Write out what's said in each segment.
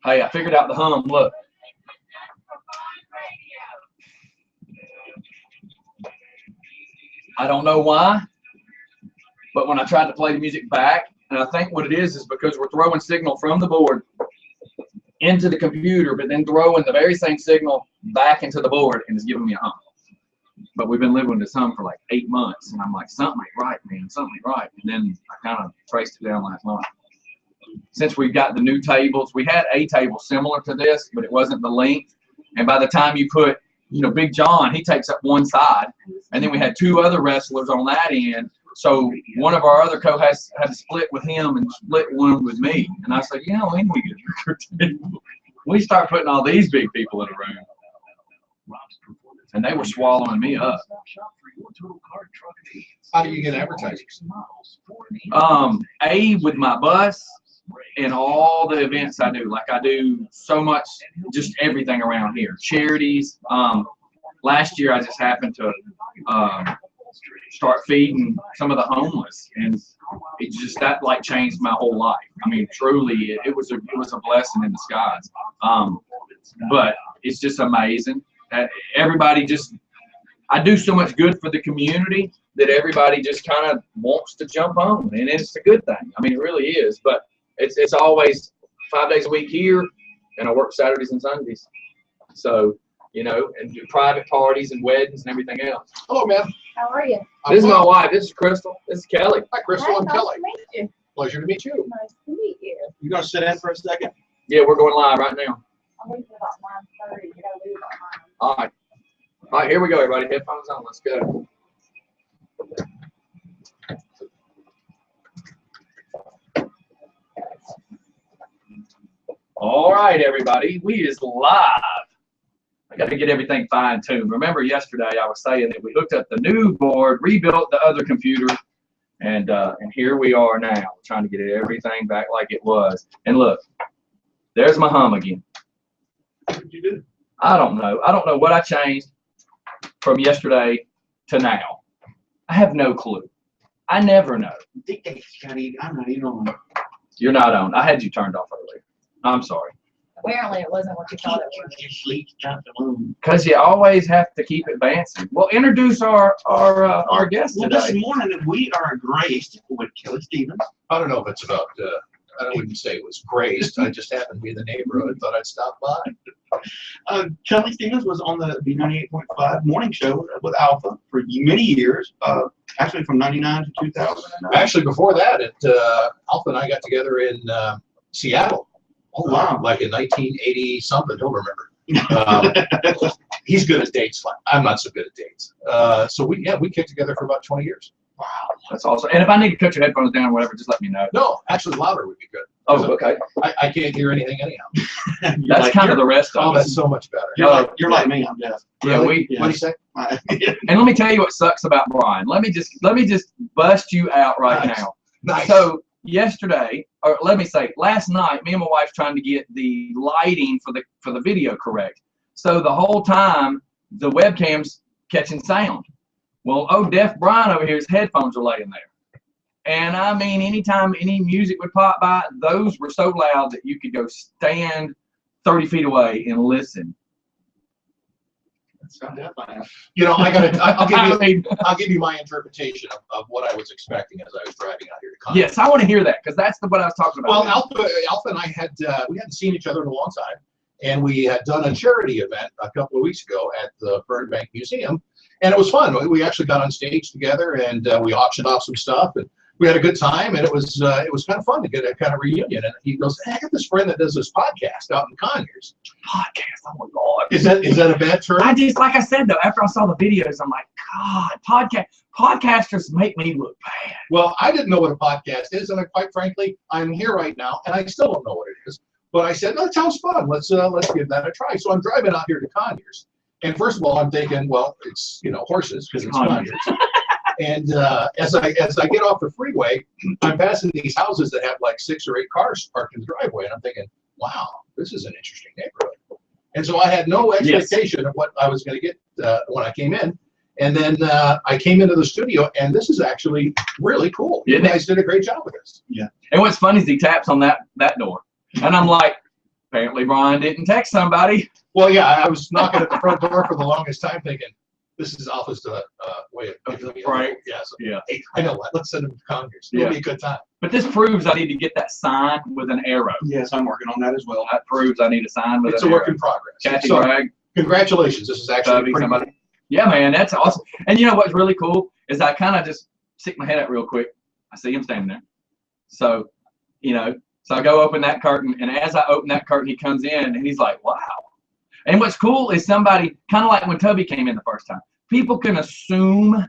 Hey, I figured out the hum. Look. I don't know why, but when I tried to play the music back, and I think what it is because we're throwing signal from the board into the computer, but then throwing the very same signal back into the board, and it's giving me a hum. But we've been living with this hum for like 8 months, and I'm like, something ain't right, man, something ain't right. And then I kind of traced it down last month. Since we've got the new tables, we had a table similar to this, but it wasn't the length. And by the time you put, you know, Big John, he takes up one side, and then we had 2 other wrestlers on that end. So one of our other co-hosts had to split with him and split one with me. And I said, you know, when we get a table, we start putting all these big people in a room. And they were swallowing me up. How do you get advertisers? With my bus and all the events I do. Like I do so much, just everything around here. Charities. Last year I just happened to start feeding some of the homeless, and it just that like changed my whole life. I mean, truly, it was a blessing in disguise. But it's just amazing. Everybody just, I do so much good for the community that everybody just kind of wants to jump on, and it's a good thing. I mean, it really is. But it's always 5 days a week here, and I work Saturdays and Sundays. So, you know, and do private parties and weddings and everything else. Hello, ma'am. How are you? This is my wife. This is Crystal. This is Kelly. Hi, Crystal. I'm Nice Kelly. to meet you. Pleasure to meet you. Nice to meet you. You gonna sit in for a second? Yeah, we're going live right now. I'm leaving about 9:30. You gotta leave about 9. All right. All right, here we go, everybody. Headphones on. Let's go. All right, everybody. We is live. I got to get everything fine-tuned. Remember yesterday I was saying that we hooked up the new board, rebuilt the other computer, and here we are now, trying to get everything back like it was. And look, there's my hum again. What did you do? I don't know. I don't know what I changed from yesterday to now. I have no clue. I never know. I'm not even on. You're not on. I had you turned off earlier. I'm sorry. Apparently it wasn't what you thought it was. Because you always have to keep advancing. Well, introduce our guest Well, today. this morning we are graced with Kelly Stevens. I don't know if it's about. I wouldn't say it was graced. I just happened to be in the neighborhood. Thought I'd stop by. Kelly Stevens was on the B98.5 morning show with Alpha for many years, actually from 99 to 2009. Actually, before that, Alpha and I got together in Seattle. Oh, wow. Like in 1980 something. Don't remember. He's good at dates. I'm not so good at dates. So we kicked together for about 20 years. Wow, that's awesome. And if I need to cut your headphones down or whatever, just let me know. No, actually louder would be good. Oh, okay. I can't hear anything anyhow. That's like, kind of the rest of Oh, it. that's so much better. You're like me. I'm deaf. Yeah, Really? we. What do you say? And let me tell you what sucks about Brian. Let me just bust you out right Nice. now. Nice. So yesterday, or let me say, last night, me and my wife trying to get the lighting for the video correct. So the whole time, the webcam's catching sound. Well, deaf Brian over here, his headphones are laying there. And I mean, anytime any music would pop by, those were so loud that you could go stand 30 feet away and listen. You know, I'll give you my interpretation of what I was expecting as I was driving out here to Congress. Yes, I want to hear that because that's what I was talking about. Well, Alpha and I we hadn't seen each other in a long time, and we had done a charity event a couple of weeks ago at the Burbank Museum, and it was fun. We actually got on stage together and we auctioned off some stuff, and we had a good time, and it was kind of fun to get a kind of reunion. And he goes, "Hey, I got this friend that does this podcast out in Conyers." Podcast, oh my God. Is that a bad term? I just, like I said though, after I saw the videos, I'm like, God, podcasters make me look bad. Well, I didn't know what a podcast is, and quite frankly, I'm here right now, and I still don't know what it is. But I said, "No, it sounds fun. Let's give that a try." So I'm driving out here to Conyers, and first of all, I'm thinking, well, it's horses because it's Conyers. And as I get off the freeway, I'm passing these houses that have like 6 or 8 cars parked in the driveway, and I'm thinking, wow, this is an interesting neighborhood. And so I had no expectation of what I was going to get when I came in. And then I came into the studio, and this is actually really cool. You guys did a great job with this. Yeah. And what's funny is he taps on that door, and I'm like, Apparently, Brian didn't text somebody. Well, yeah, I was knocking at the front door for the longest time thinking, this is Alpha's way of giving me a Right. little- Yeah, so, Yeah. hey, I know what. Let's send him to Conyers. It'll Yeah. be a good time. But this proves I need to get that sign with an arrow. Yes, I'm working on that as well. That proves I need a sign with It's an a work arrow. in progress. Kathy So, Bragg, congratulations. This is actually Tubby, pretty somebody. good. Yeah, man, that's awesome. And you know what's really cool is I kind of just stick my head out real quick. I see him standing there. So, so I go open that curtain, and as I open that curtain, he comes in, and he's like, wow. And what's cool is somebody, kind of like when Tubby came in the first time, people can assume,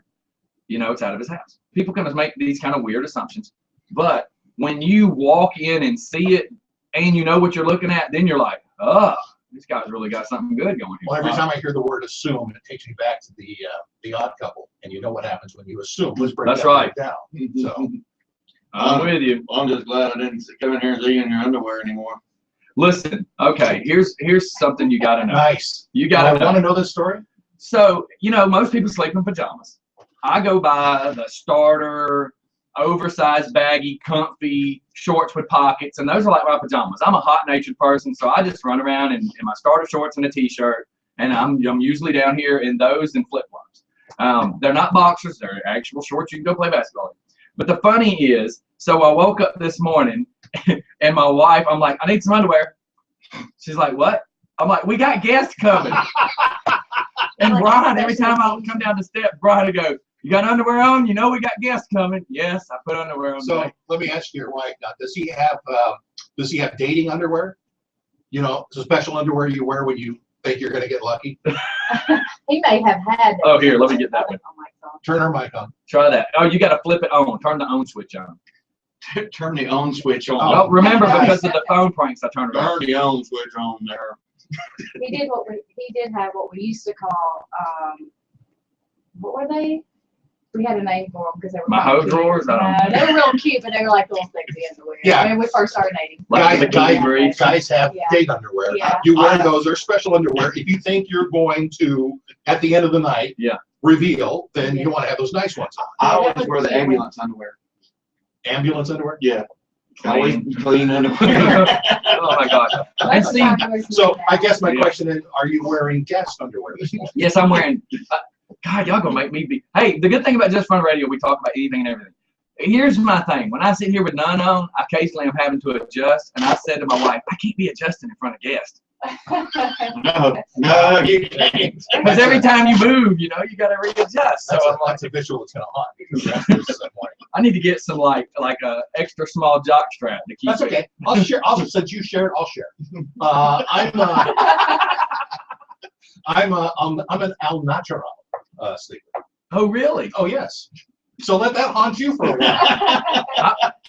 it's out of his house. People can make these kind of weird assumptions. But when you walk in and see it, and you know what you're looking at, then you're like, oh, this guy's really got something good going here. Well, every time I hear the word assume, it takes me back to the Odd Couple, and you know what happens when you assume. Let's break That's that right. down. So, I'm with you. I'm just glad I didn't come in here and see you in your underwear anymore. Listen, okay, here's something you got to know. nice. You I got to know. want to know this story. So, most people sleep in pajamas. I go buy the starter, oversized, baggy, comfy shorts with pockets, and those are like my pajamas. I'm a hot-natured person, so I just run around in my starter shorts and a t-shirt, and I'm usually down here in those and flip-flops. They're not boxers. They're actual shorts you can go play basketball in. But the funny is, so I woke up this morning, and my wife, I'm like, I need some underwear. She's like, what? I'm like, we got guests coming. And Like Brian, every special time I would come down the steps, Brian would go, you got underwear on? You know we got guests coming. Yes, I put underwear on So today. let me ask your wife now. Does he have dating underwear? So special underwear you wear when you think you're going to get lucky. He may have had. that. Oh, here, let me get that one. Oh my God. Turn her mic on. Try that. Oh, you got to flip it on. Turn the on switch on. Turn the on switch on. Well, remember, nice. because of the phone pranks, I turned it on. Turn the on switch on there. He did have what we used to call, what were they? We had a name for them because they were My kinda hoe cute. drawers? I don't know. No, they were real cute, but they were like little sexy underwear. Yeah. When we first started dating. Like the Guys- bikini briefs. Guys have Yeah. date underwear. Yeah. You wear those. They're special underwear. If you think you're going to, at the end of the night, Yeah. reveal, then Yeah. you want to have those nice ones on. I Yeah, always that wear was the cute. ambulance underwear. Ambulance underwear. Yeah. Always clean underwear. Oh my God. And That's see, what time we're So doing I now. guess my Yeah. question is, are you wearing guest underwear this morning? yes, I'm wearing. God, y'all gonna make me be. Hey, the good thing about Just Fun Radio, we talk about anything and everything. Here's my thing. When I sit here with none on, occasionally I'm having to adjust, and I said to my wife, I can't be adjusting in front of guests. No, you can't. Because every time you move, you got to readjust. So I'm like, That's a visual that's going to haunt me for the rest of this morning. I need to get some like a extra small jock strap to keep That's it. okay. I'll share. Since you share it, I'll share. I'm an al natural sleeper. Oh, really? Oh yes. So let that haunt you for a while.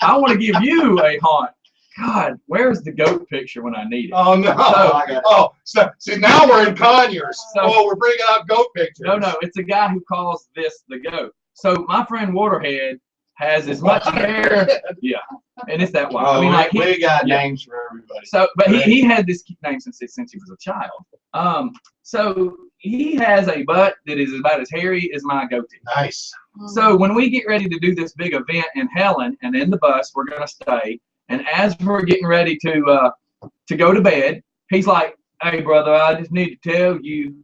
I want to give you a haunt. God, where's the goat picture when I need it? Oh no. So- Oh, so see now we're in Conyers. So- Oh, we're bringing out goat pictures. No, it's a guy who calls this the goat. So my friend Waterhead has as much hair. Yeah, and it's that wild. I mean, like we got yeah. names for everybody. So, but he had this name since he was a child. So he has a butt that is about as hairy as my goatee. Nice. So when we get ready to do this big event in Helen, and in the bus we're gonna stay, and as we're getting ready to go to bed, he's like, "Hey brother, I just need to tell you,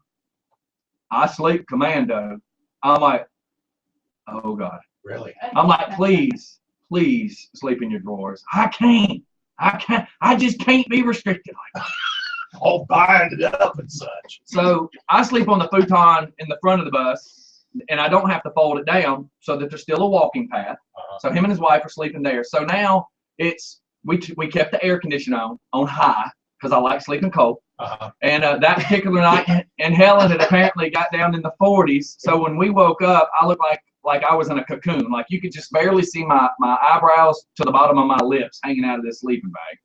I sleep commando." I'm like, "Oh God." Really. I'm like, please sleep in your drawers. I can't. I just can't be restricted like that. All binded up and such. So I sleep on the futon in the front of the bus, and I don't have to fold it down so that there's still a walking path. So him and his wife are sleeping there. So now we kept the air conditioner on high because I like sleeping cold. And that particular night in Helen, it apparently got down in the 40s. So when we woke up, I looked like I was in a cocoon. Like you could just barely see my eyebrows to the bottom of my lips hanging out of this sleeping bag.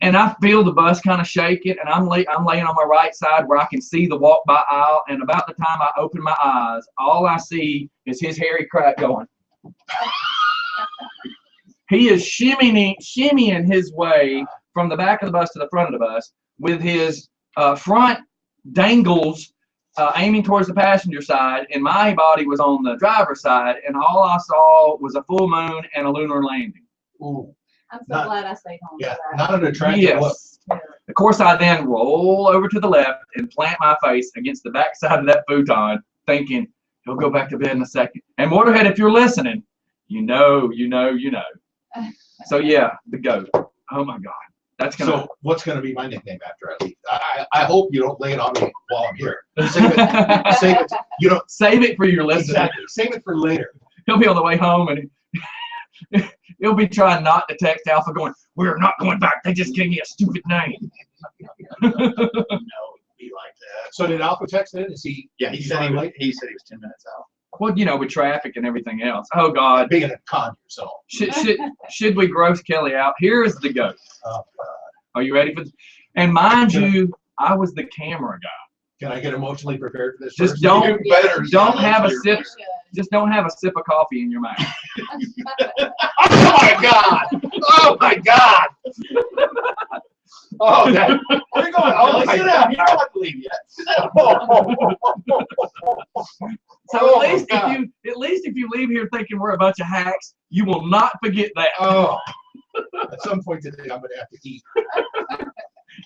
And I feel the bus kind of shaking, and I'm laying on my right side where I can see the walk-by aisle. And about the time I open my eyes, all I see is his hairy crack going. He is shimmying his way from the back of the bus to the front of the bus with his front dangles aiming towards the passenger side, and my body was on the driver's side, and all I saw was a full moon and a lunar landing. Ooh. I'm so glad I stayed home. Yeah. For that. Not an attractive look. Yes. Of course, I then roll over to the left and plant my face against the backside of that futon, thinking he'll go back to bed in a second. And Waterhead, if you're listening, you know. So yeah, the goat. Oh my God, that's gonna. So what's gonna be my nickname after I leave? I hope you don't lay it on me while I'm here. Save it. Save it. You know, Save it for your listeners. exactly. Save it for later. He'll be on the way home and he'll be trying not to text Alpha, going, "We're not going back. They just gave me a stupid name." No, it'd be like that. So did Alpha text in? Is he? Yeah, he he's said running late? he said he was 10 minutes out. Well, with traffic and everything else. Oh God, Being a con yourself. should we gross Kelly out? Here is the goat. Oh, Are you ready for this? And mind you, I was the camera guy. can I get emotionally prepared for this? Just first? don't- You better don't sell have a your- sip. You should. Just don't have a sip of coffee in your mouth. Oh my God! Oh my God! Oh, that. Where you going? Oh, Oh, my sit God. down. You don't have to leave yet. So Oh, at least God. if you leave here thinking we're a bunch of hacks, you will not forget that. Oh. At some point today, I'm gonna have to eat. Does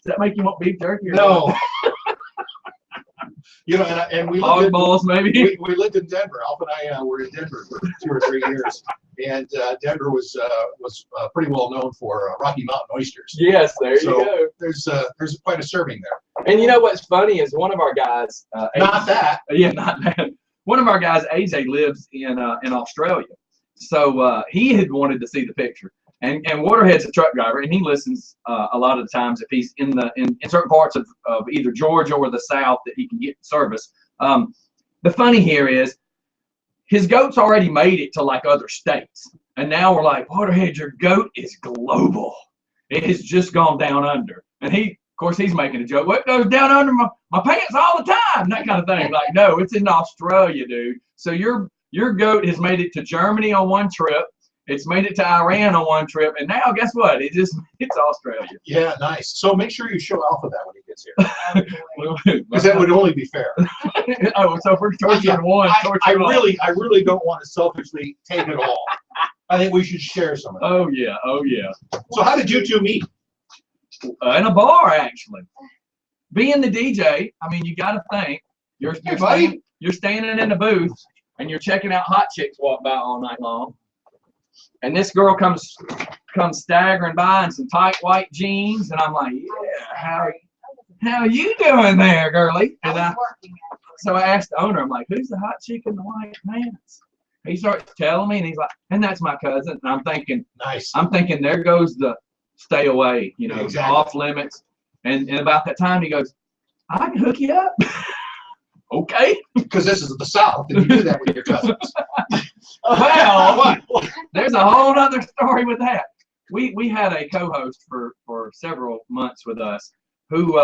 that make you want beef jerky? Or No. You know, and we hog lived in, balls, maybe. we lived in Denver. Alf and I were in Denver for 2 or 3 years, and Denver was pretty well known for Rocky Mountain oysters. Yes, there So- you go. There's quite a serving there. And you know what's funny is one of our guys. Not that. Yeah, not that. One of our guys, AJ, lives in Australia, so he had wanted to see the picture. And Waterhead's a truck driver, and he listens a lot of the times if he's in certain parts of either Georgia or the South that he can get service. The funny here is his goat's already made it to like other states, and now we're like, Waterhead, your goat is global. It has just gone down under, and of course, he's making a joke. What goes down under my pants all the time? That kind of thing. Like, no, it's in Australia, dude. So your goat has made it to Germany on one trip. It's made it to Iran on one trip, and now guess what? It's Australia. Yeah, nice. So make sure you show Alpha that when he gets here, Oh, boy. because that would only be fair. Oh, so if we're torturing one, I torturing all. really don't want to selfishly take it all. I think we should share some of it. Oh yeah, oh yeah. So how did you two meet? In a bar, actually. Being the DJ, I mean, you got to think you're Hey, buddy. you're standing in the booth and you're checking out hot chicks walk by all night long, and this girl comes staggering by in some tight white jeans, and I'm like, yeah, how you doing there, girlie? I And was working at so I asked the owner, I'm like, who's the hot chick in the white pants? He starts telling me, and he's like, and that's my cousin. And I'm thinking, Nice. there goes the stay away, Exactly. off limits. And about that time, he goes, I can hook you up. Okay. Because this is the South, and you do that with your cousins. Well, there's a whole other story with that. We had a co-host for several months with us who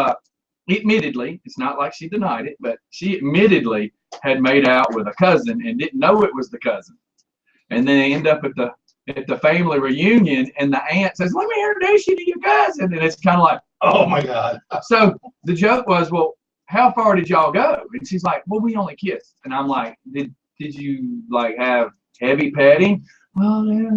admittedly, it's not like she denied it, but she admittedly had made out with a cousin and didn't know it was the cousin. And then they end up at the family reunion, and the aunt says, let me introduce you to your cousin. And it's kind of like, Oh my God. so the joke was, well, how far did y'all go? And she's like, well, we only kissed. And I'm like, did you like have heavy petting? Well, there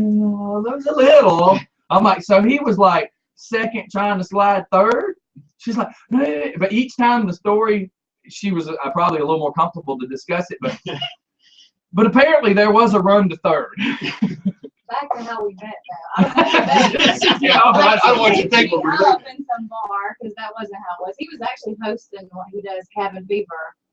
was a little. I'm like, so he was like second trying to slide third? She's like, "Eh." But each time the story, she was probably a little more comfortable to discuss it. But apparently there was a run to third. Back to how we met now. Yeah, I don't want you to think we're I up in some bar, because that wasn't how it was. He was actually hosting what he does, Cabin Fever,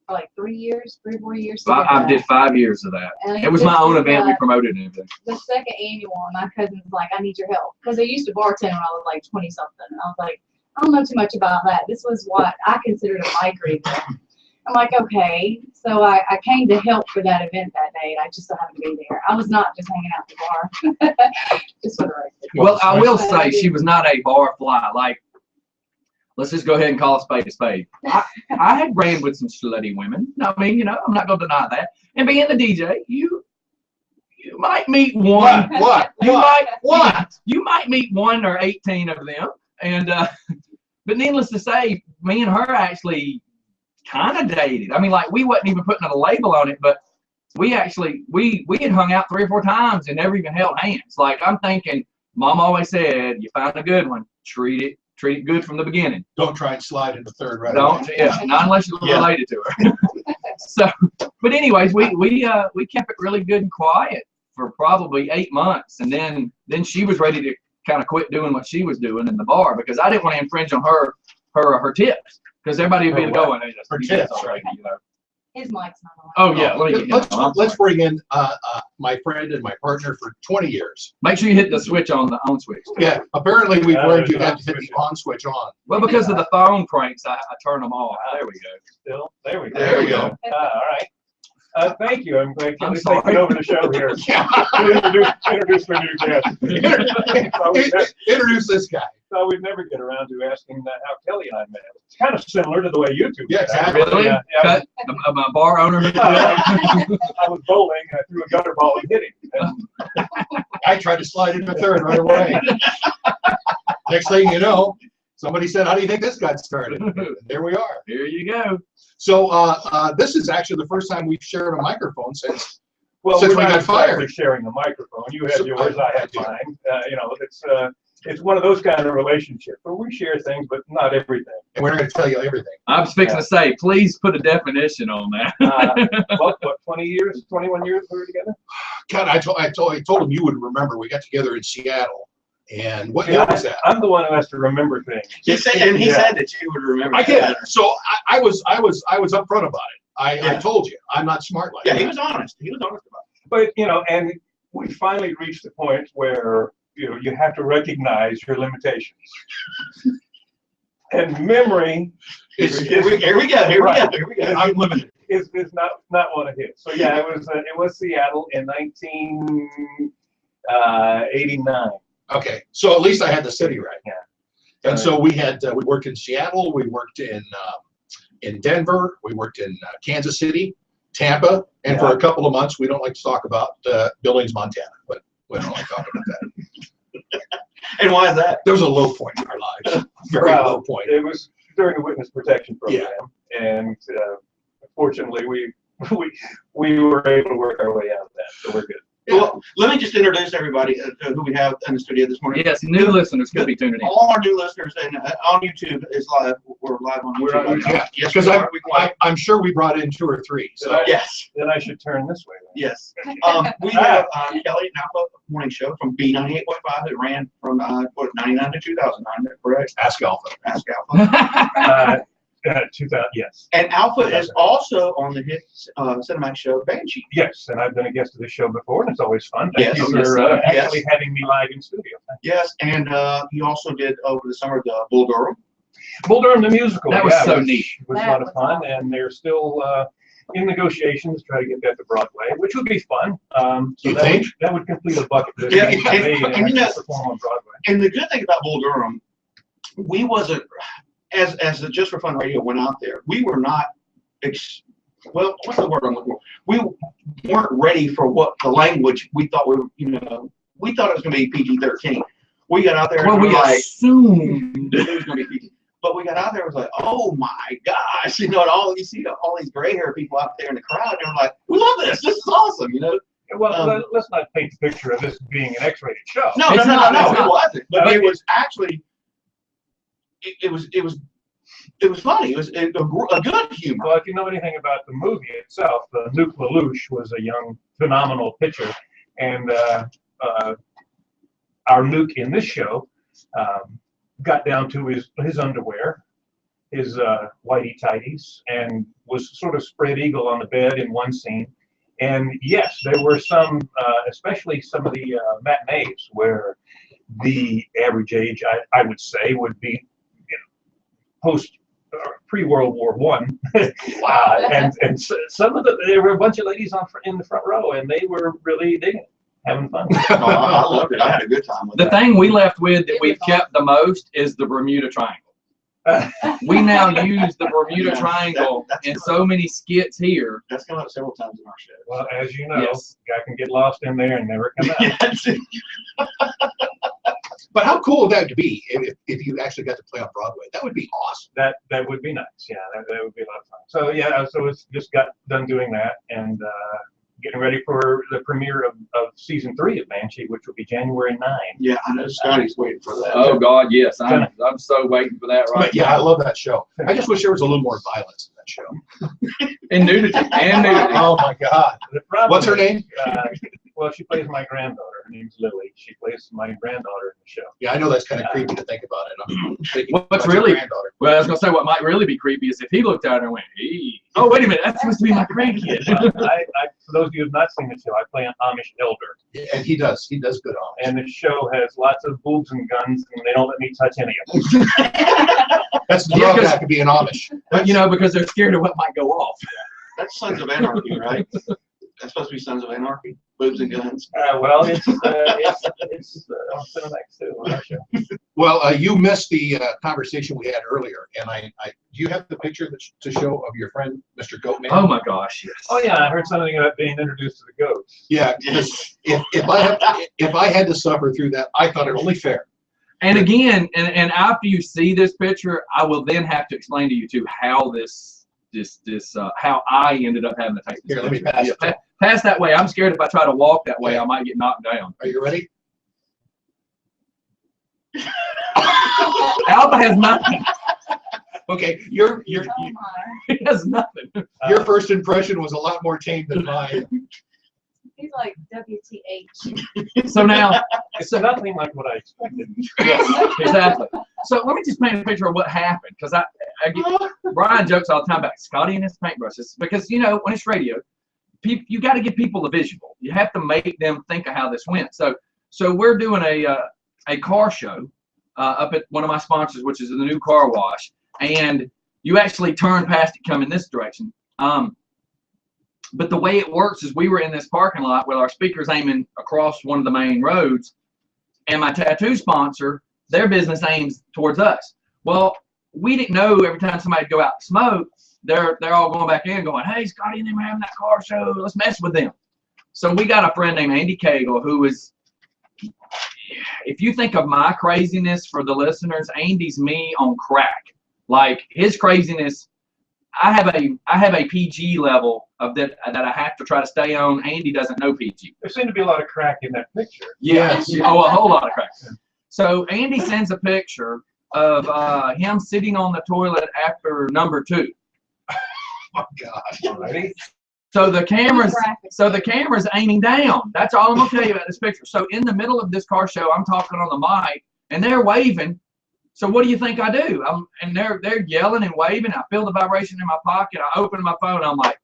for like 3 or 4 years. I together. did 5 years of that. And It was my this own was, event. We promoted it. the second annual, and my cousin's like, I need your help. Because I used to bartend when I was like 20 something. And I was like, I don't know too much about that. This was what I considered a mic reader. I'm like, okay. So I came to help for that event that day, and I just so happened to be there. I was not just hanging out at the bar. Just for the record. Well, I will But say I she did. was not a bar fly. Like, let's just go ahead and call a spade a spade. I had ran with some slutty women. I mean, I'm not going to deny that. And being the DJ, you might meet one. What? You might meet 1 or 18 of them. And but needless to say, me and her actually kind of dated. I mean, like, we wasn't even putting a label on it, but we actually we had hung out 3 or 4 times and never even held hands. Like, I'm thinking, Mom always said, you find a good one, treat treat it good from the beginning. Don't try and slide into third right Don't, away. yeah, not unless you're Yeah. related to her. So, but anyways, we kept it really good and quiet for probably 8 months, and then she was ready to kind of quit doing what she was doing in the bar because I didn't want to infringe on her tips because everybody would be going, hey, Her you guys tips, already, you know. His mic's not on. Oh yeah, let me get Let's, him. I'm let's sorry. bring in my friend and my partner for 20 years. Make sure you hit the switch on the on switch. Yeah, apparently we've Yeah, learned you there's have to hit switch. the on switch on. Well, because of the phone pranks, I turn them off. There we go. Still, there we go. There we go. All right. Thank you. I'm glad I'm Kelly's sorry. taking over the show here. Introduce my new guest. Introduce this guy. So we'd never get around to asking how Kelly and I met. It's kind of similar to the way you two Yeah, met. exactly. Really? Yeah, Cut my bar owner. I was bowling and I threw a gutter ball and hit him. And I tried to slide into third right away. Next thing you know, somebody said, how do you think this got started? And there we are. Here you go. So this is actually the first time we've shared a microphone since. well, Since we're we not got fired. exactly sharing the microphone. You have So- yours, I have mine. It's one of those kind of relationships where we share things, but not everything. And we're not going to tell you everything. I was fixing to say, please put a definition on that. What, 20 years, 21 years we were together? God, I told him you would remember. We got together in Seattle. And what year Yeah, was that? I'm the one who has to remember things. He said that you would remember. I did. that. So I was upfront about it. I Yeah. told you I'm not smart like Yeah, that. he was honest. He was honest about But, and we finally reached the point where, you have to recognize your limitations. And memory It's, it. Here we go. I'm limited. is not one of his. So yeah, it was Seattle in 1989. Okay, so at least I had the city right. Yeah. And so we worked in Seattle, we worked in Denver, we worked in Kansas City, Tampa, and for a couple of months, we don't like to talk about Billings, Montana, but we don't like talking about that. And why is that? There was a low point in our lives, very Well, low point. It was during the witness protection program, and fortunately, we were able to work our way out of that, so we're good. Well, let me just introduce everybody who we have in the studio this morning. Yes, new listeners could be tuning in. All our new listeners and on YouTube is live. We're live on We're YouTube. on right now. Yeah, Yes, because we are. I'm sure we brought in 2 or 3. So Yes, Then I should turn this way. Then. yes. We have Kelly Napa morning show from B98.5 that ran from 99 to 2009. Correct? Ask Alpha. Ask Alpha. 2000, yes. And Alpha is also on the hit cinematic show Banshee. Yes, and I've been a guest of the show before, and it's always fun. Thank Yes, you yes, for sir. actually having me live in studio. Yes, and he also did over the summer the Bull Durham. Bull Durham the musical. That was yeah, so which neat. Was a That lot of was fun, awesome. and they're still in negotiations to try to get that to Broadway, which would be fun. So You that think? that would complete a bucket list. Yeah, for and- me, and I you could know- perform on Broadway. And the good thing about Bull Durham, we wasn't as the Just for Fun Radio went out there. We were not. Well, what's the word I'm looking for? We weren't ready for what the language we thought we were. We thought it was going to be PG-13. We got out there and Well, we we were like, assumed. it was going to be PG. But we got out there and was like, oh my gosh, and all you see all these gray hair people out there in the crowd, and they're like, we love this. This is awesome, Well, let's not paint the picture of this being an X-rated show. No, It's not, it's it not. wasn't. But No, it was actually, it was funny. It was a good humor. Well, if you know anything about the movie itself, Nuke Lelouch was a young, phenomenal pitcher, and our Nuke in this show got down to his underwear, his whitey tighties, and was sort of spread eagle on the bed in one scene. And yes, there were some, especially some of the matinees, where the average age, I would say, would be post pre-World War One. Wow! And some of there were a bunch of ladies in the front row, and they were really digging it, having fun. I loved it. I had a good time with The that. thing we left with that It we've was kept the most is the Bermuda Triangle. We now use the Bermuda Yeah, Triangle that's in good. so many skits here. That's come up several times in our show. Well, as you know, Yes. guy can get lost in there and never come out. Yes. But how cool would that be if you actually got to play on Broadway? That would be awesome. That would be nice. Yeah, that would be a lot of fun. So yeah, so it's just got done doing that, and getting ready for the premiere of season 3 of Banshee, which will be January 9. Yeah, I know Scotty's waiting for that. Oh God, yes, I'm so waiting for that right But yeah, I love that show. I just wish there was a little more violence in that show. And nudity, and nudity. Oh my God. The problem What's her is, name? Well, she plays my granddaughter. Her name's Lily. She plays my granddaughter in the show. Yeah, I know that's kind of creepy to think about it. I'm thinking What's about your really- granddaughter. Well, I was gonna say what might really be creepy is if he looked at her and went, "Hey, oh wait a minute, that's supposed to be my grandkid." For those of you who have not seen the show, I play an Amish elder. And he does good on it. And the show has lots of boobs and guns, and they don't let me touch any of them. That's the Yeah, drawback of being Amish. But you know, because they're scared of what might go off. That's Sons of Anarchy, right? That's supposed to be Sons of Anarchy. Boobs and guns. Well, it's on Cinemax too on our show. Well, you missed the conversation we had earlier, and I do you have the picture to show of your friend, Mr. Goatman? Oh my gosh, yes. Oh yeah, I heard something about being introduced to the goats. Yeah, because if I had to suffer through that, I thought it only fair. And again, and after you see this picture, I will then have to explain to you too how how I ended up having to take this Here, let me picture. pass it. Yeah, pass that way. I'm scared if I try to walk that way, I might get knocked down. Are you ready? Alpha has nothing. Okay, your Oh my. He has nothing. your first impression was a lot more tame than mine. He's like WTH. So now, It's nothing like what I expected. yes, exactly. So let me just paint a picture of what happened, because I get, Brian jokes all the time about Scotty and his paintbrushes, because you know when it's radio, you got to give people a visual. You have to make them think of how this went. So we're doing a car show up at one of my sponsors, which is the new car wash, and you actually turn past it coming this direction. But the way it works is we were in this parking lot with our speakers aiming across one of the main roads, and my tattoo sponsor, their business aims towards us. Well, we didn't know every time somebody would go out to smoke, they're all going back in going, "Hey, Scotty and them are having that car show. Let's mess with them." So we got a friend named Andy Cagle, who is, if you think of my craziness for the listeners, Andy's me on crack. Like his craziness, I have a PG level of that I have to try to stay on. Andy doesn't know PG. There seemed to be a lot of crack in that picture. Yes. Oh, a whole lot of crack. So Andy sends a picture of him sitting on the toilet after number 2. Oh my God. Alrighty. So the camera's aiming down. That's all I'm gonna tell you about this picture. So in the middle of this car show, I'm talking on the mic and they're waving. So what do you think I do? And they're yelling and waving. I feel the vibration in my pocket. I open my phone. I'm like,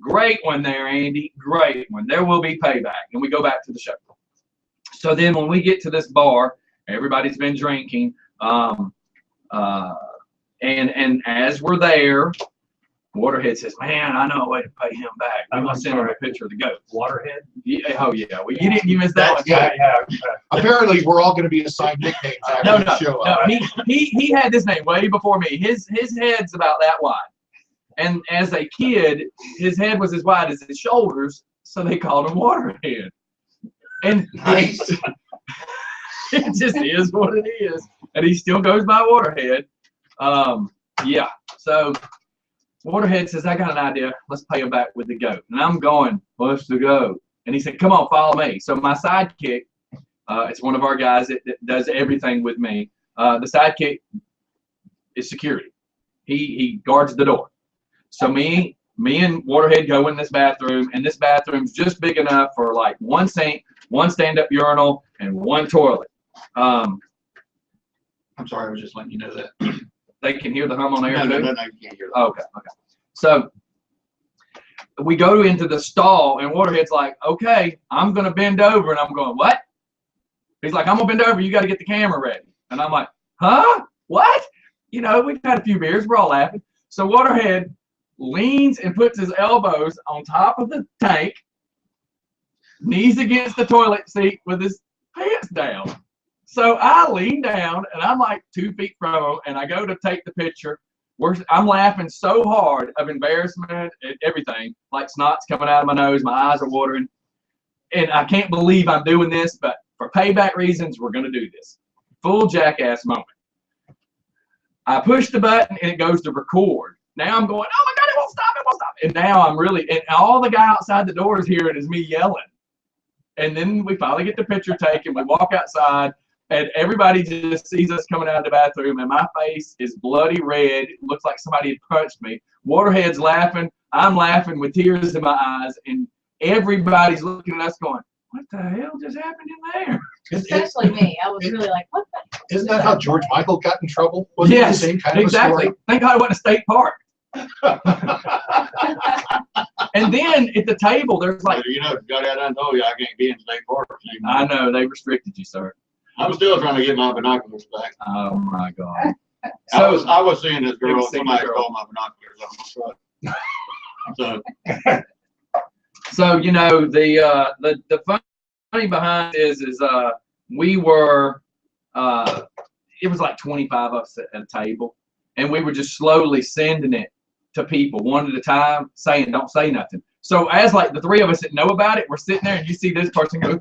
"Great one there, Andy. Great one. There will be payback." And we go back to the show. So then when we get to this bar, everybody's been drinking. And as we're there, Waterhead says, "Man, I know a way to pay him back. I'm gonna send him a picture of the goat." Waterhead? Yeah, oh yeah. Well, you missed that one. Yeah. Apparently, we're all going to be assigned nicknames after No, the show. no. He had this name way before me. His head's about that wide, and as a kid, his head was as wide as his shoulders, so they called him Waterhead. And Nice. it just is what it is, and he still goes by Waterhead. Yeah. So Waterhead says, "I got an idea. Let's pay him back with the goat." And I'm going, "What's the goat?" And he said, "Come on, follow me." So my sidekick, it's one of our guys that does everything with me. The sidekick is security. He guards the door. So me and Waterhead go in this bathroom, and this bathroom's just big enough for like one sink, one stand-up urinal, and one toilet. I'm sorry, I was just letting you know that. They can hear the hum on air. No, too? you can't hear that. Okay. So we go into the stall, and Waterhead's like, "Okay, I'm gonna bend over," and I'm going, "What?" He's like, "I'm gonna bend over. You got to get the camera ready." And I'm like, "Huh? What?" You know, we've had a few beers. We're all laughing. So Waterhead leans and puts his elbows on top of the tank, knees against the toilet seat with his pants down. So I lean down, and I'm like 2 feet from him, and I go to take the picture. I'm laughing so hard of embarrassment and everything, like snot's coming out of my nose, my eyes are watering, and I can't believe I'm doing this, but for payback reasons, we're going to do this. Full jackass moment. I push the button, and it goes to record. Now I'm going, "Oh my God, it won't stop, it won't stop." and now I'm really, and all the guy outside the door is hearing is me yelling. And then we finally get the picture taken. We walk outside, and everybody just sees us coming out of the bathroom, and my face is bloody red. It looks like somebody had punched me. Waterhead's laughing. I'm laughing with tears in my eyes, and everybody's looking at us going, what the hell just happened in there? Especially me. I was really like, what the? Isn't that how George Michael got in trouble? Was it Yes, the same kind exactly. of Thank God it wasn't a state park. And then at the table, there's like, You know, if you got that done, told you I can't be in state parks anymore. I know, they restricted you, sir. I'm still trying to get my binoculars back. Oh my God. I was seeing this girl, was seeing somebody the girl. stole my binoculars on my truck. So, you know, the funny behind is we were, it was like 25 of us at a table, and we were just slowly sending it to people one at a time, saying, don't say nothing. So as like the three of us that know about it, we're sitting there and you see this person go,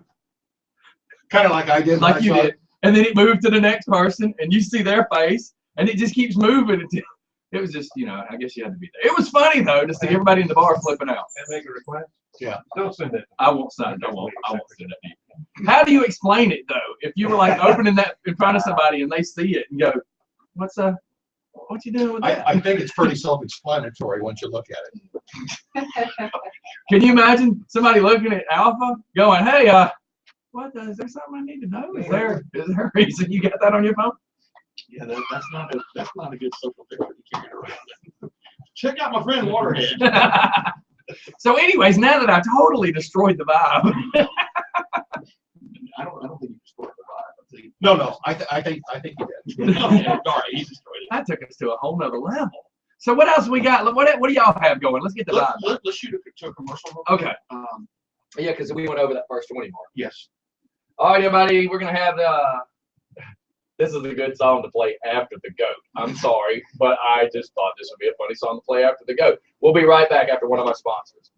kind of like I did. like you did. And then it moved to the next person and you see their face and it just keeps moving until it was just, you know, I guess you had to be there. It was funny though to see everybody in the bar flipping out. And make a request? Yeah. Don't send it. I won't send it. I won't send it. How do you explain it though? If you were like opening that in front of somebody and they see it and go, what you doing with that? I think it's pretty self-explanatory once you look at it. Can you imagine somebody looking at Alpha going, hey, is there something I need to know? Is there a reason you got that on your phone? Yeah, that's not a good social picture to carry around. Check out my friend Waterhead. So anyways, now that I've totally destroyed the vibe. I don't think you destroyed the vibe. No, I think you did. Sorry, he destroyed it. That took us to a whole nother level. So what else we got? What do y'all have going? Let's get the vibe. Let's shoot to a commercial. Real quick. Okay. Yeah, because we went over that first 20 mark. Yes. All right, everybody, we're gonna have this is a good song to play after the goat. I'm sorry, but I just thought this would be a funny song to play after the goat. We'll be right back after one of our sponsors.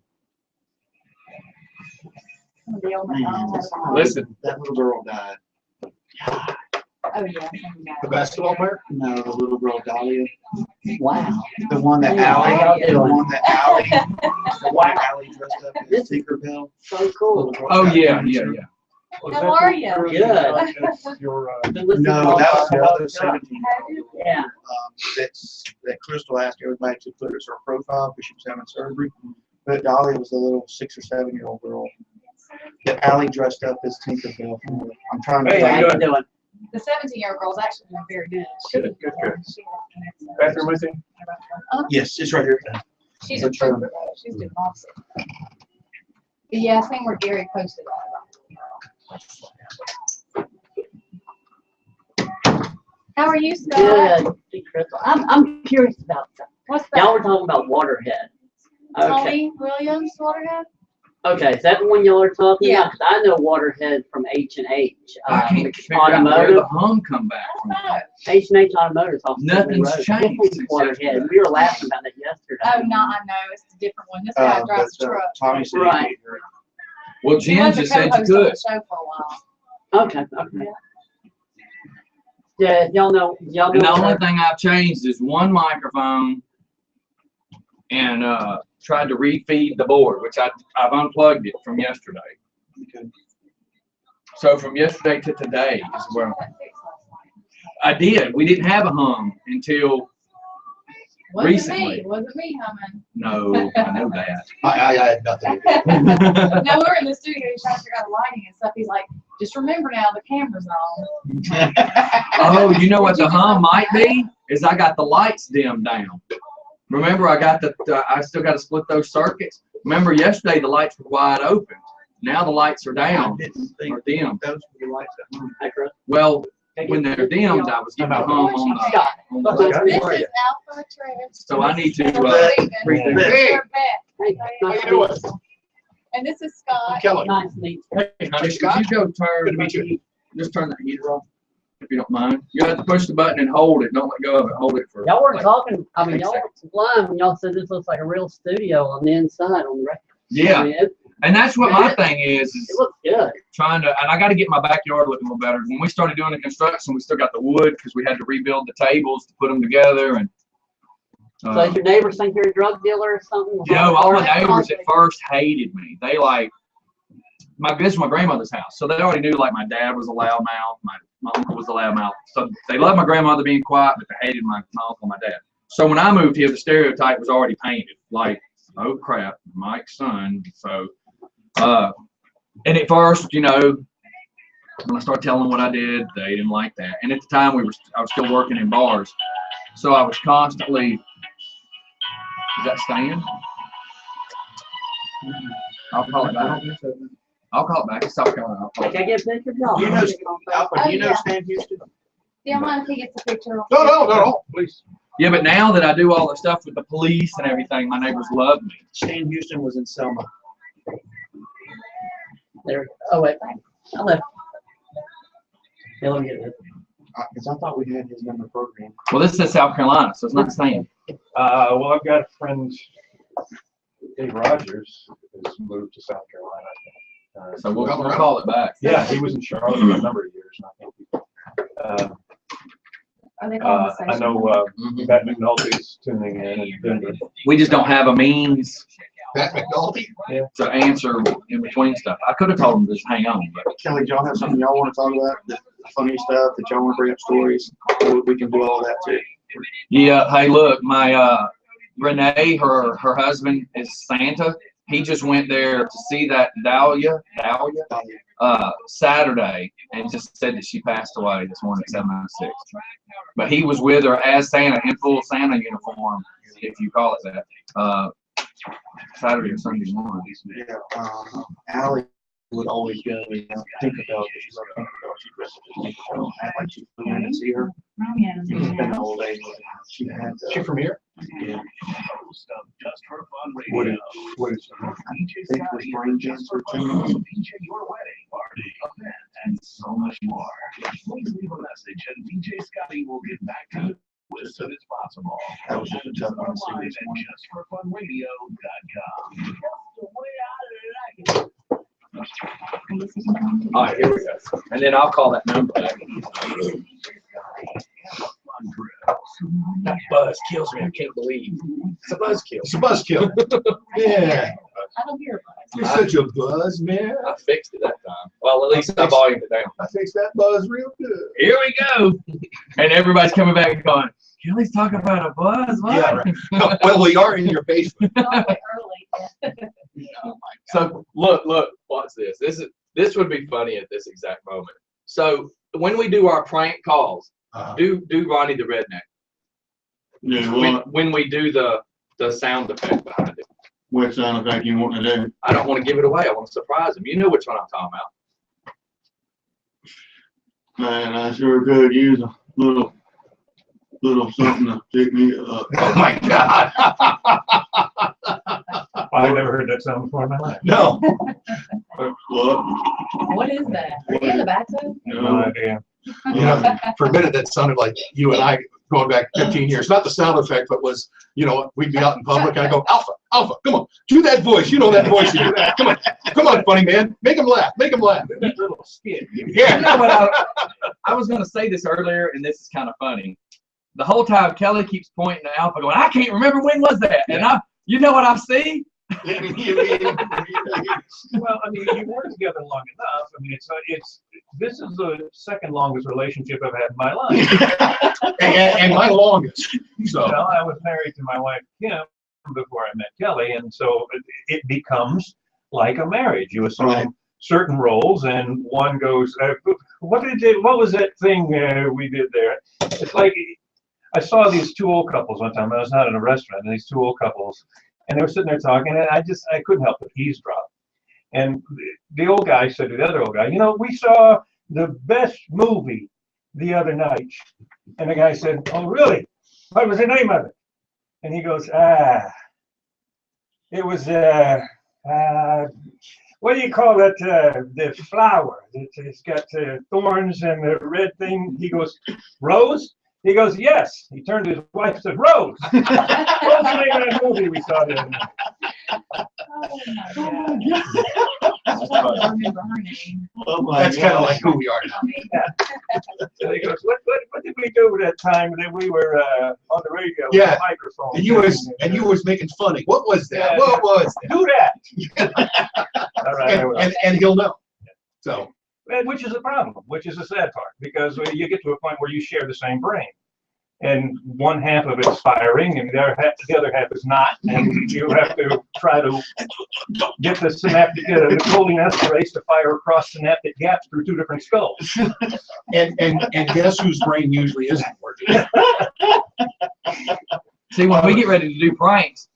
Listen. That little girl died. Oh yeah. The basketball player? No, the little girl Dahlia. Wow. The one that Yeah. the one that Allie dressed up as Tinkerbell. So cool. Oh yeah. How are you? Good. No, that was another 17-year-old. Yeah. That Crystal asked everybody to put as her profile because she was having surgery. But Dahlia was a little 6 or 7-year-old girl that Allie dressed up as Tinkerbell. I'm trying to Hey, How how you doing? The 17-year-old girl's actually doing very good. Good. Bathroom with him? Yes, it's right here. She's a trooper though. She's doing awesome. But yeah, I think where Gary posted all about. How are you, Scott? Good. Hey, Crystal. I'm curious about something. What's Y'all that? were talking about Waterhead. Okay. Tony Williams, Waterhead? Okay, is that the one y'all are talking Yeah. about? 'Cause I know Waterhead from H&H. I can't figure out where the Automotive. hum come back I from. don't know. H&H Automotive. off Nothing's Road. changed This is since Waterhead. yesterday. We were laughing about that yesterday. Oh, no, I know. It's a different one. This guy drives a truck. Tommy said he Right. gave her- Well, He Jen was a just said you co-host on could. the show for a while. Okay. Yeah, y'all know. And the only thing I've changed is one microphone and tried to refeed the board, which I've unplugged it from yesterday. Okay. So from yesterday to today is where I did. We didn't have a hum until Wasn't recently. me. Wasn't me humming. No, I know that. I had nothing. No, we were in the studio trying to figure out the lighting and stuff. He's like, just remember now, the camera's on. Oh, you know what the hum might be? Is I got the lights dimmed down. Remember, I got I still got to split those circuits. Remember, yesterday the lights were wide open. Now the lights are down I didn't think or dimmed. those were the lights that hung. Well, when they're dimmed, I was getting a hum on the This light. is Alpha Trivette. So I need to Trivette. Hey, Hey, how you doing? And this is Scott. Kelly. Nice to meet you. Hey, honey, could you go Good turn? to meet you. Just turn the heater off, if you don't mind. You have to push the button and hold it. Don't let go of it. Hold it for. Y'all weren't like, talking, I mean, 10 y'all were blind when y'all said this looks like a real studio on the inside on the record. I Yeah, mean, it and that's what my thing is looks good. trying to, and I got to get my backyard looking a little better. When we started doing the construction, we still got the wood because we had to rebuild the tables to put them together, and So does your neighbors think you're a drug dealer or something? All my neighbors at first hated me. They like, this is my grandmother's house, so they already knew like my dad was a loudmouth, my uncle was a loudmouth. So they loved my grandmother being quiet, but they hated my uncle and my dad. So when I moved here, the stereotype was already painted. Like, oh crap, Mike's son. So, and at first, when I started telling them what I did, they didn't like that. And at the time, I was still working in bars, so I was constantly. Is that staying? I'll call it back. I'll call it back. It's South Carolina. Can I get a picture? No. You know, Alpha, do you know yeah. Stan Houston? Do you mind if he gets a picture? No, please. Yeah, but now that I do all the stuff with the police and everything, my neighbors love me. Stan Houston was in Selma. There. Oh wait, I left. Yeah, let me get it. Because I thought we had his number programmed. Well, this is South Carolina, so it's not staying. Well, I've got a friend, Dave Rogers, who's moved to South Carolina. So we'll call it back. Yeah, he was in Charlotte for a number of years. And I think Are they calling the I station? know Pat McNulty's tuning in Denver. We just don't have a means Pat McNulty? to answer in between stuff. I could have told them to just hang on, but Kelly, do y'all have something y'all want to talk about? The funny stuff that y'all want to bring up stories? We can do all that too. yeah. Hey, look, my Renee, her husband is Santa. He just went there to see that Dahlia Saturday, and just said that she passed away this morning at 7:06. But he was with her as Santa in full Santa uniform, if you call it that. Saturday or Sunday morning. Yeah, Allie would always go and Tinkerbell, because she loved Tinkerbell. She dressed up as Tinkerbell, act like she flew in to see her. It's been the whole day. She had, She from here? yeah, Just for fun What radio. is I think it was brain cancer too. Feature your wedding party, event, and so much more. Please leave a message and DJ Scotty will get back to you as soon as possible. That was just a tough one to see Online this at morning. justforfunradio.com. Just the way I like it. All right, here we go. And then I'll call that number back. That buzz kills me. I can't believe it's a buzz kill. It's a buzzkill. Yeah. I don't hear about it. You're such a buzz, man. I fixed it that time. Well, at least I volumed it down. I fixed that buzz real good. Here we go. And everybody's coming back and going, Kelly's talking about a buzz. What? Yeah, right. Well, we are in your basement. It's all the way early. So look, watch this. This would be funny at this exact moment. So when we do our prank calls, do Ronnie the redneck. Yeah, When we do the sound effect behind it. what sound effect you want to do? I don't want to give it away. I want to surprise him. You know which one I'm talking about. Man, I sure could use a little something to pick me up. Oh my God. I've never heard that sound before in my life. No. What? What is that? Are you in the bathtub? No idea. You know, for a minute that sounded like you and I going back 15 years. Not the sound effect, but was, we'd be out in public and I go, Alpha, come on, do that voice. You know that voice. You do that. Come on, funny man. Make him laugh. That little skit. Yeah. You know what? I was going to say this earlier, and this is kind of funny. The whole time Kelly keeps pointing to Alpha, going, I can't remember when was that. And you know what I see? Well, I mean, you were together long enough. I mean, this is the second longest relationship I've had in my life. and my longest. So. I was married to my wife Kim before I met Kelly, and so it becomes like a marriage. You assume Right. certain roles, and one goes, what was that thing we did there? It's like I saw these two old couples one time. I was out in a restaurant, and these two old couples, and they were sitting there talking, and I couldn't help but eavesdrop. And the old guy said to the other old guy, we saw the best movie the other night. And the guy said, oh, really? What was the name of it? And he goes, it was, what do you call it? The flower. It's got thorns and the red thing. He goes, Rose? He goes, yes. He turned to his wife and said, Rose. What's the name of that movie we saw the other night? Oh my God. I remember her name. Oh my That's kind of gosh. like who we are now. I mean, And he goes, what did we do that time that we were on the radio Yeah. with the microphone? And you was making funny. What was that? Yeah. What was that? Do that. All right, I will. And he'll know. So And which is a problem, which is a sad part, because you get to a point where you share the same brain. And one half of it's firing, and the other half is not, and you have to try to get the synaptic, the cholinesterase to fire across synaptic gaps through two different skulls. and guess whose brain usually isn't working? See, when we get ready to do pranks,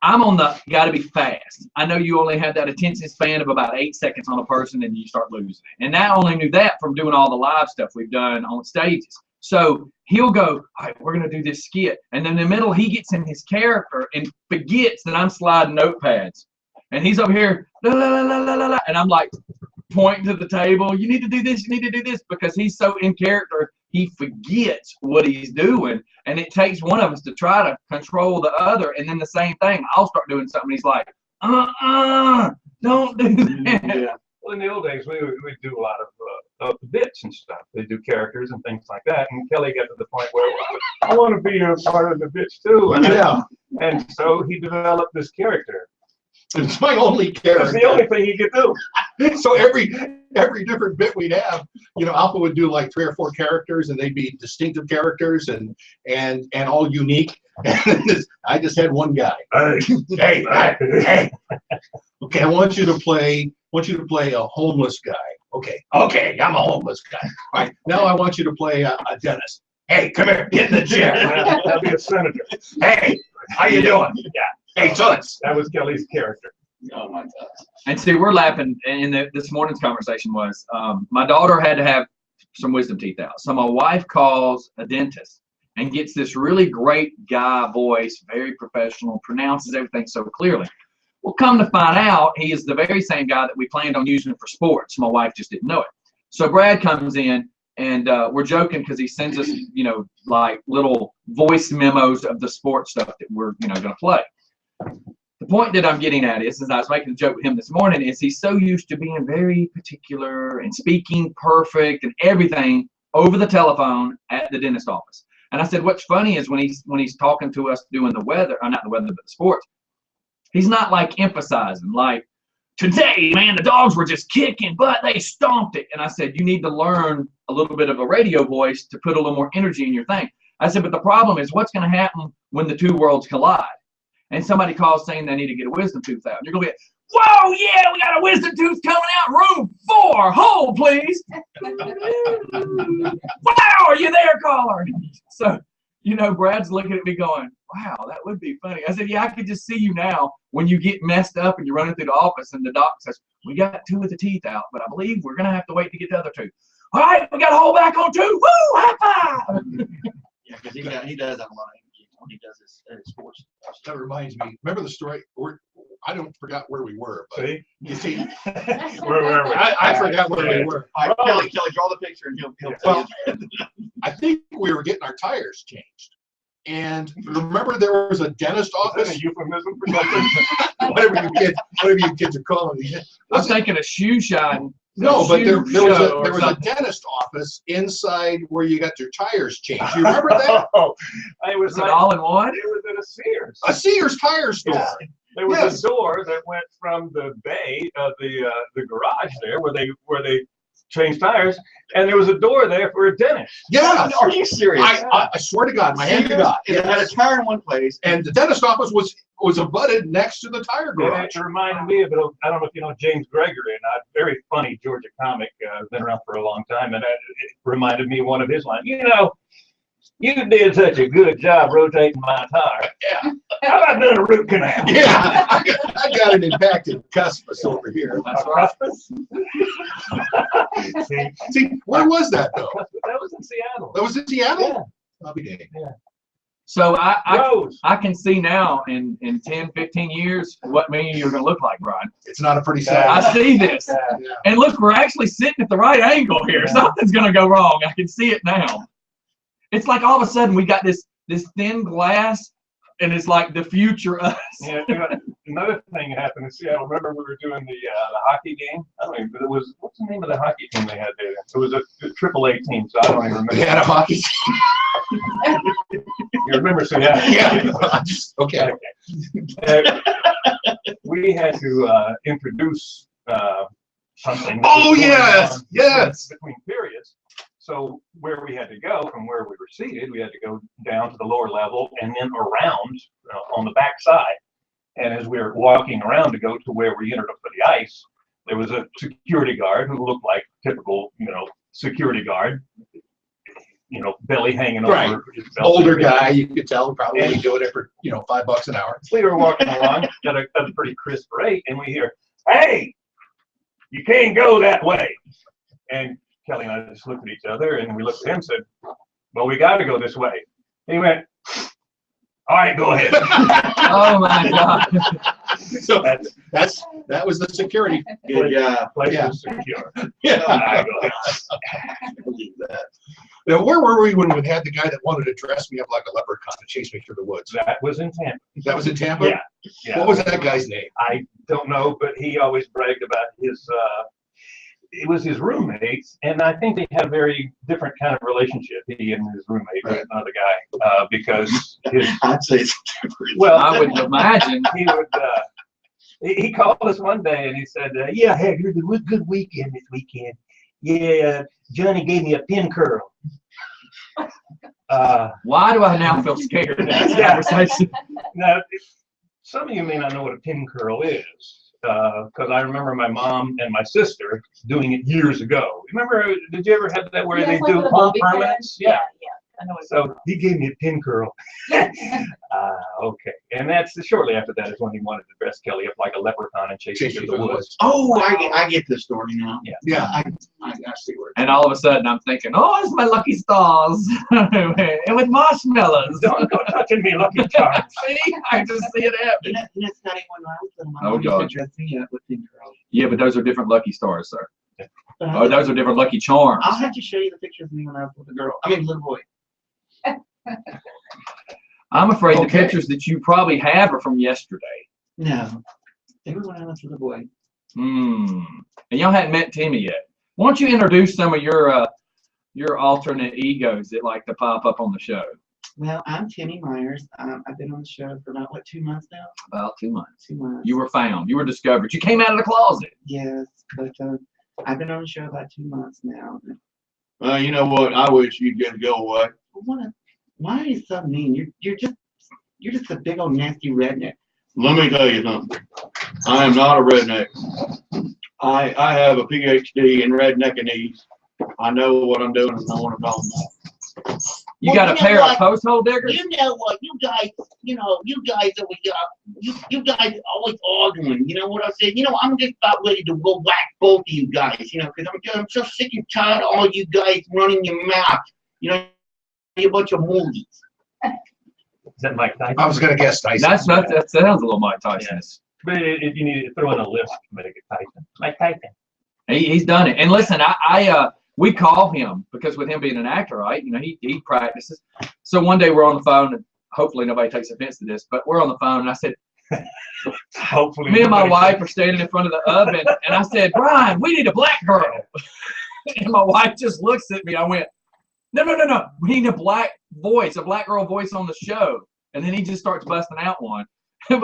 I'm on the gotta be fast. I know you only have that attention span of about 8 seconds on a person, and you start losing it. And I only knew that from doing all the live stuff we've done on stages. So he'll go, all right, we're going to do this skit. And then in the middle, he gets in his character and forgets that I'm sliding notepads. And he's over here, la, la, la, la, la, la, and I'm like pointing to the table. You need to do this. You need to do this, because he's so in character, he forgets what he's doing. And it takes one of us to try to control the other. And then the same thing, I'll start doing something. He's like, don't do that. Yeah. Well, in the old days, we do a lot of bits and stuff. They do characters and things like that. And Kelly got to the point where, I want to be a part of the bits too. And, Yeah. and so he developed this character. It's my only character. That's the only thing he could do. So every different bit we'd have, Alpha would do like 3 or 4 characters, and they'd be distinctive characters and all unique. And I just had one guy. Hey. Okay, I want you to play a homeless guy. Okay, I'm a homeless guy. All right, now I want you to play a dentist. Hey, come here, get in the chair. That'd be a senator. Hey, how you doing? Yeah. Hey, Toots. That was Kelly's character. Oh my God. And see, we're laughing. And this morning's conversation was, my daughter had to have some wisdom teeth out. So my wife calls a dentist and gets this really great guy voice, very professional, pronounces everything so clearly. Well, come to find out, he is the very same guy that we planned on using for sports. My wife just didn't know it. So Brad comes in, and we're joking because he sends us, like little voice memos of the sports stuff that we're, going to play. The point that I'm getting at is, as I was making a joke with him this morning, is he's so used to being very particular and speaking perfect and everything over the telephone at the dentist office. And I said, what's funny is when he's talking to us doing the weather, or not the weather, but the sports, he's not like emphasizing, like, today, man, the dogs were just kicking butt, they stomped it. And I said, you need to learn a little bit of a radio voice to put a little more energy in your thing. I said, but the problem is, what's going to happen when the two worlds collide? And somebody calls saying they need to get a wisdom tooth out. You're going to be, whoa, yeah, we got a wisdom tooth coming out, room 4, hold, please. Wow, are you there, caller? So, Brad's looking at me going, wow, that would be funny. I said, yeah, I could just see you now when you get messed up and you're running through the office and the doc says, we got 2 of the teeth out, but I believe we're going to have to wait to get the other 2. All right, we got to hold back on 2. Woo, high five. Yeah, because he does that a lot. He does his sports. That reminds me. Remember the story? I don't forgot where we were. But See? you see, Where were we? I forgot where we were. All right, Kelly, draw the picture and he'll tell you. I think we were getting our tires changed. And remember, there was a dentist Is that office. a euphemism for something? whatever you kids are calling it. I'm thinking a shoe shine. No, but there show was or a something. dentist office inside where you got your tires changed. You remember that? Oh, it was Was it like, all in one? it was at a Sears. A Sears tire store. Yeah. There was Yes. a door that went from the bay of the garage there where they changed tires, and there was a door there for a dentist. Yeah. Are you serious? I swear to God, my hand to God. It had a tire in one place. And the dentist office was abutted next to the tire And garage. it reminded me of, I don't know if you know James Gregory, and a very funny Georgia comic, been around for a long time, and it reminded me of one of his lines. You did such a good job rotating my tire. Yeah. How about doing a root canal? Yeah, I got an impacted cuspus over here. That's right. See, See, where was that though? that was in Seattle. That was in Seattle? Yeah. I'll be dang. So Rose. I can see now in 10, 15 years what me and you're going to look like, Brian. It's not a pretty I sight. see this. Yeah. And look, we're actually sitting at the right angle here. Yeah. Something's going to go wrong. I can see it now. It's like all of a sudden we got this thin glass and it's like the future us. Yeah, another thing happened in Seattle. Remember we were doing the hockey game? I don't even, it was, what's the name of the hockey team they had there? It was a AAA team, so I don't even remember. They had a hockey. You remember Seattle? Yeah. Okay. We had to introduce something. Oh yes, yes. Between periods. So where we had to go from where we were seated, we had to go down to the lower level and then around on the back side. And as we were walking around to go to where we entered up for the ice, there was a security guard who looked like typical, security guard, belly hanging Right. over his belt. Older guy, you could tell, probably doing it for $5 an hour. We were walking along at a pretty crisp rate, and we hear, "Hey, you can't go that way." And Kelly and I just looked at each other, and we looked at him and said, "Well, we got to go this way." He went, "All right, go ahead." Oh my God. So that was the security. Good job. Place Yeah. was secure. Yeah. All right, go ahead. I believe that. Now, where were we when we had the guy that wanted to dress me up like a leprechaun and chase me through the woods? That was in Tampa. That was in Tampa? Yeah. What was that guy's name? I don't know, but he always bragged about his. It was his roommates, and I think they had a very different kind of relationship. He and his roommate, Right. another guy, because his. I'd say it's different. Well, I would imagine. He would. He called us one day and he said, "Yeah, hey, it was a good weekend this weekend. Yeah, Johnny gave me a pin curl." Why do I now feel scared in this conversation? Now, some of you may not know what a pin curl is, because I remember my mom and my sister doing it years ago. Remember, did you ever have that where Yeah, they it's like do with a home bobby pin. permanents? Yeah. I know what it's So he gave me a pin curl. Okay. And that's shortly after that is when he wanted to dress Kelly up like a leprechaun and chase Chase her me through the through the woods. Oh, I get this story now. Yeah, I see where. And all of a sudden I'm thinking, oh, it's my lucky stars. And with marshmallows. Don't go touching me, Lucky Charms. See? I just see it happening. That's not even when I was little. My Oh, mom used God. to dress me up with pink curls. Yeah, but those are different lucky stars, sir. But Oh, those are different lucky charms. I'll have to show you the pictures of me when I was a girl. I mean, little boy. I'm afraid the Okay. pictures that you probably have are from yesterday. No. They were when I was a little boy. And y'all hadn't met Timmy yet. Why don't you introduce some of your alternate egos that like to pop up on the show? Well, I'm Timmy Myers. I've been on the show for about, 2 months now? About 2 months. 2 months. You were found. You were discovered. You came out of the closet. Yes, but I've been on the show about 2 months now. Well, you know what? I wish you'd just go away. Why are you so mean? You're just a big old nasty redneck. Let me tell you something. I am not a redneck. I have a PhD in redneckinese. I know what I'm doing and know what I'm talking about. You Well, got a you know pair what? of post hole diggers? You know what? You guys you guys always arguing. You know what I said? I'm just about ready to go whack both of you guys. Because I'm so sick and tired of all you guys running your mouth. You're a bunch of movies. Is that Mike Tyson? I was going to guess Tyson. That sounds a little Mike Tyson. But if you need to throw in a list, make it Tyson. Mike Tyson. He's done it. And listen, we call him because with him being an actor, right? He practices. So one day we're on the phone, and hopefully nobody takes offense to this, but we're on the phone, and I said, Hopefully. me and my nobody- wife are standing in front of the oven, and I said, Brian, we need a black girl. And my wife just looks at me. I went, no. We need a black voice, a black girl voice on the show. And then he just starts busting out one. But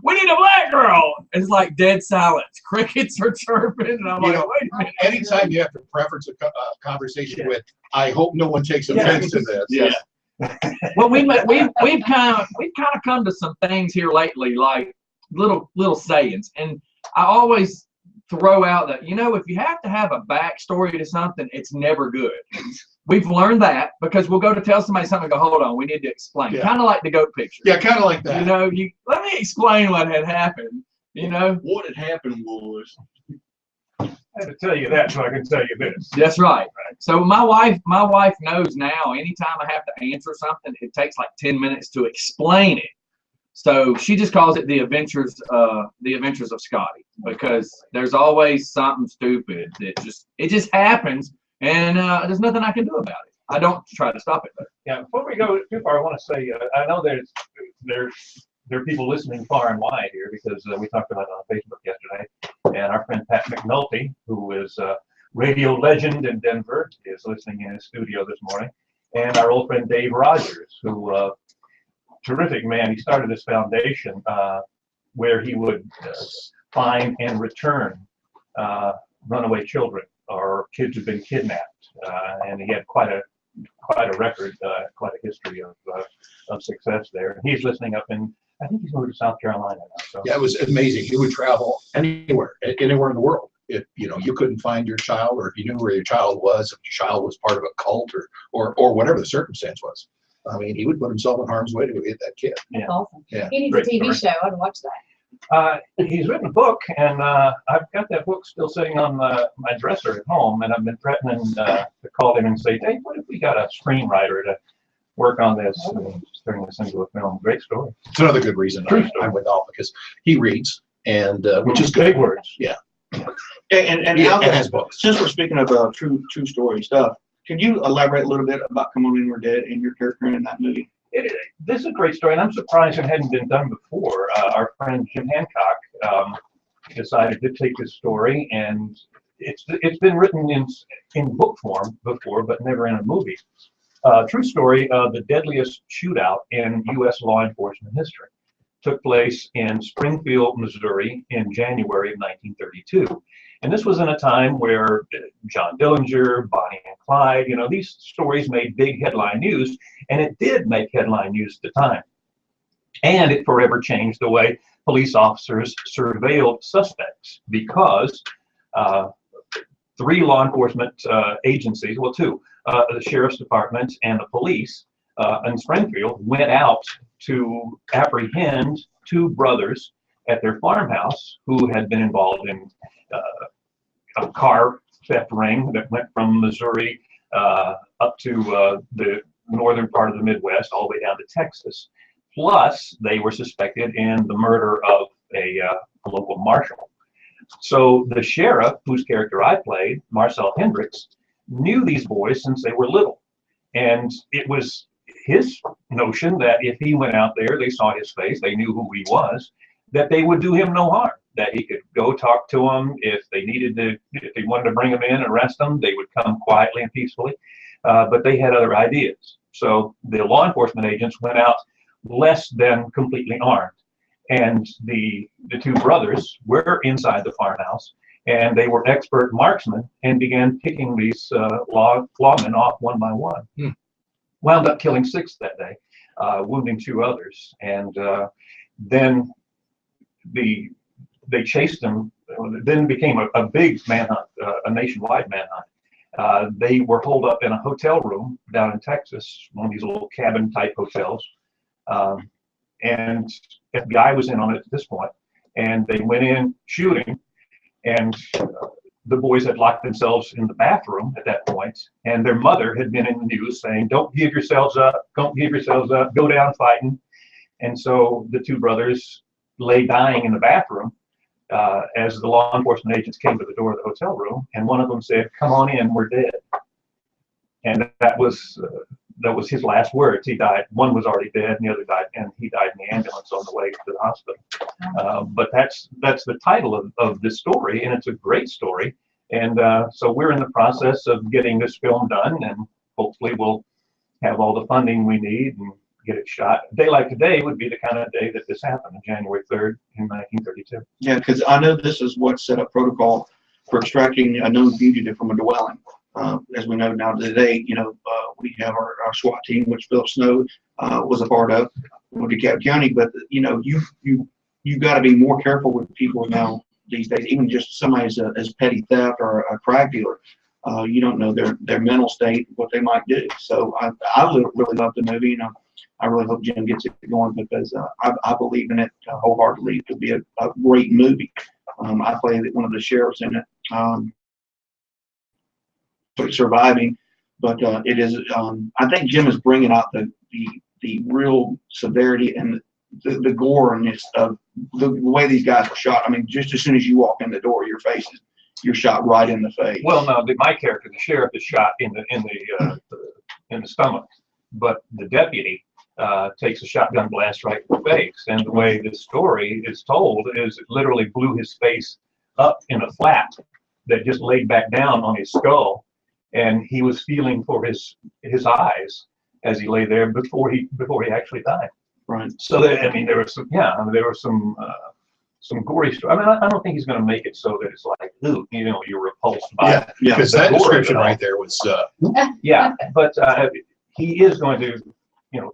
we need a black girl. It's like dead silence. Crickets are chirping. And I'm like, wait a minute. Anytime you have to preference a conversation with, I hope no one takes offense to this. Yeah. Well, we've kind of come to some things here lately, like little sayings. And I always throw out that, if you have to have a backstory to something, it's never good. We've learned that because we'll go to tell somebody something and go, hold on, we need to explain. Yeah. Kind of like the goat picture. Yeah, kind of like that. Let me explain what had happened. What had happened was, I had to tell you that so I can tell you this. That's right. So my wife knows now. Anytime I have to answer something, it takes like 10 minutes to explain it. So she just calls it the Adventures of Scotty, because there's always something stupid that just happens, and there's nothing I can do about it. I don't try to stop it though. Yeah, before we go too far, I want to say, I know there's there are people listening far and wide here because we talked about it on Facebook yesterday, and our friend Pat McNulty, who is a radio legend in Denver, is listening in his studio this morning, and our old friend Dave Rogers, who terrific man. He started this foundation where he would find and return runaway children or kids who've been kidnapped, and he had quite a record, quite a history of success there. And he's listening up in, I think he's moved to South Carolina now. So. Yeah, it was amazing. He would travel anywhere in the world. If you couldn't find your child, or if you knew where your child was, if your child was part of a cult or whatever the circumstance was. I mean, he would put himself in harm's way to go get that kid. That's awesome. Yeah. He needs Great a TV story. show. I'd watch that. He's written a book, and I've got that book still sitting on my dresser at home, and I've been threatening to call him and say, Dave, what if we got a screenwriter to work on this and just turn this into a film? Great story. It's another good reason I'm with Al, because he reads, and which is good. Big words. Yeah. And Yeah, Al, and has books. since we're speaking of true story stuff, can you elaborate a little bit about Come On In, We're Dead and your character in that movie? This is a great story, and I'm surprised it hadn't been done before. Our friend Jim Hancock decided to take this story, and it's been written in book form before, but never in a movie. True story of the deadliest shootout in U.S. law enforcement history. Took place in Springfield, Missouri in January of 1932. And this was in a time where John Dillinger, Bonnie and Clyde, these stories made big headline news, and it did make headline news at the time. And it forever changed the way police officers surveilled suspects, because 3 law enforcement agencies, well, 2, the Sheriff's Department and the police in Springfield went out to apprehend 2 brothers at their farmhouse who had been involved in a car theft ring that went from Missouri up to the northern part of the Midwest, all the way down to Texas. Plus, they were suspected in the murder of a local marshal. So the sheriff, whose character I played, Marcel Hendricks, knew these boys since they were little. And it was his notion that if he went out there, they saw his face, they knew who he was, that they would do him no harm, that he could go talk to them if they needed to, if they wanted to bring him in, arrest them, they would come quietly and peacefully. But they had other ideas. So the law enforcement agents went out less than completely armed. And the 2 brothers were inside the farmhouse, and they were expert marksmen and began picking these lawmen off one by one. Wound up killing 6 that day, wounding 2 others. And then they chased them. Then became a big manhunt, a nationwide manhunt. They were holed up in a hotel room down in Texas, one of these little cabin type hotels. And FBI was in on it at this point, and they went in shooting, and the boys had locked themselves in the bathroom at that point, and their mother had been in the news saying, don't give yourselves up, don't give yourselves up, go down fighting. And so the 2 brothers lay dying in the bathroom as the law enforcement agents came to the door of the hotel room, and one of them said, come on in, we're dead. And that was his last words. He died. One was already dead, and the other died, and he died in the ambulance on the way to the hospital. But that's the title of this story, and it's a great story. And so we're in the process of getting this film done, and hopefully we'll have all the funding we need and get it shot. A day like today would be the kind of day that this happened, on January 3rd in 1932. Yeah, because I know this is what set up protocol for extracting a known fugitive from a dwelling. As we know now today, we have our SWAT team, which Phil Snow was a part of, with DeKalb County. But you've got to be more careful with people now these days. Even just somebody as petty theft or a crack dealer, you don't know their mental state, what they might do. So I really love the movie, and I really hope Jim gets it going, because I believe in it wholeheartedly. It could be a great movie. I played one of the sheriffs in it. Surviving, but it is. I think Jim is bringing out the real severity and the goreness of the way these guys were shot. I mean, just as soon as you walk in the door, you're shot right in the face. Well, no, my character, the sheriff, is shot in the stomach, but the deputy takes a shotgun blast right in the face. And the way this story is told is it literally blew his face up in a flap that just laid back down on his skull, and he was feeling for his eyes as he lay there before he actually died. Right. So I mean, there was some gory story. I mean, I don't think he's going to make it so that it's like, ooh, you're repulsed by. Yeah, Yeah. because the that gore of description it all. right there was, Yeah, but he is going to,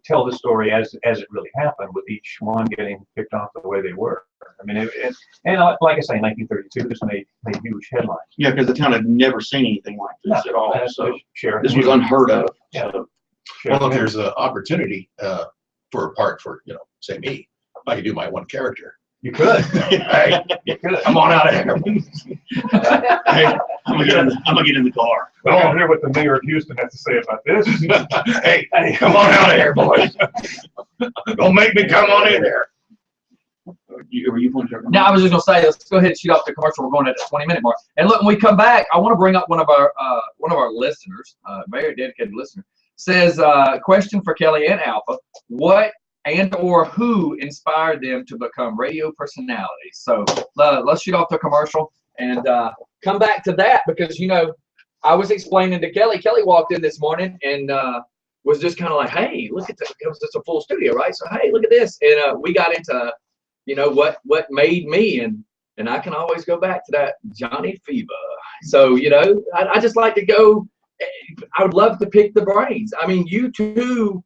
tell the story as it really happened, with each one getting picked off the way they were. I mean, and like I say, 1932, this made huge headlines. Yeah, because the town had never seen anything like this at all. So this was unheard of. Yeah. So, well, if there's an opportunity for a part for, say me, I could do my one character. You could. Hey, You could. come on out of here. hey, I'm gonna get in the car. I want to hear what the mayor of Houston has to say about this. Hey, come on out of here, boys. Don't make me come on in there. Were you pointing to? Now, I was just gonna say, let's go ahead and shoot off the commercial. We're going at the 20-minute mark. And look, when we come back, I want to bring up one of our listeners, very dedicated listener, says, question for Kelly and Alpha: what and or who inspired them to become radio personalities? So let's shoot off the commercial and come back to that, because I was explaining to Kelly. Kelly walked in this morning and was just kind of like, hey, look at this. It's a full studio, right? So hey, look at this. And we got into what made me, and I can always go back to that Johnny Fever. So I just like to go. I would love to pick the brains. I mean, you two,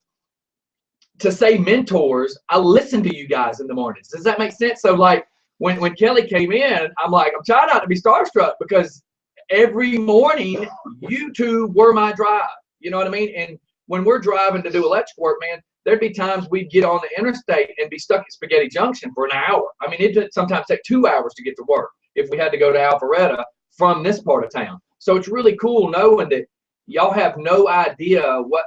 to say mentors, I listen to you guys in the mornings. Does that make sense? So like when Kelly came in, I'm like, I'm trying not to be starstruck, because every morning you two were my drive. You know what I mean? And when we're driving to do electrical work, man, there'd be times we'd get on the interstate and be stuck at Spaghetti Junction for an hour. I mean, it'd sometimes take 2 hours to get to work if we had to go to Alpharetta from this part of town. So it's really cool knowing that y'all have no idea what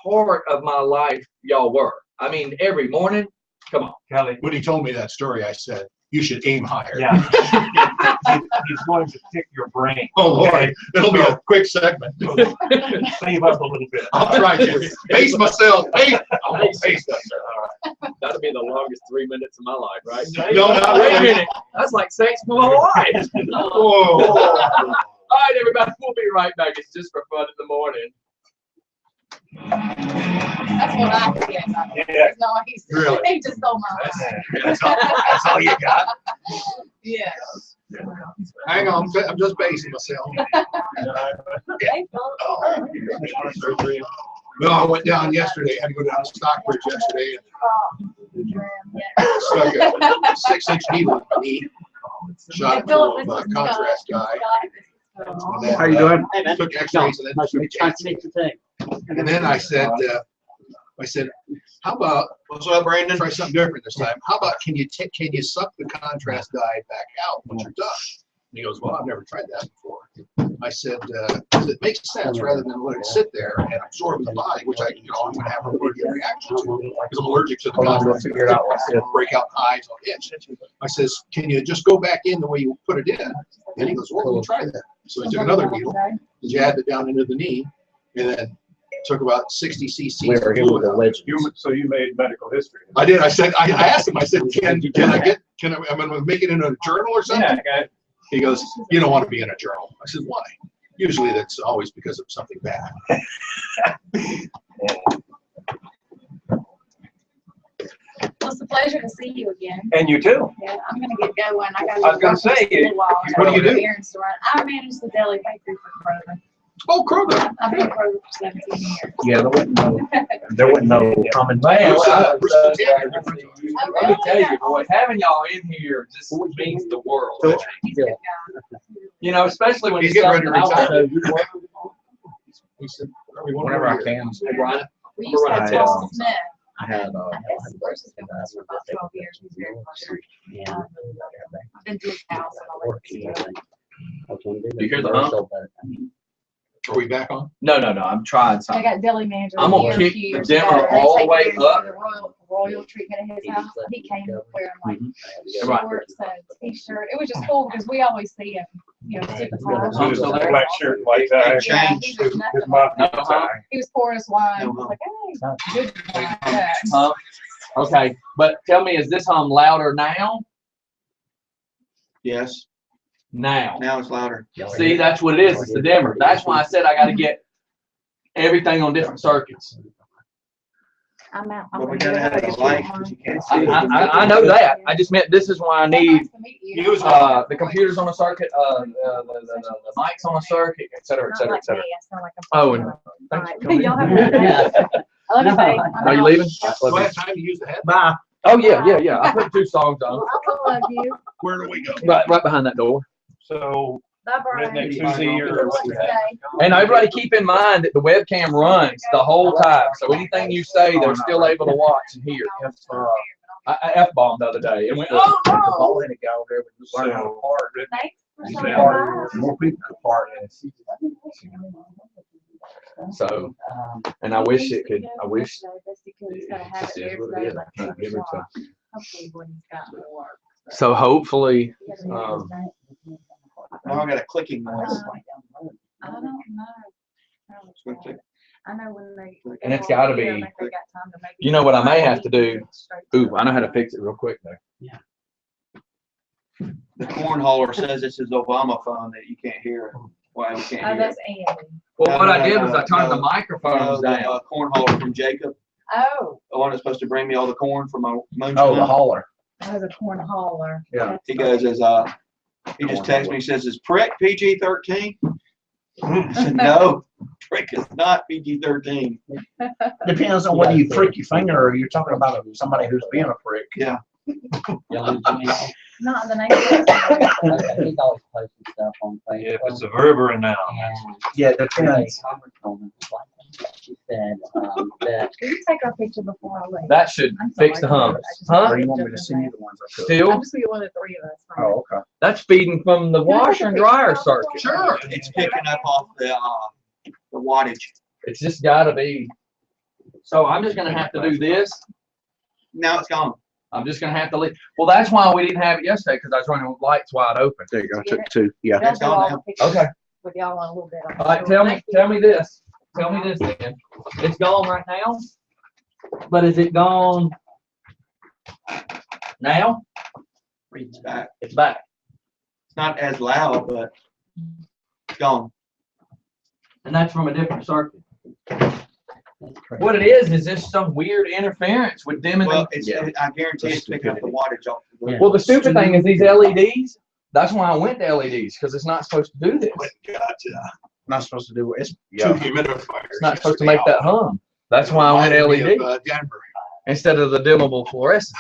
part of my life y'all were. I mean, every morning, come on. Kelly. When he told me that story, I said, you should aim higher. Yeah. He's going to pick your brain. Oh, Lord. Okay? It'll be a quick segment. So save up a little bit. I'll try to. Pace myself. Pace. I'm going to pace myself. That'll be the longest 3 minutes of my life, right? No, not Wait a really. minute. That's like sex for my life. Whoa. All right, everybody, we'll be right back. It's just for fun in the morning. That's what I get. Yeah. No, he's Really? he just stole my line. That's all you got? Yeah. Hang on. I'm just pacing myself. No, I went down yesterday. I had to go down to Stockbridge yesterday and stuck a 6-inch needle in my knee. Shot it to a contrast guy. And then, How you doing? Hey, man. Took X-rays and then Nice to took meet you. Nice to meet you too. And then I said, how about, What's up, Brandon? try something different this time. How about, can you suck the contrast dye back out when you're done? And he goes, well, I've never tried that before. I said, it makes sense rather than let it sit there and absorb in the body, which I'm going to have a allergic reaction to, because I'm allergic to the contrast. Figure it out. Break out eyes on itch. I says, can you just go back in the way you put it in? And he goes, well, we'll try that. So he took another needle, jabbed it down into the knee, and then took about 60 cc's of fluid out. So you made medical history. I did. I said, I asked him, I said, am I going to make it into a journal or something? Yeah, He goes, you don't want to be in a journal. I said, why? Usually that's always because of something bad. Well, it's a pleasure to see you again. and you too. Yeah, I'm gonna get going. I was gonna say, what do you do? I manage the deli bakery for Kroger. Oh, Kroger. I've been at Kroger for 17 years. Yeah, there wasn't no common. Man, Bristol Tea. let me tell you, boy, having y'all in here just means the world. He's a good guy. Especially when He's you getting ready to retire. retire. He said, Whenever I can. Hey, Brian, We used to have I, Paul Smith. I had Bruce has been with us for about 12 years. He's very close. yeah. I've been to his house and all that. You hear the hump? Are we back on? No, I'm trying I something. got deli manager. I'm gonna here a kick few the years dimmer ago. They all the take way care of up. the royal treatment at his house. He came up there and like Right. shorts and t-shirt. It was just cool because we always see him You know, sit in the Is car. Hum still there? Black shirt, white tie. Yeah, Changed. he was His nothing. mafia No, tie. He was pouring us wine. I No, was like, hey, good wine. Yeah. Hum. Okay, but tell me, is this hum louder now? Yes, Now. now it's louder. See, that's what it is. It's the dimmer. That's why I said I got to get everything on different circuits. I'm out. But we gotta have the light, because you can't see. I know that. I just meant this is why I need Nice to meet you. the computers on a circuit, the mics on a circuit, et cetera, et Not cetera, like et cetera. me, I sound like I'm Oh, and All thanks right. for coming in. Y'all have a good day. Yeah. I love you, babe. Are you leaving? Do I have time to use the head? Bye. Oh yeah. I put 2 songs on. I love you. Where do we go? Right behind that door. So, Bye, Brian. redneck Have a Susie good or what you have? day. And everybody keep in mind that the webcam runs the whole time. So anything you say, they're still able to watch and hear. I F-bombed the other day and went, oh no! Ball-headed guy over there was learning how to So, part. Thanks for You stopping said by. More people could part. So, and I wish it could, I wish It it just is what it is. I can't give it to. Hopefully when he's got more. So hopefully, Now I got a clicking noise. I don't know. It's gonna click. I know when they. And it's gotta be- I think they got time to make you know what I may have to do? Ooh, I know how to fix it real quick though. The cornholer says this is Obama phone that you can't hear it. Why we can't Oh, hear it? that's Andy. Well, what I No, did was I turned the no, microphones the down. cornholer from Jacob, Oh, the one that's supposed to bring me all the corn for my moonshine. Oh, the hauler. that was a corn hauler. Yeah. That's He goes funny. as he just texts me, he says, is prick PG-13? I said, no, prick is not PG-13. Depends on whether you prick your finger or you're talking about somebody who's being a prick. Yeah. Not in the name of. He's always posting stuff on Facebook. yeah, if it's a verb or a noun. Yeah, it depends. She said that Can you take our picture before I leave? That should I'm sorry, fix the I hum. just- Huh? Or you want me to send you the ones I took? Still, I'm just gonna get one of the 3 of us. from it. Oh, okay. that's feeding from the washer and dryer circuit. Sure. It's picking up off the wattage. It's just gotta be. So I'm just gonna have to do this. Now it's gone. I'm just gonna have to leave. Well, that's why we didn't have it yesterday, because I was running with lights wide open. There you go. I Get took 2. Yeah. They'll It's do gone all now. the pictures Okay. with y'all in a little bit. All right, tell me this. Tell me this then. It's gone right now, but is it gone now? It's back. It's back. It's not as loud, but it's gone. And that's from a different circuit. What it is just some weird interference with dimming. Well, the- I guarantee it's picking up the wattage off. Yeah. Well, the stupid thing is these LEDs. That's why I went to LEDs, because it's not supposed to do this. Not supposed to do it. It's, 2 yeah. humidifiers. It's not supposed to make that hum. That's why I went LED Denver. instead of the dimmable fluorescent.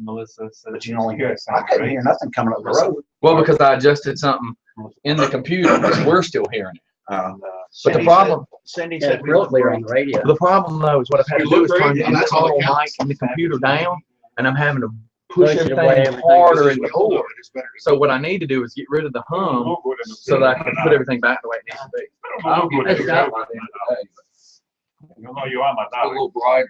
Melissa said. But you can only hear it. Sounds I couldn't great. hear nothing coming up the road. Well, because I adjusted something in the computer, because we're still hearing it. But the Cindy problem, Cindy yeah, said it's we real look clee great. on the radio. the problem though is what I've had to You do look is great, turn the and that's all that internal mic counts. and the computer down, and I'm having to push Push it everything away, everything. harder in We the all know board. it is better to So what I need to do is get rid of the hum so that I can put everything back the way it needs to be. I don't get That's figured out by the end of the day, but You know you are my it's a daughter. little brighter.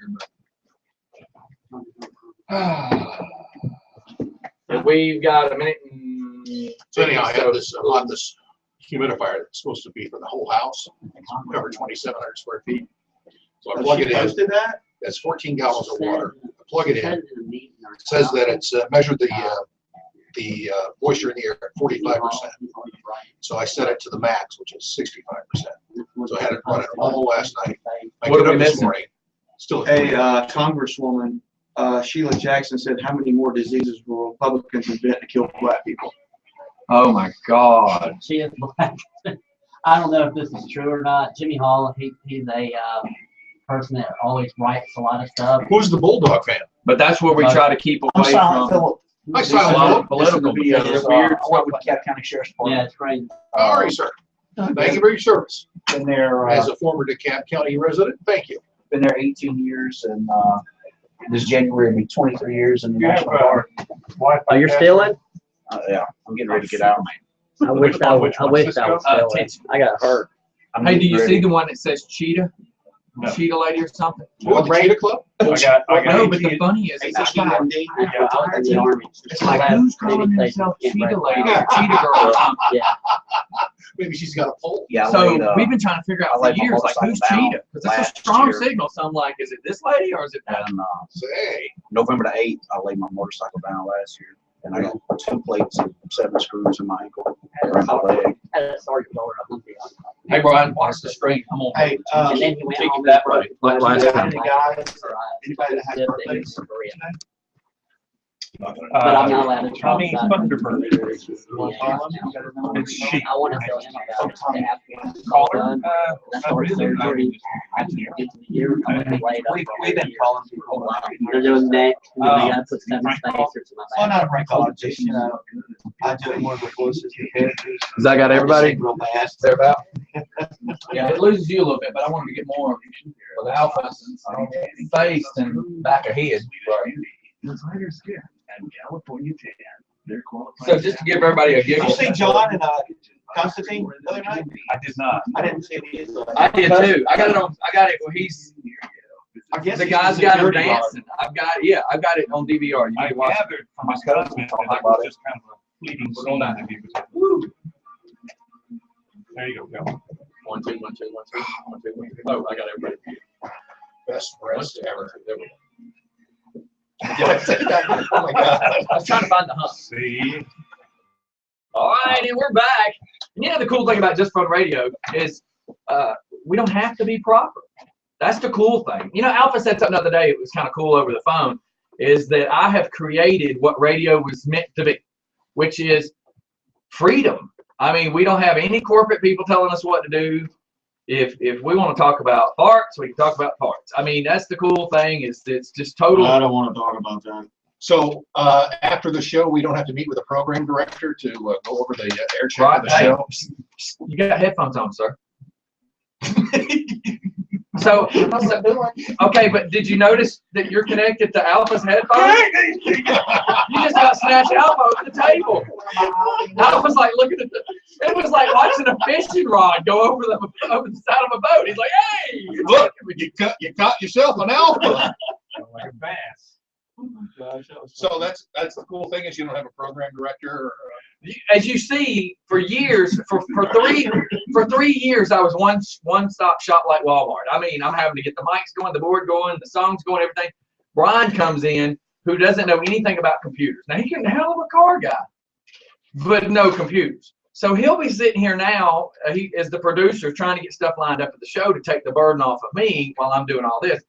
And we've got a minute and. So anyhow, I have this, on this humidifier that's supposed to be for the whole house, cover 2,700 square feet. So I plug She it in, posted that? that's 14 gallons of water. I plug it in, it It says that it's measured the moisture in the air at 45%. So I set it to the max, which is 65%. So I had it running all last night. I What get are up we this missing? morning, still. at Hey, 45. Congresswoman, Sheila Jackson said, how many more diseases will Republicans invent to kill black people? Oh my God. She is black. I don't know if this is true or not. Jimmy Hall, he's a person that always writes a lot of stuff. Who's the Bulldog fan? But that's where we try to keep I'm away Silent from. Philip. Hi, This Silent is Philip. political because it's weird. I work with DeKalb County Sheriff's Yeah, Department. it's crazy. How are you, sir? Thank you for your service. Been there, As a former DeKalb County resident, thank you. been there 18 years and, this January will be 23 years in the You have, National Guard. Wi-Fi Oh, you're password? still in? Yeah, I'm getting ready to get out. I wish I was Which one, still in. Cisco? I got hurt. I'm Hey, do getting you ready. see the one that says cheetah? No. cheetah lady or something. What, the Cheetah Club? I got No, but AT&T. the funny is, Hey, I got, Yeah, I was in the Army. it's like, who's calling himself cheetah lady or cheetah girl or something? Yeah. Maybe she's got a pole. Yeah, I So laid, we've been trying to figure I out for laid my years, like, who's motorcycle down cheetah? Because that's a last strong year. signal. So I'm like, is it this lady or is it that? and Say, November the 8th, I laid my motorcycle down last year. And I got 2 plates and 7 screws in my ankle around my leg. Had a sergeant roller up on the Hey, Brian, watch the screen. I'm on. Hey, And then he went Take it home that and way, like last broke time. his leg. Anybody that has Fifth birthdays? in Korea. Uh, But I'm not allowed to talk Tommy about Thunderbird. Yeah. It's cheap. I want to tell him about it. Caller? That's our surgery. I can't get to the year. I'm gonna be laid up. We've been calling for a while. They're doing neck, and then they gotta put 7 spacers in my Well, back. not rank all just, you know, I do it more of the voices. Does that got everybody? Real fast. They're about. Yeah, it loses you a little bit, but I wanted to get more of the alpha face and back of head. Designer skin and California tan. They're qualified. So just to give everybody a Did giggle. you see John and Constantine the other night? I did not. I didn't see these. I did too. I got it on. I got it. Well, he's I guess the he's guy's a got him security guard. dancing. I've got it on DVR. You I can watch it. gathered from my cousin that it was just kind of a fleeting scene that he was in. Woo. There you go, Bill. 1, 2, 1, 2, 1, 2, 1, 2, 1, 2. Oh, I got everybody. best breast ever. There we go. Oh my God. I was trying to find the hump. See? All right, and we're back. And you know the cool thing about Just Fun Radio is we don't have to be proper. That's the cool thing. You know, Alpha said something the other day, it was kind of cool over the phone, is that I have created what radio was meant to be, which is freedom. I mean, we don't have any corporate people telling us what to do. If we want to talk about farts, we can talk about farts. I mean, that's the cool thing, is it's just total. I don't want to talk about that. So after the show, we don't have to meet with a program director to go over the air check of the Hey, show. you got headphones on, sir. So, okay, but did you notice that you're connected to Alpha's headphones? You just got snatched Alpha off the table. Alpha's like looking at it was like watching a fishing rod go over the side of a boat. He's like, hey, Look, you caught yourself an alpha. Like a bass. So that's the cool thing, is you don't have a program director. Or, as you see, for years, for 3 years, I was one stop shop like Walmart. I mean, I'm having to get the mics going, the board going, the songs going, everything. Brian comes in, who doesn't know anything about computers. Now, he can hell of a car guy, but no computers. So he'll be sitting here now, he as the producer, trying to get stuff lined up at the show to take the burden off of me while I'm doing all this.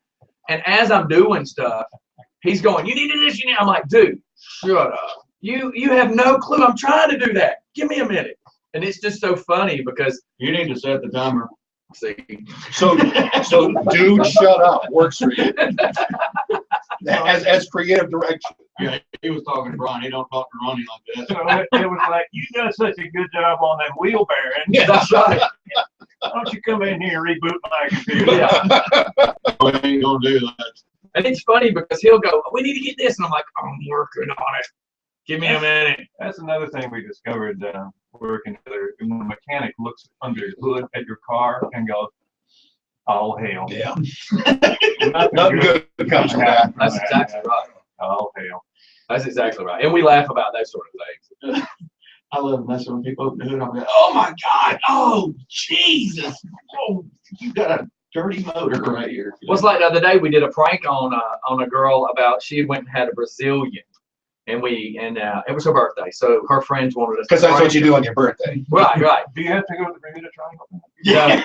And as I'm doing stuff, he's going, you need to do this, you need. I'm like, dude, shut up. You have no clue. I'm trying to do that. Give me a minute. And it's just so funny because You need to set the timer. see, so dude, shut up. Works for you. As creative director. Yeah, he was talking to Brian. He don't talk to Ronnie like So that. it was like, you done such a good job on them wheel bearings. Yeah. that's right. Why don't you come in here and reboot my computer? Yeah. We ain't gonna do that. And it's funny because he'll go, we need to get this. And I'm like, I'm working on it. Give me a minute. That's another thing we discovered working together. When a mechanic looks under the hood at your car and goes, all hail. Yeah. Nothing Nothing good comes from that. That's exactly right. All hail. That's exactly right. And we laugh about those sort of things. I love messing with people open the hood. I'm like, oh my God, oh Jesus, oh, you got a dirty motor right here. Well, it's like the other day we did a prank on a girl about she went and had a Brazilian. And it was her birthday. So her friends wanted us to Because that's what prank you her. do on your birthday. Right. Do you have to go to the Bermuda Triangle? Yeah.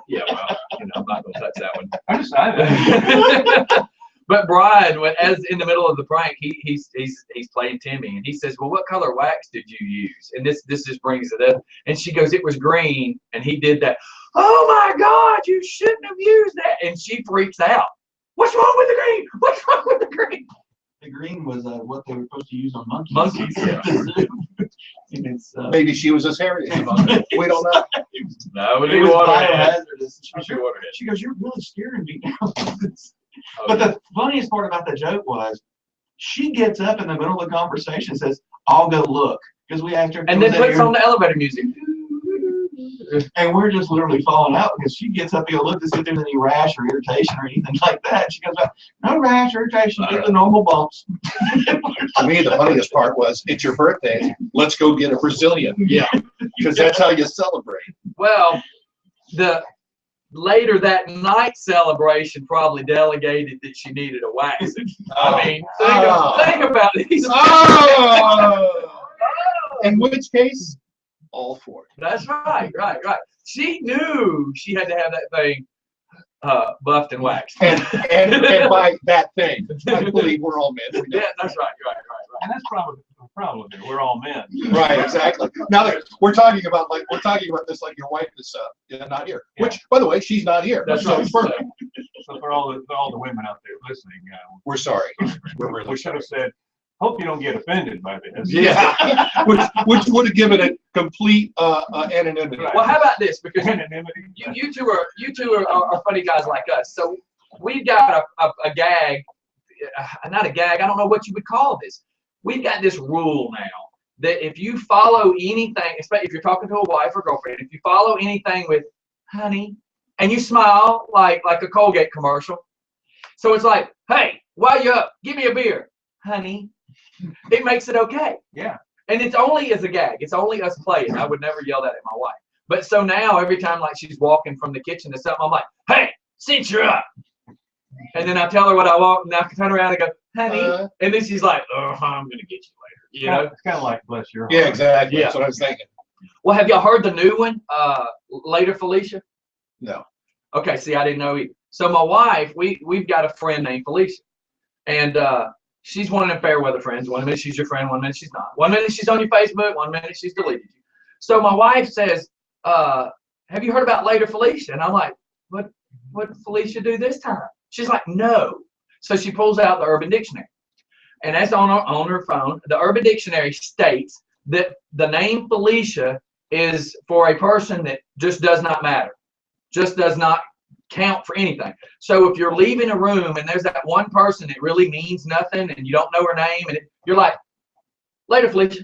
Yeah, well, I'm not going to touch that one. I decided. But Brian, as in the middle of the prank, he's playing Timmy, and he says, "Well, what color wax did you use?" And this just brings it up. And she goes, "It was green," and he did that. Oh my God, you shouldn't have used that! And she freaks out. What's wrong with the green? What's wrong with the green? The green was what they were supposed to use on monkeys. Monkeys, yeah. And it's, Maybe she was as hairy as you. We don't know. No, it was water. biohazardous. Water. She goes, you're really scaring me now. But the funniest part about the joke was, she gets up in the middle of the conversation and says, I'll go look. Because we asked her. And then puts on the elevator music. And we're just literally falling out because she gets up here, look to see if there's any rash or irritation or anything like that. She goes, no rash, irritation, just the normal bumps. To me, the funniest part was, it's your birthday, let's go get a Brazilian. Yeah. Because that's how you celebrate. Well, the later that night celebration probably delegated that she needed a wax. I mean, think about these. In which case, all for it. That's right. She knew she had to have that thing buffed and waxed. And by that thing, I believe we're all men. Yeah, that's right. And that's probably the problem here. We're all men. Right, exactly. Now we're talking about this like your wife is not here. Yeah. Which, by the way, she's not here. That's so right. it's perfect. So for all the women out there listening, We're sorry. We're really we should have said, hope you don't get offended by this. Yeah. which would have given it complete anonymity. Right. Well, how about this? Because Anonymity. you two are funny guys like us. So we've got a gag, not a gag. I don't know what you would call this. We've got this rule now that if you follow anything, especially if you're talking to a wife or girlfriend, if you follow anything with honey, and you smile like a Colgate commercial, so it's like, hey, while you up, give me a beer, honey. It makes it okay. Yeah. And it's only as a gag. It's only us playing. I would never yell that at my wife. But so now every time like she's walking from the kitchen to something, I'm like, hey, sit you up. And then I tell her what I want, and I turn around and go, honey. And then she's like, oh, I'm gonna get you later. You know? It's kind of like bless your heart. Yeah, exactly. Yeah. That's what I was thinking. Well, have y'all heard the new one? Later, Felicia? No. Okay, see, I didn't know either. So my wife, we've got a friend named Felicia. And she's one of them fair weather friends. 1 minute she's your friend, 1 minute she's not. 1 minute she's on your Facebook, 1 minute she's deleted you. So my wife says, have you heard about Later Felicia? And I'm like, what did Felicia do this time? She's like, no. So she pulls out the Urban Dictionary. And that's on her phone. The Urban Dictionary states that the name Felicia is for a person that just does not matter, just does not count for anything. So if you're leaving a room and there's that one person that really means nothing and you don't know her name, and you're like, later, Felicia.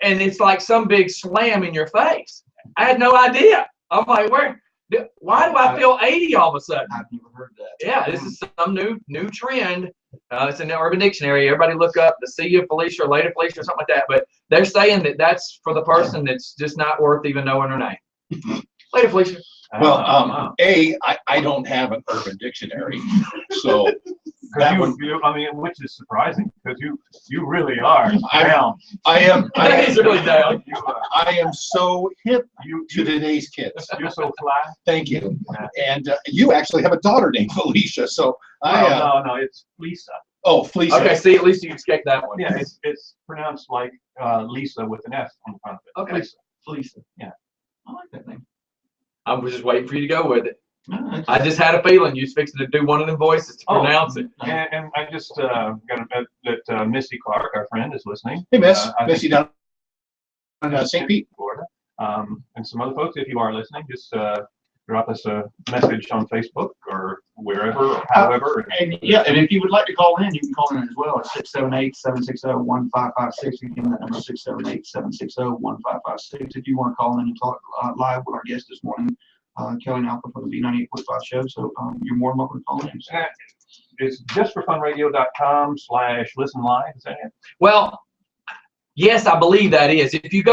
And it's like some big slam in your face. I had no idea. I'm like, why do I feel 80 all of a sudden? I've never heard that. Yeah, this is some new trend. It's in the Urban Dictionary. Everybody look up the See You Felicia or Later Felicia or something like that. But they're saying that that's for the person that's just not worth even knowing her name. Later, Felicia. Well, I don't have an Urban Dictionary, so that would. I mean, which is surprising because you really are down. I am really down. I am so hip to today's kids. You're so fly. Thank you. And you actually have a daughter named Felicia, so No, it's Lisa. Oh, Felicia. Okay, see, at least you escaped that one. Yeah, it's pronounced like Lisa with an S on the front of it. Okay. Lisa. Yeah. I like that name. I was just waiting for you to go with it. I just had a feeling you was fixing to do one of them voices to pronounce it. And I just got a bet that Missy Clark, our friend, is listening. Hey, Miss. Missy down in St. Pete, Florida. And some other folks, if you are listening, just drop us a message on Facebook or wherever or however. And if you would like to call in, you can call in as well at 678-760-1556. Again, that number is 678-760-1556. If you want to call in and talk live with our guest this morning, Kelly and Alpha for the B98.5 show. So you're more than welcome to call in. It's justforfunradio.com/listen live. Is that it? Well, yes, I believe that is. If you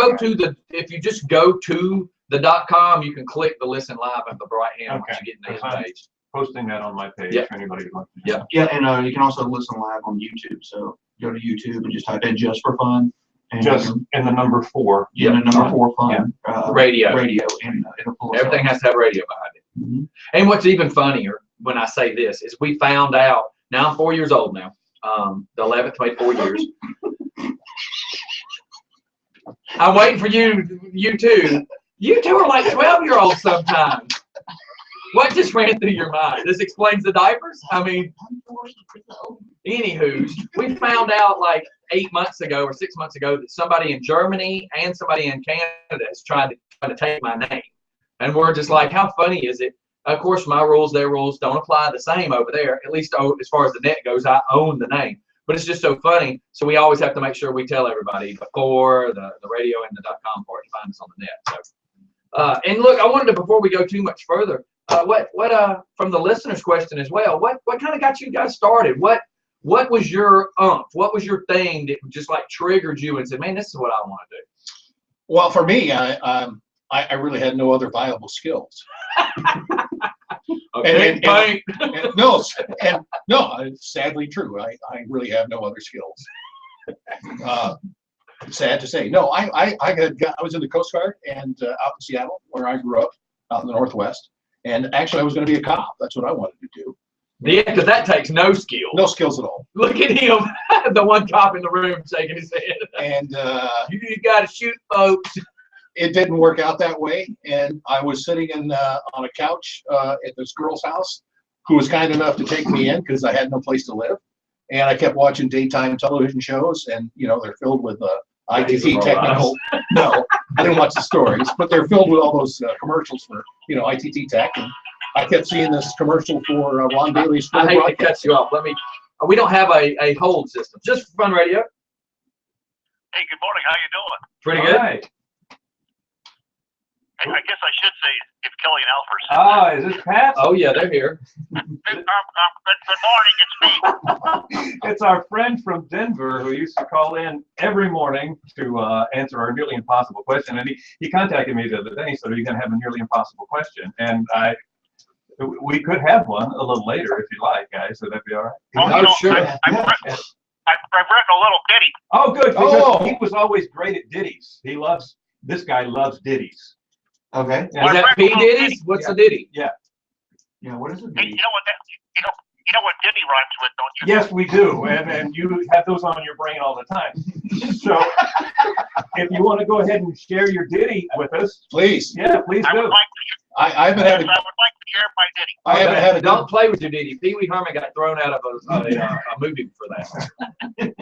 just go to the .com, you can click the listen live at the right hand once you get to the page. Posting that on my page for anybody who wants to. Yeah, and you can also listen live on YouTube. So go to YouTube and just type in Just for Fun. And and the number 4. Yeah, the number 4 Fun. Radio. Radio. And it'll pull us Everything up. has to have radio behind it. Mm-hmm. And what's even funnier when I say this is we found out, now I'm 4 years old now. The 11th made 4 years. I'm waiting for you two. You two are like 12-year-olds sometimes. What just ran through your mind? This explains the diapers? I mean, anywho, we found out like 8 months ago or 6 months ago that somebody in Germany and somebody in Canada has tried to take my name. And we're just like, how funny is it? Of course, my rules, their rules don't apply the same over there. At least as far as the net goes, I own the name. But it's just so funny. So we always have to make sure we tell everybody before the radio and the .com part to find us on the net. So And look, I wanted to, before we go too much further, from the listener's question as well, what kind of got you guys started? What was your what was your thing that just like triggered you and said, man, this is what I want to do? Well, for me, I really had no other viable skills. Okay, no, it's sadly true. I really have no other skills. Sad to say. No, I was in the Coast Guard and out in Seattle, where I grew up, out in the Northwest. And actually, I was going to be a cop. That's what I wanted to do. Yeah, because that takes no skill. No skills at all. Look at him, the one cop in the room shaking his head. And you got to shoot folks. It didn't work out that way. And I was sitting on a couch at this girl's house, who was kind enough to take me in because I had no place to live. And I kept watching daytime television shows, and they're filled with ITT technical. No, I didn't watch the stories, but they're filled with all those commercials for ITT tech. And I kept seeing this commercial for Ron Bailey's. I hate to cut you off. We don't have a hold system. Just for Fun Radio. Hey, good morning. How you doing? Pretty good. Right. Hey, I guess I should say if Kelly and Alfred said Ah, is this Pat? Oh yeah, they're here. good morning, it's me. It's our friend from Denver who used to call in every morning to answer our nearly impossible question. And he contacted me the other day and said, are you going to have a nearly impossible question? And we could have one a little later if you like, guys. So that'd be all right. Oh, sure. I've written a little ditty. Oh, good. Oh. He was always great at ditties. This guy loves ditties. Okay. Is that P Diddy's? What's a ditty? Yeah. Yeah, what is it? Hey, you know what ditty rhymes with, don't you? Yes, we do, and you have those on your brain all the time. So, if you want to go ahead and share your ditty with us, Please. yeah, please I would do. like to. I haven't had I would like to share my ditty. I haven't had a Don't play with your ditty. Pee Wee Herman got thrown out of a movie for that. When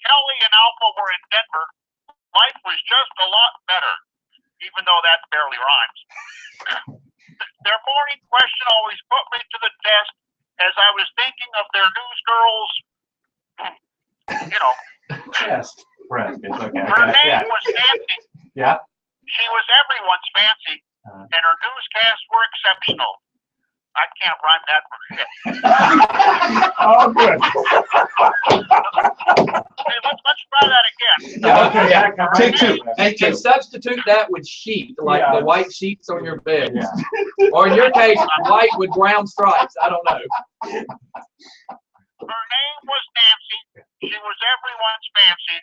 Kelly and Alpha were in Denver, life was just a lot better, even though that barely rhymes. Their morning question always put me to the test as I was thinking of their news girls, Yes, Brett, it's okay. Her name was Nancy. Yeah. She was everyone's fancy, and her newscasts were exceptional. I can't rhyme that for shit. Oh, good. Okay, let's try that again. Yeah, Take two. Take two. And substitute that with sheet, like the white sheets on your bed. Yeah. Or in your case, white with brown stripes. I don't know. Her name was Nancy. She was everyone's fancy.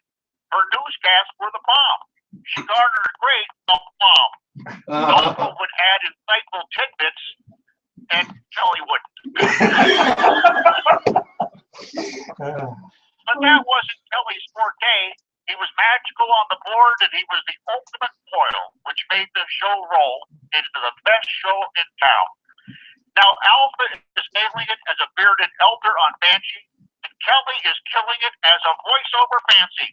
Her newscasts were the bomb. She garnered a great bomb. Nova would add insightful tidbits, and Kelly wouldn't. But that wasn't Kelly's forte. He was magical on the board, and he was the ultimate foil, which made the show roll into the best show in town. Now, Alpha is nailing it as a bearded elder on Banshee, and Kelly is killing it as a voiceover fancy.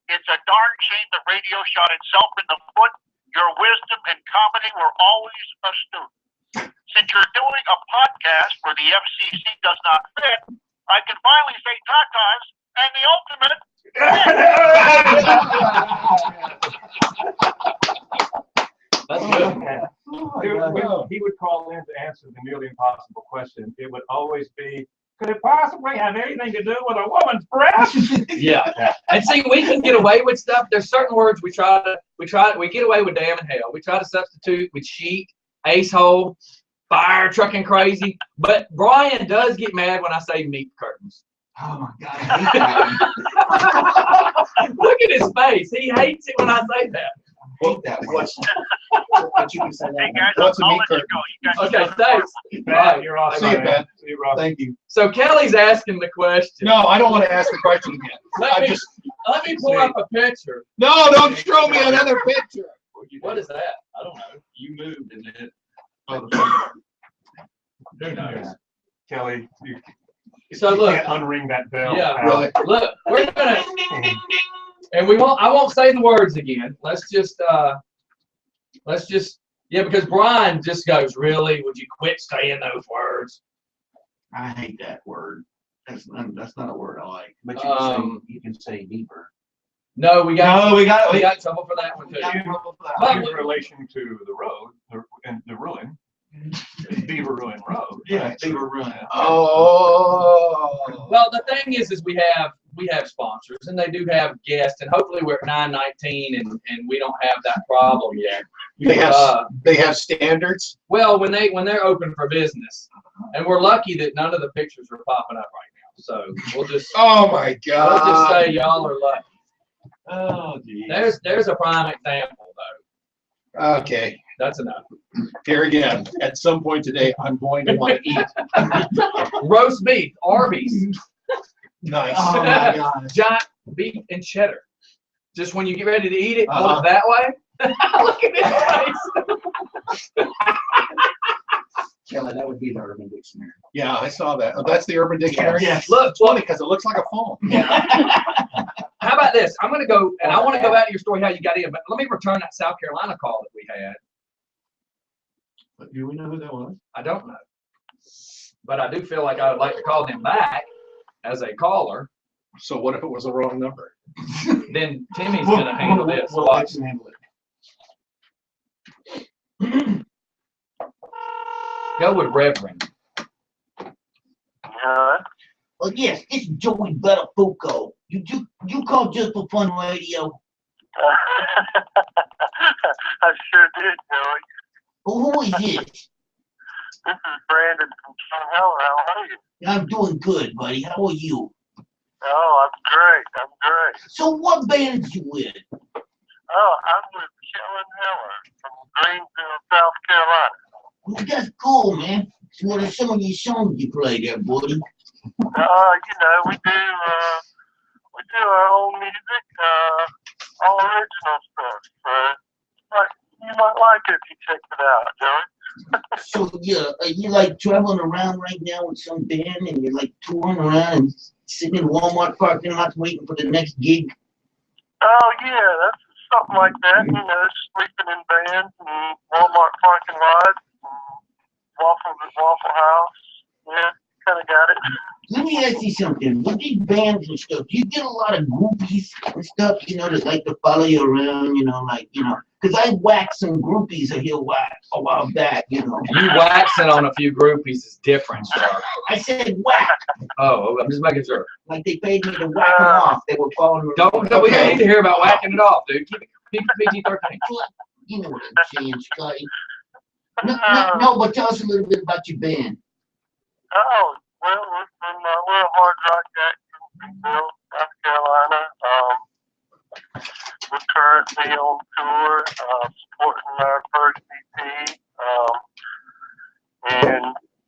It's a darn shame the radio shot itself in the foot. Your wisdom and comedy were always astute. Since you're doing a podcast where the FCC does not fit, I can finally say tatas and the ultimate. That's good. When he would call in to answer the nearly impossible question, it would always be, could it possibly have anything to do with a woman's breast? Yeah. And see, we can get away with stuff. There's certain words we get away with damn and hell. We try to substitute with sheet, ace hole, fire, trucking crazy. But Brian does get mad when I say meat curtains. Oh my God. I hate that. Look at his face. He hates it when I say that. I hate that. What you can say Hey, that. guys, What's a I'll meat let you curtain? go. You guys Okay, have thanks. Pat, you're awesome. See you, man. Pat. See you, Rob. Thank you. So Kelly's asking the question. No, I don't want to ask the question again. Let me pull up a picture. No, don't show me another picture. What is that? I don't know. You moved, isn't it? Who knows? Kelly, you So look, can't unring that bell. yeah, pal. Really? look, we're gonna, and I won't say the words again. Let's just, yeah, because Brian just goes, really, would you quit saying those words? I hate that word. That's not a word I like. But you can say deeper. No, we got No, we got we got in trouble for that one too. But In relation to the road, and the ruin, Beaver Ruin Road. Yeah, they were running. Oh. well, the thing is we have sponsors and they do have guests, and hopefully we're at 919 and we don't have that problem yet. They have standards. Well, when they're open for business, and we're lucky that none of the pictures are popping up right now. So we'll just Oh my we'll just say God. y'all are lucky. Oh, geez. There's a prime example though. Okay. That's enough. Here again, at some point today, I'm going to want to eat. Roast beef, Arby's, Nice. Oh my God. giant beef and cheddar. Just when you get ready to eat it, hold Uh-huh. it that way. Look at his face. Kelly, that would be the Urban Dictionary. Yeah, I saw that. Oh, that's the Urban Dictionary. Yes. Look, It's funny because it looks like a phone. how about this? I'm going to go, and I want to go out to your story how you got in, but let me return that South Carolina call that we had. Do we know who that was? I don't know. But I do feel like I would like to call them back as a caller. So what if it was the wrong number? Then Timmy's going to handle this. We'll Watch. let you handle it. Go with Reverend. Oh yes, it's Joey Buttafuoco. You called Just for Fun Radio. I sure did, Joey. Who is this? This is Brandon from King Heller. How are you? I'm doing good, buddy. How are you? Oh, I'm great. I'm great. So what band you with? Oh, I'm with Kellen Heller from Greenville, South Carolina. Well, that's cool, man. So what are some of your songs you play there, buddy? You know, we do our own music, all original stuff. You might like it if you check it out, Joey. So yeah, are you like traveling around right now with some band and you're like touring around and sitting in Walmart parking lots waiting for the next gig? Oh yeah, that's something like that. You know, sleeping in vans and Walmart parking lots, and Waffle House. Yeah, kind of got it. Let me ask you something. With these bands and stuff, do you get a lot of groupies and stuff, that like to follow you around, because I whacked some groupies a while back, You waxing on a few groupies is different, sir. I said whack, Oh, I'm just making sure. like they paid me to whack them off. They were following me. We don't need to hear about whacking it off, dude. Keep it PG-13. You know what I'm saying, Scotty. No, but tell us a little bit about your band. Oh, well, we're a hard rock act from Greenville, South Carolina. We're currently on tour, supporting our first EP, and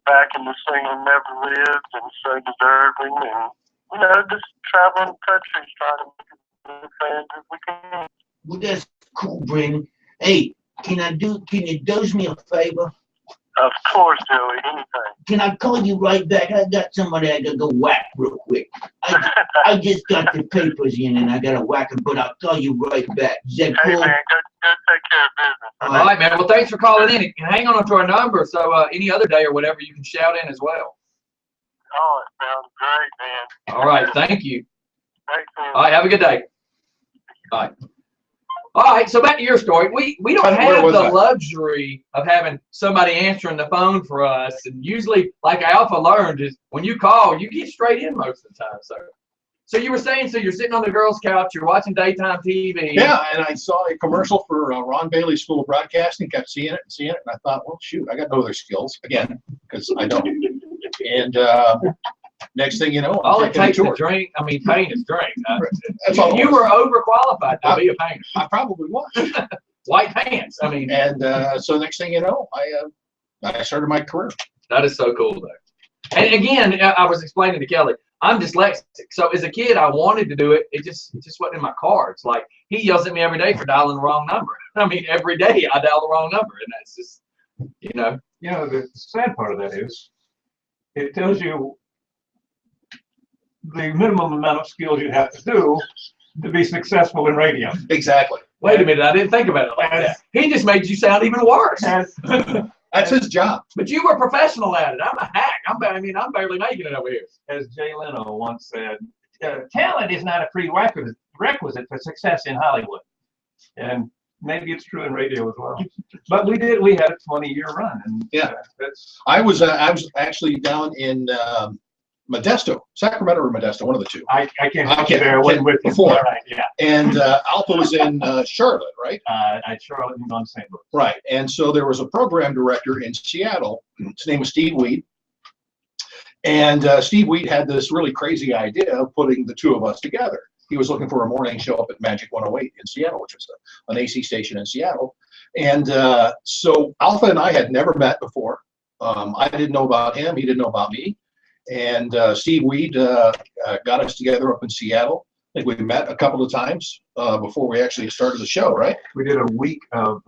back in the single Never Lived and So Deserving, and, just traveling the country, trying to make as many fans as we can. Well, that's cool, Brandon. Hey, can you do me a favor? Of course, Joey, anything. Can I call you right back? I got somebody I gotta go whack real quick. I just got the papers in and I gotta whack them, but I'll call you right back. Is that Hey, cool? man, go take care of business. All All right, man. Well, thanks for calling in. And hang on to our number so any other day or whatever you can shout in as well. Oh, it sounds great, man. All right. Thank you. Thanks, man. All right. Have a good day. Bye. All right. So back to your story. We don't Where have was the I? luxury of having somebody answering the phone for us. And usually, like Alpha learned, is when you call, you get straight in most of the time. So you were saying, so you're sitting on the girl's couch, you're watching daytime TV. Yeah, and I saw a commercial for Ron Bailey's School of Broadcasting, kept seeing it, and I thought, well, shoot, I got no other skills, again, because I don't. And next thing you know, All I'm it taking a takes to tour. drink, paint is drink. That's all it You was. were overqualified to be a painter. I probably was. White pants. And so next thing you know, I started my career. That is so cool, though. And again, I was explaining to Kelly, I'm dyslexic. So as a kid, I wanted to do it. It just wasn't in my cards. Like, he yells at me every day for dialing the wrong number. Every day I dial the wrong number. And that's just, The sad part of that is, it tells you the minimum amount of skills you have to do to be successful in radio. Exactly. Wait a minute, I didn't think about it like that. He just made you sound even worse. That's his job. But you were professional at it. I'm a hack. I'm barely making it over here. As Jay Leno once said, talent is not a prerequisite prerequisite for success in Hollywood. And maybe it's true in radio as well. But we had a 20-year run. And Yeah. That's. I was actually down in Modesto, Sacramento or Modesto, one of the two. I can't there. I wasn't with you. Before. All right, yeah. And Alpha was in Charlotte, right? At Charlotte and on St. Louis. Right. And so there was a program director in Seattle. His name was Steve Weed. And Steve Weed had this really crazy idea of putting the two of us together. He was looking for a morning show up at Magic 108 in Seattle, which was an AC station in Seattle. And so Alpha and I had never met before. I didn't know about him. He didn't know about me. And Steve Weed got us together up in Seattle. I think we met a couple of times before we actually started the show, right? We did a week of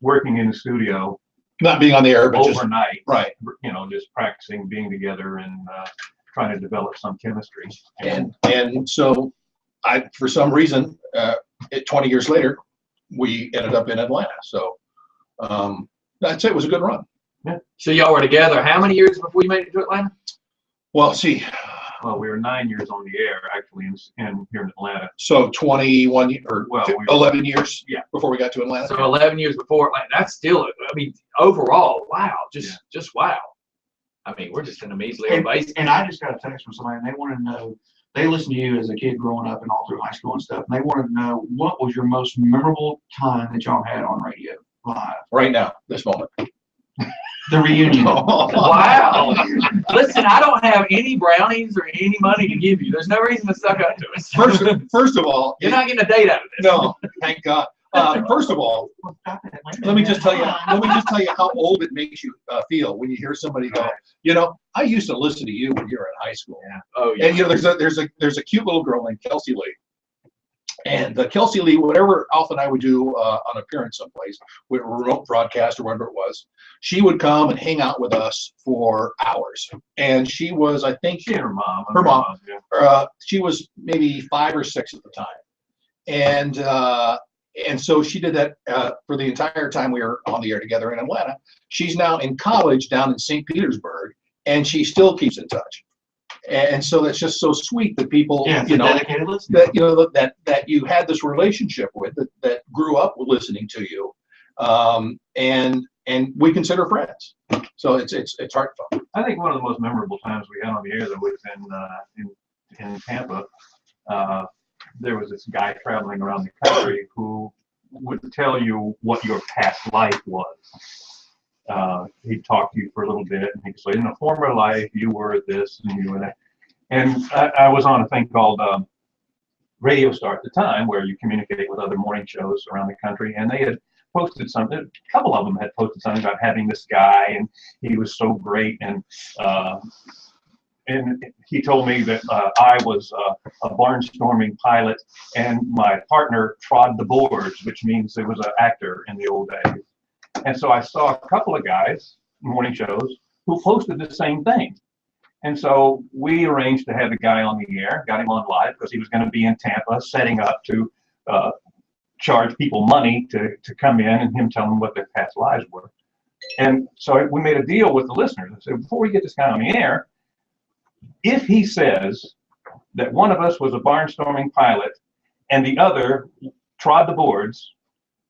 working in the studio. Not being on the air, but overnight. Just, right. You know, just practicing being together and trying to develop some chemistry. And so for some reason, 20 years later, we ended up in Atlanta. So I'd say it was a good run. Yeah. So y'all were together how many years before you made it to Atlanta? Well, see. Well, we were 9 years on the air, actually, in here in Atlanta. So 21 or 11 years before we got to Atlanta. So 11 years before Atlanta. That's still, I mean, overall, wow, just wow. I mean, we're just an immediately base. And I just got a text from somebody, and they wanted to know, they listened to you as a kid growing up and all through high school and stuff, and they wanted to know what was your most memorable time that y'all had on radio live? Right now, this moment. The reunion. Wow. Listen, I don't have any brownies or any money to give you. There's no reason to suck up to us. First of all, you're not getting a date out of this. No, thank God. First of all, let me just tell you how old it makes you feel when you hear somebody go, you know, I used to listen to you when you were in high school. Yeah. Oh yeah. And you know, there's a cute little girl named Kelsey Lee. And Kelsey Lee, whatever Alpha and I would do on appearance someplace, with a remote broadcast or whatever it was, she would come and hang out with us for hours. And she was, I think, she and her mom. Her mom. She was maybe 5 or 6 at the time, and so she did that for the entire time we were on the air together in Atlanta. She's now in college down in St. Petersburg, and she still keeps in touch. And so that's just so sweet that people, you know, that you had this relationship with that grew up listening to you, and we consider friends. So it's heartfelt. I think one of the most memorable times we had on the air that was in Tampa. There was this guy traveling around the country who would tell you what your past life was. He'd talk to you for a little bit, and he'd say, in a former life, you were this and you were that. And I was on a thing called Radio Star at the time, where you communicate with other morning shows around the country, and they had posted something. A couple of them had posted something about having this guy, and he was so great, and he told me that I was a barnstorming pilot, and my partner trod the boards, which means it was an actor in the old days. And so I saw a couple of guys, morning shows, who posted the same thing. And so we arranged to have the guy on the air, got him on live, because he was going to be in Tampa setting up to charge people money to come in and him tell them what their past lives were. And so we made a deal with the listeners. I said, before we get this guy on the air, if he says that one of us was a barnstorming pilot and the other trod the boards,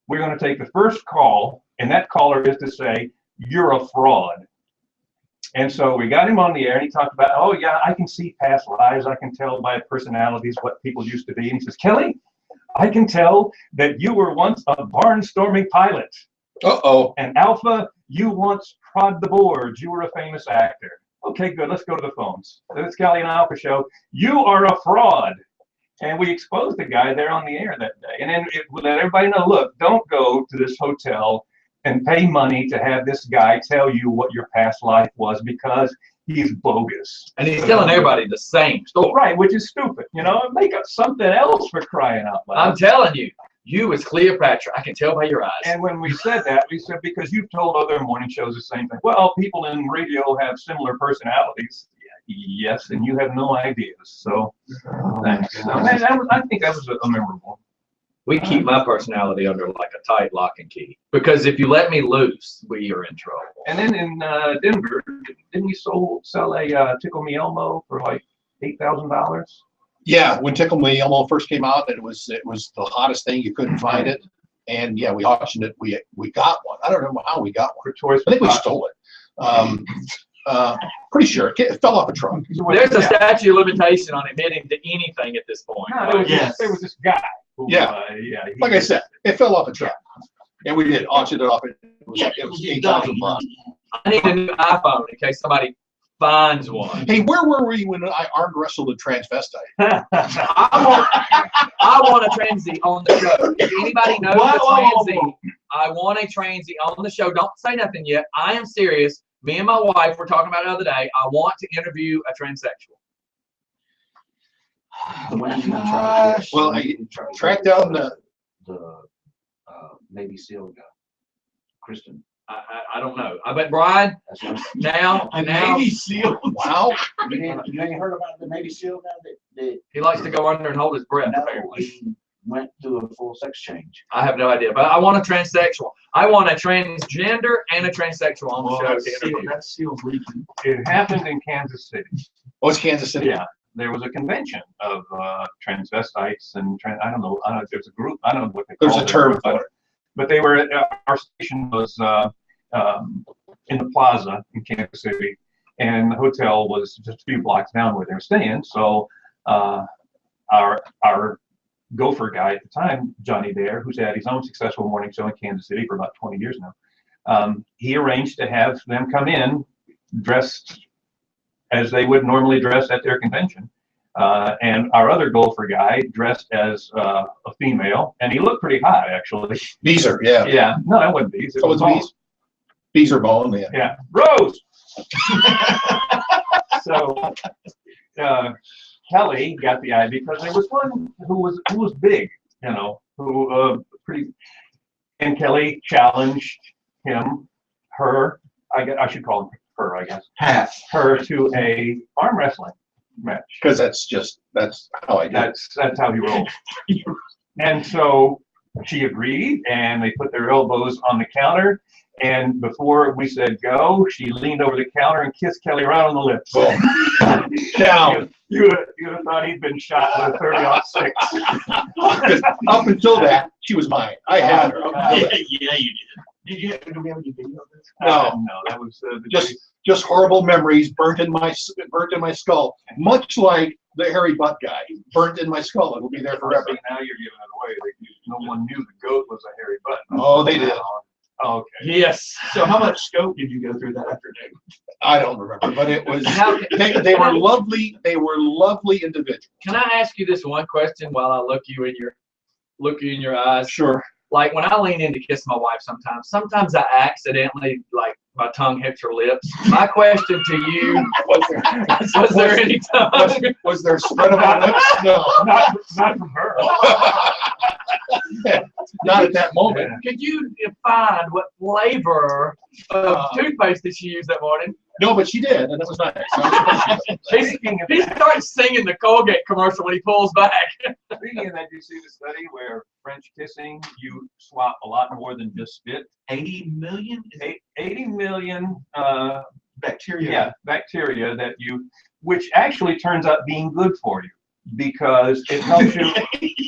we're going to take the first call, and that caller is to say, you're a fraud. And so we got him on the air, and he talked about, oh yeah, I can see past lives. I can tell by personalities what people used to be. And he says, Kelly, I can tell that you were once a barnstorming pilot. Uh-oh. And Alpha, you once trod the boards. You were a famous actor. Okay, good. Let's go to the phones. It's Kelly and Alpha show. You are a fraud. And we exposed the guy there on the air that day. And then we let everybody know, look, don't go to this hotel and pay money to have this guy tell you what your past life was, because he's bogus. And he's telling everybody the same story. Right, which is stupid. You know, make up something else, for crying out loud. I'm telling you, you as Cleopatra, I can tell by your eyes. And when we said that, we said, because you've told other morning shows the same thing. Well, people in radio have similar personalities. Yes, and you have no ideas. So, thanks. So, I think that was a memorable. We keep my personality under like a tight lock and key, because if you let me loose, we are in trouble. And then in Denver, didn't we sell a Tickle Me Elmo for like $8,000? Yeah, when Tickle Me Elmo first came out, it was the hottest thing. You couldn't find it, and yeah, we auctioned it. We got one. I don't remember how we got one. I think we stole it. Pretty sure it fell off a truck. There's a statute of limitation on admitting to anything at this point. No, there was this guy. Who, Yeah. Like I said, it fell off a truck, and we did auction it off. It was $8,000. I need a new iPhone in case somebody finds one. Hey, where were we when I arm wrestled a transvestite? I want a transy on the show. If anybody knows a transy, I want a transy on the show. Don't say nothing yet. I am serious. Me and my wife were talking about it the other day. I want to interview a transsexual. Well, I tracked down the Navy SEAL guy, Kristen. I don't know. I bet Brian. Now. Navy SEAL. Wow. You ain't heard about the Navy SEAL guy that He likes to go under and hold his breath. Apparently. he went through a full sex change. I have no idea, but I want a transsexual. I want a transgender and a transsexual on the show to interview. That SEAL's leaking. It happened in Kansas City. Oh, it's Kansas City. Yeah, there was a convention of transvestites and I don't know. There's a group. I don't know what they call it. There's a term for it. But they were our station was in the plaza in Kansas City, and the hotel was just a few blocks down where they were staying. So our gopher guy at the time, Johnny Dare, who's had his own successful morning show in Kansas City for about 20 years now, he arranged to have them come in dressed as they would normally dress at their convention. And our other gopher guy dressed as a female, and he looked pretty hot, actually. Beezer, yeah. Yeah, no, that wasn't Bees. It was Bees. Beezer Bone, yeah. Yeah, Rose. So Kelly got the idea because there was one who was big, you know, and Kelly challenged her. I should call her, I guess. Her to a arm wrestling match. Because that's how I do. That's how he rolls. And so she agreed, and they put their elbows on the counter. And before we said go, she leaned over the counter and kissed Kelly right on the lips. Oh. Now you would have thought he'd been shot with a 30-06. Up until that, she was mine. I had her. Yeah, you did. Do we have any video of this? No, that was just horrible memories burnt in my skull. Much like the hairy butt guy, burnt in my skull. It will be there forever. Now you're giving it away. No one knew the goat was a hairy butt. Oh, they did. Okay. Yes. So how much scope did you go through that afternoon? I don't remember, but it was. They were lovely. They were lovely individuals. Can I ask you this one question while I look you in your eyes? Sure. Like when I lean in to kiss my wife, sometimes I accidentally, like, my tongue hits her lips. My question to you: was there any tongue? Was there spread of my lips? No, not from her. Not at that moment. Could you define what flavor of toothpaste did she use that morning? No, but she did, and it was nice. He starts singing the Colgate commercial when he pulls back. Speaking of that, you see the study where French kissing, you swap a lot more than just spit. 80 million? 80 million Bacteria. Yeah, bacteria which actually turns out being good for you because it helps you.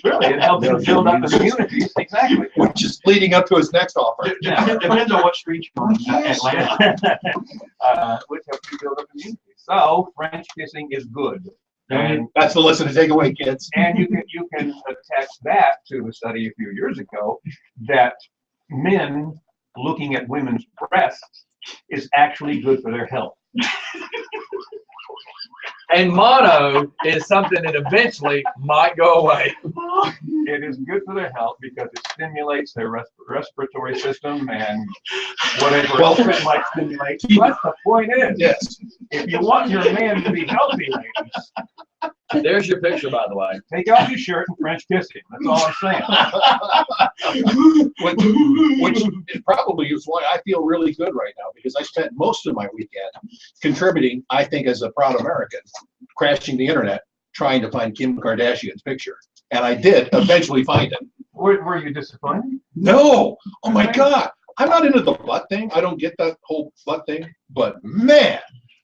Really, it helps you build up immunity. Exactly. Which is leading up to his next offer. Depends on what street you're on. Atlanta. Which helps you build up immunity. So French kissing is good. And that's the lesson to take away, kids. And you can attach that to a study a few years ago that men looking at women's breasts is actually good for their health. And mono is something that eventually might go away. It is good for their health because it stimulates their respiratory system and whatever else it might stimulate. But the point is, yes, if you want your man to be healthy, ladies, there's your picture, by the way. Take off your shirt and French kiss him. That's all I'm saying. Which probably is why I feel really good right now, because I spent most of my weekend contributing, I think, as a proud American, crashing the internet, trying to find Kim Kardashian's picture. And I did eventually find it. Were you disappointed? No. Oh, my God. I'm not into the butt thing. I don't get that whole butt thing. But, man,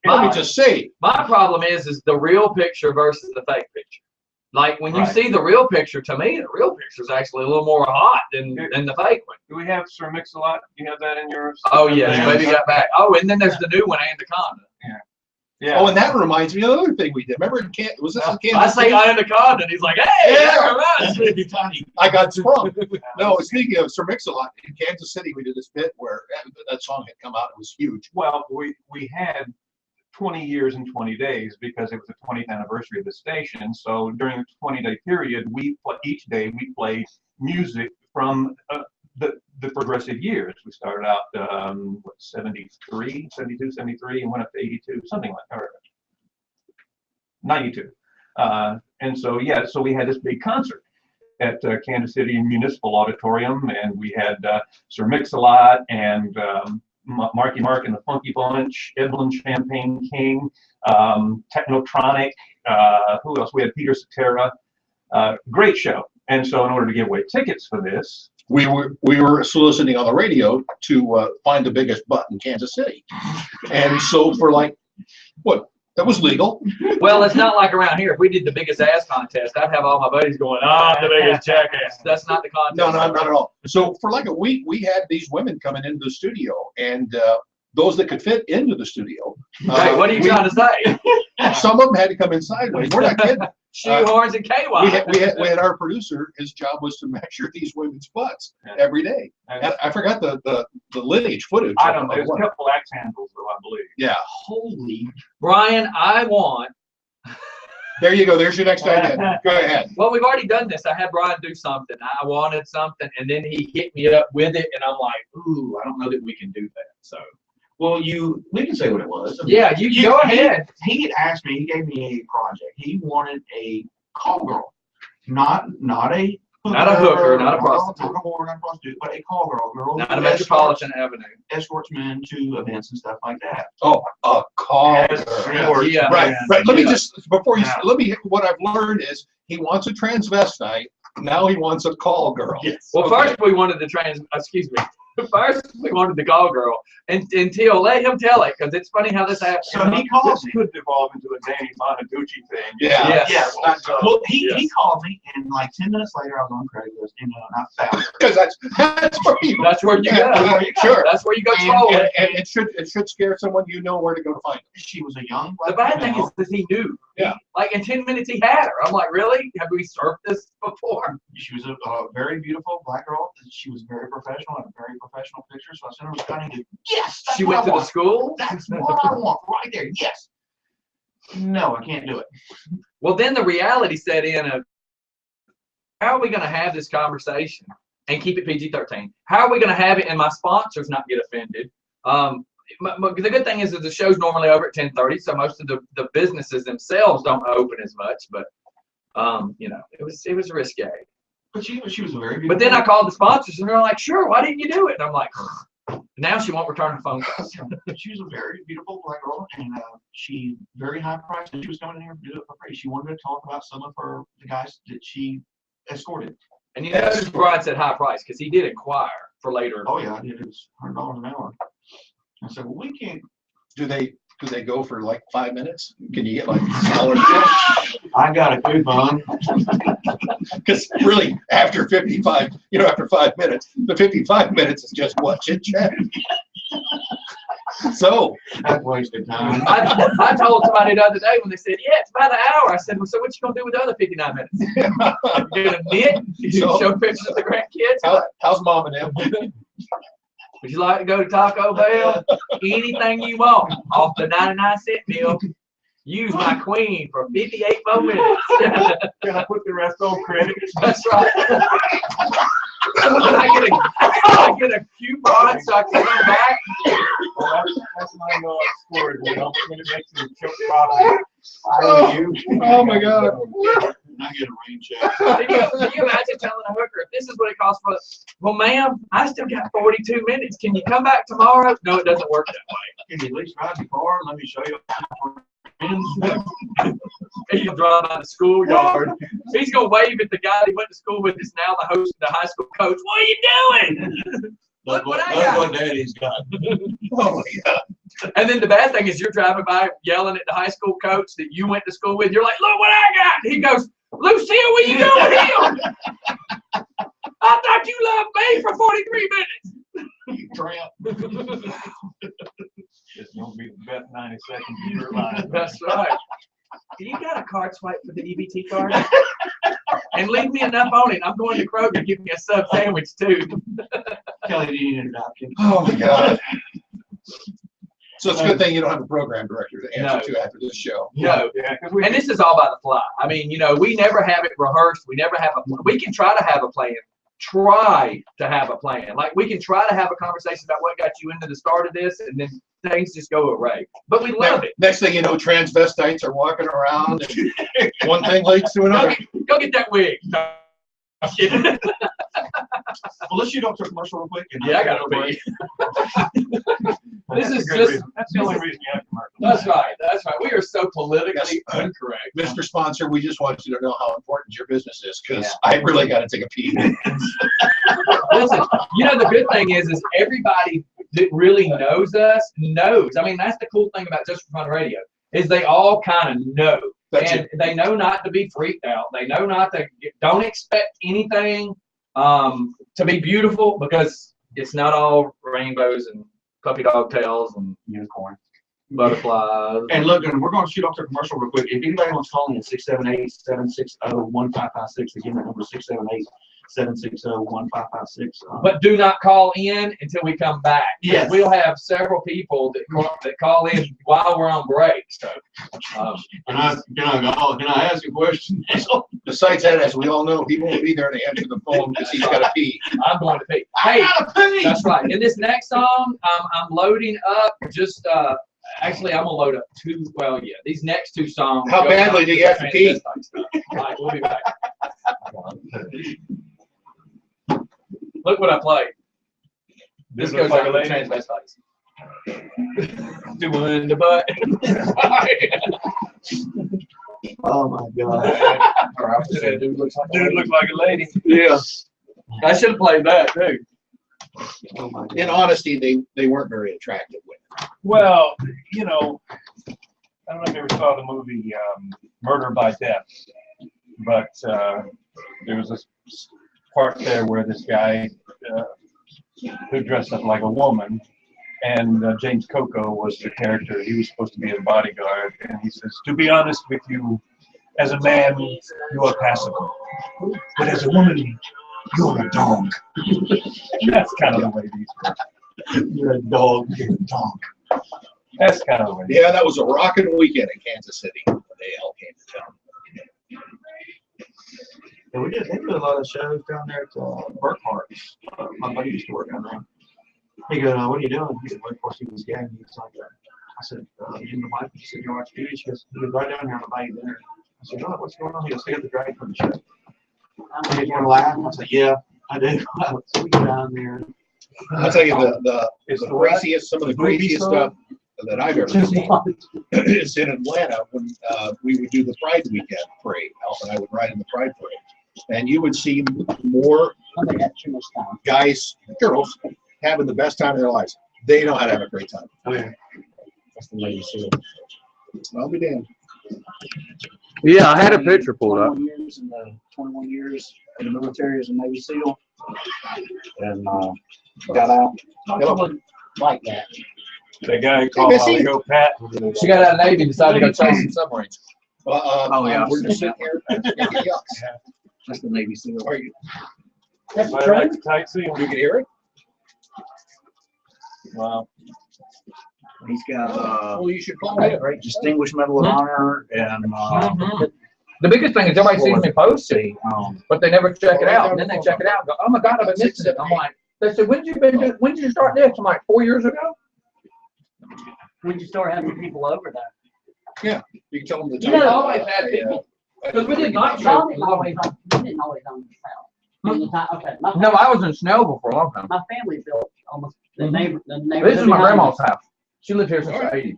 let me just say. My problem is the real picture versus the fake picture. Like when you Right. see the real picture, to me, the real picture is actually a little more hot than the fake one. Do we have Sir Mix-a-Lot? Do you have that in your? Oh yes, Yeah. baby got back. Oh, and then there's the new one, Anaconda. Yeah. Oh, and that reminds me of another thing we did. Remember in was this in I Kansas say City? Anaconda, and he's like, hey, Yeah. that reminds me. I got sprung. No, speaking of Sir Mix-a-Lot, in Kansas City, we did this bit where that song had come out. It was huge. Well, we had 20 years and 20 days because it was the 20th anniversary of the station. So during the 20-day period, each day we played music from the progressive years. We started out 73, 72, 73, and went up to 82, something like that. 92. And so, yeah, so we had this big concert at Kansas City Municipal Auditorium, and we had Sir Mix-a-Lot and Marky Mark and the Funky Bunch, Evelyn Champagne King, Technotronic, who else? We had Peter Cetera. Great show. And so in order to give away tickets for this, We were soliciting on the radio to find the biggest butt in Kansas City, and so for like what that was legal. Well, it's not like around here. If we did the biggest ass contest, I'd have all my buddies going, "I'm the biggest jackass." That's not the contest. No, not at all. So for like a week, we had these women coming into the studio, and those that could fit into the studio. Hey, what are you trying to say? Some of them had to come in sideways. We're not kidding. Shoehorns and KY. We had our producer. His job was to measure these women's butts every day. And I forgot the lineage footage. I don't know. There's a couple axe handles, though, I believe. Yeah. Holy Brian, I want. There you go. There's your next idea. Go ahead. Well, we've already done this. I had Brian do something. I wanted something, and then he hit me up with it, and I'm like, ooh, I don't know that we can do that. So. Well, we can say what it was. Yeah, you go ahead. He had asked me, he gave me a project. He wanted a call girl, not a hooker, not a prostitute. Not a whore, not a prostitute, but a call girl. Not a Metropolitan Avenue. Escorts men to events and stuff like that. Oh, a call. Yeah. Right. Let me just before you what I've learned is he wants a transvestite. Now he wants a call girl. Yes. Well, first we wanted the First, we wanted the call girl, until let him tell it, because it's funny how this happens. So he calls me. Could devolve into a Danny Bonaducci thing. Yeah. Yes. Well, he called me, and like 10 minutes later, I was on Craigslist, and I found her. Because that's where you. That's where you go. Sure. That's where you go troll it. And it should scare someone you know where to go to find her. She was a young. The bad thing is that he knew. Yeah. Like in 10 minutes he had her. I'm like, really? Have we served this before? She was a very beautiful black girl. She was very professional and very professional pictures. So I sent her a stunning to, yes, that's She what went I to want. the school? That's what I want right there. Yes. No, I can't do it. Well, then the reality set in of how are we going to have this conversation and keep it PG-13? How are we going to have it and my sponsors not get offended? The good thing is that the show's normally over at 10:30, so most of the businesses themselves don't open as much, but it was risque. But she was a very beautiful. But then I called the sponsors and they're like, sure, why didn't you do it? And I'm like, now she won't return the phone calls. She was a very beautiful black girl, and she very high priced, and she was coming in here to do it for free. She wanted to talk about some of the guys that she escorted. And you notice Brian said high price because he did inquire for later. Oh yeah, I did. It was $100 an hour. I said, well, we can't. Do they go for like 5 minutes? Can you get like $1? I got a coupon. Because really, after 55, after 5 minutes, the 55 minutes is just what, chit chat. So That's wasted time. I told somebody the other day when they said, yeah, it's about an hour. I said, well, so what you gonna do with the other 59 minutes? You're gonna knit? Show pictures of the grandkids? How's mom and them? Would you like to go to Taco Bell? Anything you want off the 99-cent bill. Use my queen for 58 more minutes. Can I put the rest on credit? That's right. I get a coupon so I can come back. Well, that's my story, when it makes me choke profit. Oh my God. I get a rain check. Can you imagine telling a hooker, if this is what it costs for, well, ma'am, I still got 42 minutes. Can you come back tomorrow? No, it doesn't work that way. Can you at least drive the car? Let me show you. He'll drive by the schoolyard. He's gonna wave at the guy he went to school with. Is now the host of the high school coach. What are you doing? That's Look what I that's got. what Daddy's got. Oh my God. And then the bad thing is you're driving by yelling at the high school coach that you went to school with. You're like, look what I got. And he goes, Lucille, where you going here? I thought you loved me for 43 minutes. You tramp. It's gonna be the best 90 seconds of your life. That's right. Do you got a card swipe for the EBT card? And leave me enough on it. I'm going to Kroger to give me a sub sandwich too. Kelly, do you need an adoption? Oh my God. So it's a good thing you don't have a program director to answer to after this show. No. Yeah, And this is all by the fly. I mean, you know, we never have it rehearsed. We never have we can try to have a plan. Try to have a plan. Like we can try to have a conversation about what got you into the start of this, and then things just go away. But we love it. Next thing you know, transvestites are walking around and one thing leads to another. Go get that wig. Well, let's shoot off to a commercial real quick. And Yeah, I got a wig. This is just. That's the only reason you have commercials. That's right. That's right. We are so politically incorrect. Mr. Sponsor, we just want you to know how important your business is because I really got to take a pee. Listen, you know, the good thing is everybody that really knows us knows. I mean, that's the cool thing about Just for Fun Radio is they all kind of know. And they know not to be freaked out. They know not to, don't expect anything to be beautiful because it's not all rainbows and puppy dog tails and Unicorn. butterflies. And look, and we're going to shoot off to a commercial real quick. If anybody wants to call in at 678-760-1556, again, that number is 678-760-1556. But do not call in until we come back. Yes. We'll have several people that call in while we're on break. So, Can I ask a question? Besides that, as we all know, he won't be there to answer the phone because he's got to pee. I'm going to pee. Hey, that's right. In this next song, I'm loading up just, actually, I'm going to load up two, well, yeah, these next two songs. How badly do you have to pee? All right, we'll be back. Look what I played. This goes like out a with lady. transvestites. Doing the butt. Oh my God. Dude looks Dude looked like a lady. Yeah. I should have played that too. Oh my God. In honesty, they weren't very attractive women. Well, you know, I don't know if you ever saw the movie Murder by Death, but there was this part there where this guy who dressed up like a woman, and James Coco was the character. He was supposed to be a bodyguard, and he says, "To be honest with you, as a man, you are passable, but as a woman, you're a dog." That's kind of the way these are. You're a dog. You're a dog. That's kind of the way. Yeah, that was a rocking weekend in Kansas City when they all came to town. Yeah, they did a lot of shows down there at Burkhart's. My buddy used to work down there. He goes, "What are you doing?" He said, "Well, of course, he was gay." And he was like, I said, "You and the wife just sitting here watching TV?" She goes, "He was right down here on the bike dinner." I said, "Oh, what's going on?" He goes, "They got the drag from the show." He's going to laugh. I said, "Yeah, I do." So we go down there. I'll tell you the craziest, some of the craziest stuff that I've ever seen is in Atlanta when we would do the Pride Weekend parade. Alf and I would ride in the Pride parade. And you would see more guys, girls, having the best time of their lives. They know how to have a great time. That's the lady seal. I'll be damned. Yeah, I had a picture pulled up. 21 years in the military as a Navy SEAL, and got out. I wouldn't like that. The guy called Go Pat. She got out of the Navy and decided to go chase some submarines. We're just sitting here. That's the Navy SEAL. Are you? That's I true. like the tight seal. You can hear it? Wow. He's got Well, you should call it. great Distinguished Medal of Honor, and The biggest thing is everybody sees me post it, um, but they never check it out. And then they check it out and go, "Oh my God, I've been missing it." I'm like, they said, when did you start this? I'm like, 4 years ago. When you start having people over there. You can tell them the You know, time. always had people. Because we did not Y'all show. didn't always own the south. Okay. No, I was in Snellville for a long time. My family built almost the neighbor. This is my grandma's house. She lived here since the 80s.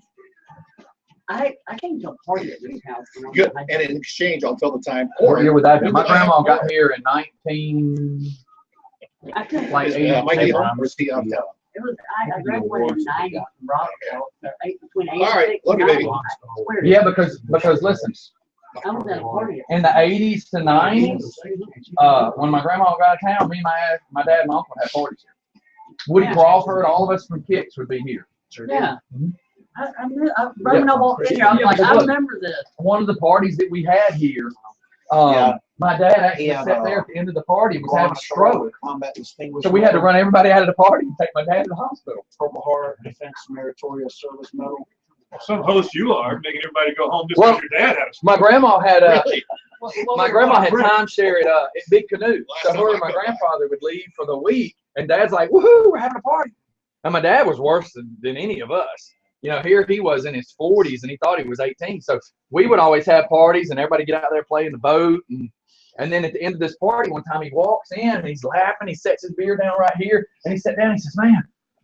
I came to a party at this house. When I was Good. in high And in exchange, I'll tell the time. What year would that be? My grandma got here in 19. school. I couldn't. Like Mike, eighty. or is he out there? It was, I graduated in 90 from Rockville, so between 86 All right, look and at baby. 90. I swear to Yeah, you. because listen, I was at a party. in the 80s to 90s, when my grandma got out of town, me, my dad, and my uncle had parties here. Woody Crawford, all of us from Kicks would be here. Yeah. I right when I walked in here, I was like, I remember this. One of the parties that we had here, my dad actually sat there at the end of the party and was having a stroke. So we had to run everybody out of the party and take my dad to the hospital. Purple Heart Defense Meritorious Service Medal. Some host you are, making everybody go home just because your dad had a My grandma had Really? my grandma had timeshare at Big Canoe. So her and my grandfather would leave for the week, and Dad's like, "Woohoo, we're having a party!" And my dad was worse than any of us. You know, here he was in his 40s, and he thought he was 18. So we would always have parties, and everybody get out there playing the boat, and then at the end of this party, one time he walks in and he's laughing. He sets his beer down right here, and he sat down. And he says, "Man,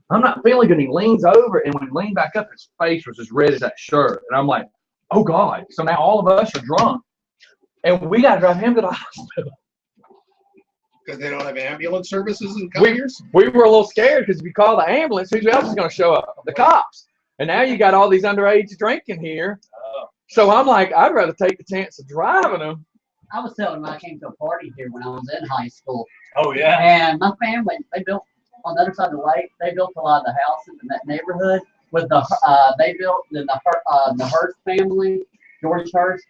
I'm not feeling good." And he leans over, and when he leaned back up, his face was as red as that shirt. And I'm like, "Oh God!" So now all of us are drunk, and we got to drive him to the hospital. Because they don't have ambulance services in Conyers? We were a little scared because if you call the ambulance, who else is going to show up? The cops. And now you got all these underage drinking here. So I'm like, I'd rather take the chance of driving them. I was telling when I came to a party here when I was in high school. Oh, yeah. And my family, they built on the other side of the lake. They built a lot of the houses in that neighborhood. With the they built the Hurst family, George Hurst,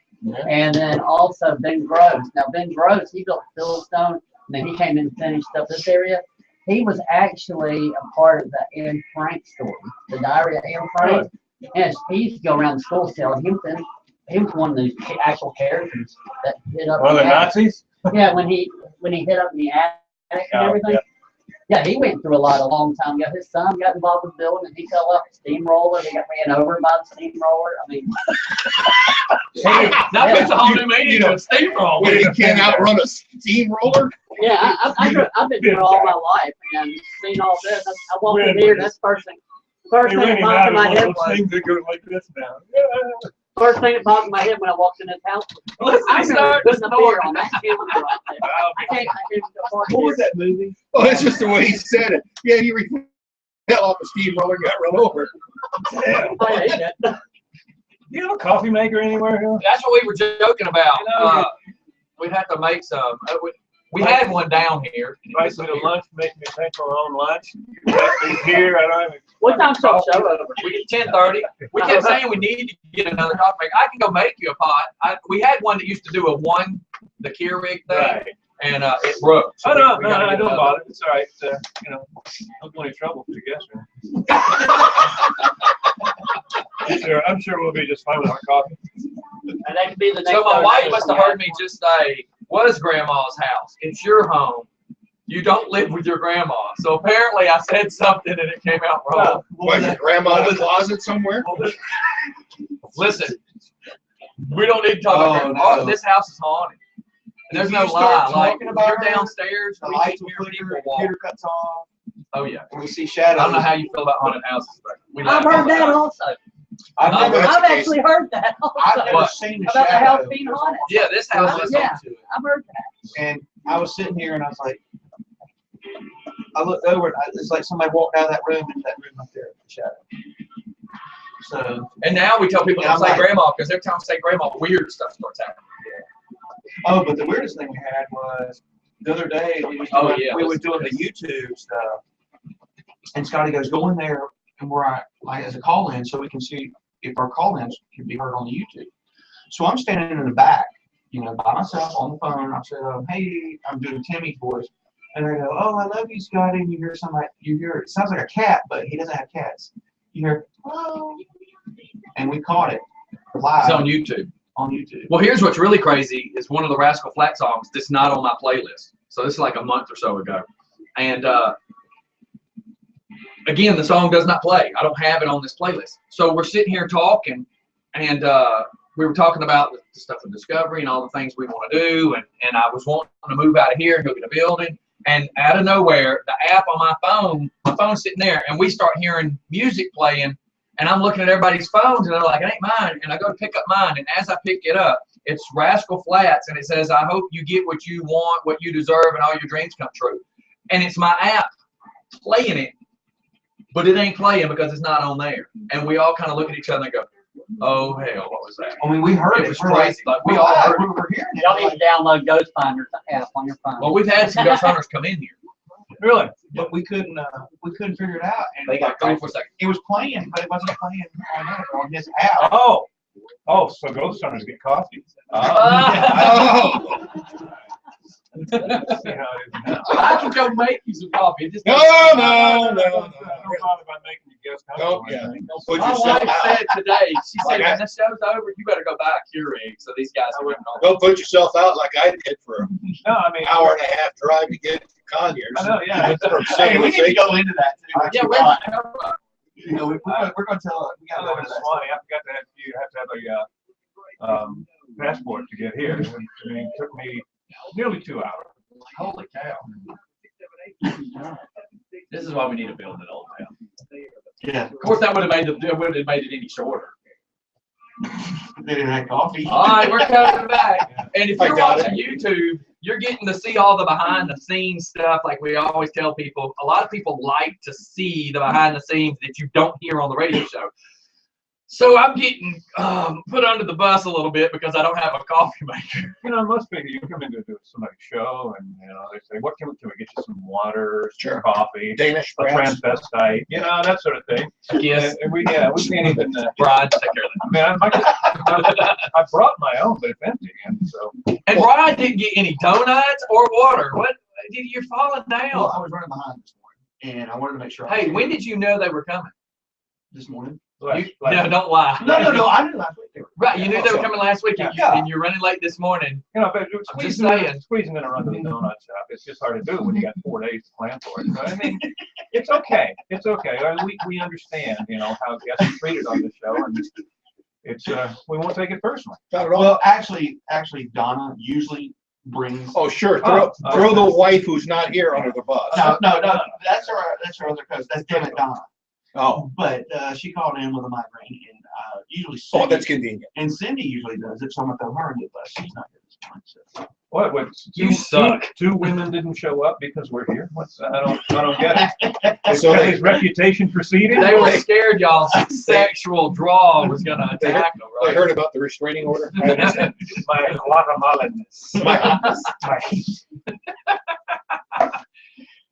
and then also Ben Gross. Now Ben Gross, he built Philistone, and then he came in and finished up this area. He was actually a part of the Anne Frank story, the Diary of Anne Frank. And he used to go around the school selling him. He was one of the actual characters that hit up. One of the Nazis? Yeah, when he hit up in the attic and everything. Yeah, he went through a lot a long time ago. His son got involved with building, and he fell off a steamroller. He got ran over by the steamroller. I mean, That puts a whole new meaning to a steamroller. You can't outrun a steamroller? yeah, I've been here all my life and seen all this. I walked in here, that's first thing that popped in my head was. Things that go like this now. First thing that popped in my head when I walked in this house. Listen, I he remember started putting a beer on that camera right there. I can't What was that movie? Oh, that's just the way he said it. Yeah, he fell off a steamroller and got run over. Do you have a coffee maker anywhere here? That's what we were joking about. We'd have to make some. We had one down here. Invite me to lunch, make me pay for my own lunch. He's here. I don't have What time show over? We get 10:30. We kept saying we need to get another coffee maker. I can go make you a pot. We had one that used to do the Keurig thing, Right. And it broke. So no, we gotta get don't another. bother. It's all right. Don't do any trouble for your guests. I'm sure we'll be just fine with our coffee. And that could be the next. So my wife must have yeah. heard me just say, "What is Grandma's house? It's your home. You don't live with your grandma." So apparently I said something and it came out wrong. Was your grandma in a closet somewhere? Listen, we don't need to talk about this house is haunted. And there's no lie. Like, when you're downstairs, we can hear people walk. Computer cuts off. Oh, yeah. And we see I shadows. don't know how you feel about haunted houses, but we I've laugh heard all the that time. also. I've never, I've actually heard that I've also. never What? seen a About the shadow. house being haunted. Yeah, this house is Yeah. haunted. I've heard that. And I was sitting here and I was like, I looked over and it's like somebody walked out of that room and that room up there, the shadow. So, And now we tell people Yeah, don't say I'm like- grandma because every time we say grandma, weird stuff starts happening. oh, but the weirdest thing we had was the other day we was Oh, doing, yeah, we were let's do doing the YouTube stuff, and Scotty goes, "Go in there and where I like as a call-in so we can see if our call-ins can be heard on the YouTube." So I'm standing in the back, by myself on the phone. I said, "Hey," I'm doing Timmy's voice, and I go, "Oh, I love you, Scotty." And you hear somebody, it sounds like a cat, but he doesn't have cats. You hear, "Oh," and we caught it live It's on YouTube. on YouTube. Well, here's what's really crazy is one of the Rascal Flatts songs that's not on my playlist. So this is like a month or so ago. And again, the song does not play. I don't have it on this playlist. So we're sitting here talking, and we were talking about the stuff with Discovery and all the things we want to do. And I was wanting to move out of here and go get a building. And out of nowhere, the app on my phone's sitting there, and we start hearing music playing. And I'm looking at everybody's phones, and they're like, "It ain't mine." And I go to pick up mine, and as I pick it up, it's Rascal Flatts, and it says, "I hope you get what you want, what you deserve, and all your dreams come true." And it's my app playing it but it ain't playing because it's not on there. And we all kind of look at each other and go, oh hell, what was that? I mean, we heard It it. was We're crazy. Like we we're all live. heard it. We're hearing it. Y'all need to download Ghost Finder app on your phone. Well, we've had some ghost hunters come in here. Really? But we couldn't figure it out. And They got called for a second. it was playing, but it wasn't playing on his app. Oh, so ghost hunters get coffee. Oh. See how it is now. I can go make you some coffee. It just No. I don't mind about making you guess. Don't, yeah. Don't put My yourself wife out. said today, she said, Like when the show's over, you better go buy a Keurig so these guys can come home. Don't put yourself out like I did for an No, I mean, hour and a half drive to get to Conyers. I know, yeah. From Hey, we need to civilization. go into that too. Yeah, You know, we're gonna tell. We gotta go into that. Swanee, I forgot to have you have to have a passport to get here. I mean, it took me nearly 2 hours. Holy cow. This is why we need to build an old town. Yeah, Of course, that would have made it any shorter. they didn't have coffee. All right, we're coming back. And if I you're got watching YouTube, you're getting to see all the behind the scenes stuff. Like we always tell people, a lot of people like to see the behind the scenes that you don't hear on the radio show. So I'm getting put under the bus a little bit because I don't have a coffee maker. You know, most people, you come in to do somebody's show and, you know, they say, what can we get you some water, some coffee, Danish a perhaps. transvestite, you know, that sort of thing. Yes. And we can't even, Brian, take care of I mean, I brought my own, but it's empty. And so, that. And Brian didn't get any donuts or water. What? You're falling Well, down. I was running behind this morning, and I wanted to make sure. I was Hey, here when did you know they were coming? this morning? No, don't lie. No, I knew last week. Right, you knew they were coming last week, and, Yeah. and you're running late this morning. You know, but I'm just saying. squeezing in a run to the donut shop, it's just hard to do when you got 4 days to plan for it. So, I mean, it's okay. It's okay. I mean, we understand, you know, how guests are treated on the show, and it's we won't take it personally. Not at all. Well, actually, Donna usually brings. Oh, sure. Oh, Throw the wife who's not here under the bus. No, that's her other cousin. That's Dammit Donna. Oh, But she called in with a migraine, and usually Cindy, that's convenient. and Cindy usually does it. So I'm gonna throw her in the bus. She's not here this morning. So. What? You suck. Two women didn't show up because we're here. I don't get it. Is So Kelly's reputation proceeding? They were scared y'all's sexual draw was going to attack them, I right? heard about the restraining order. I understand. My Guatemalan.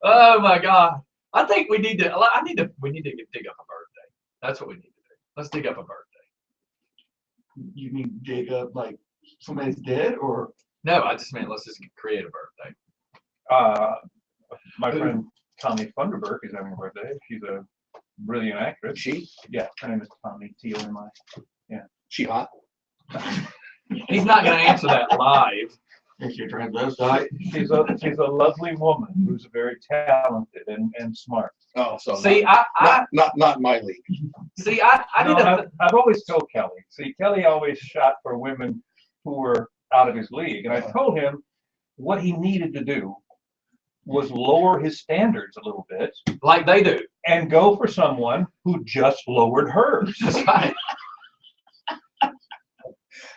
Oh my God. I think we need to dig up a birthday. That's what we need to do. Let's dig up a birthday. You mean dig up like somebody's dead, or? No, I just meant let's just create a birthday. My friend Tommy Funderburg is having a birthday. She's a brilliant actress. She? Yeah, her name is Tommy T-O-M-I. She hot? He's not going to answer that live. Is she a transvestite? She's a lovely woman who's very talented and smart. Oh, so See, not my league. see, I No, did a, I've always told Kelly. See, Kelly always shot for women who were out of his league, and I told him what he needed to do was lower his standards a little bit like they do. and go for someone who just lowered hers. That's right.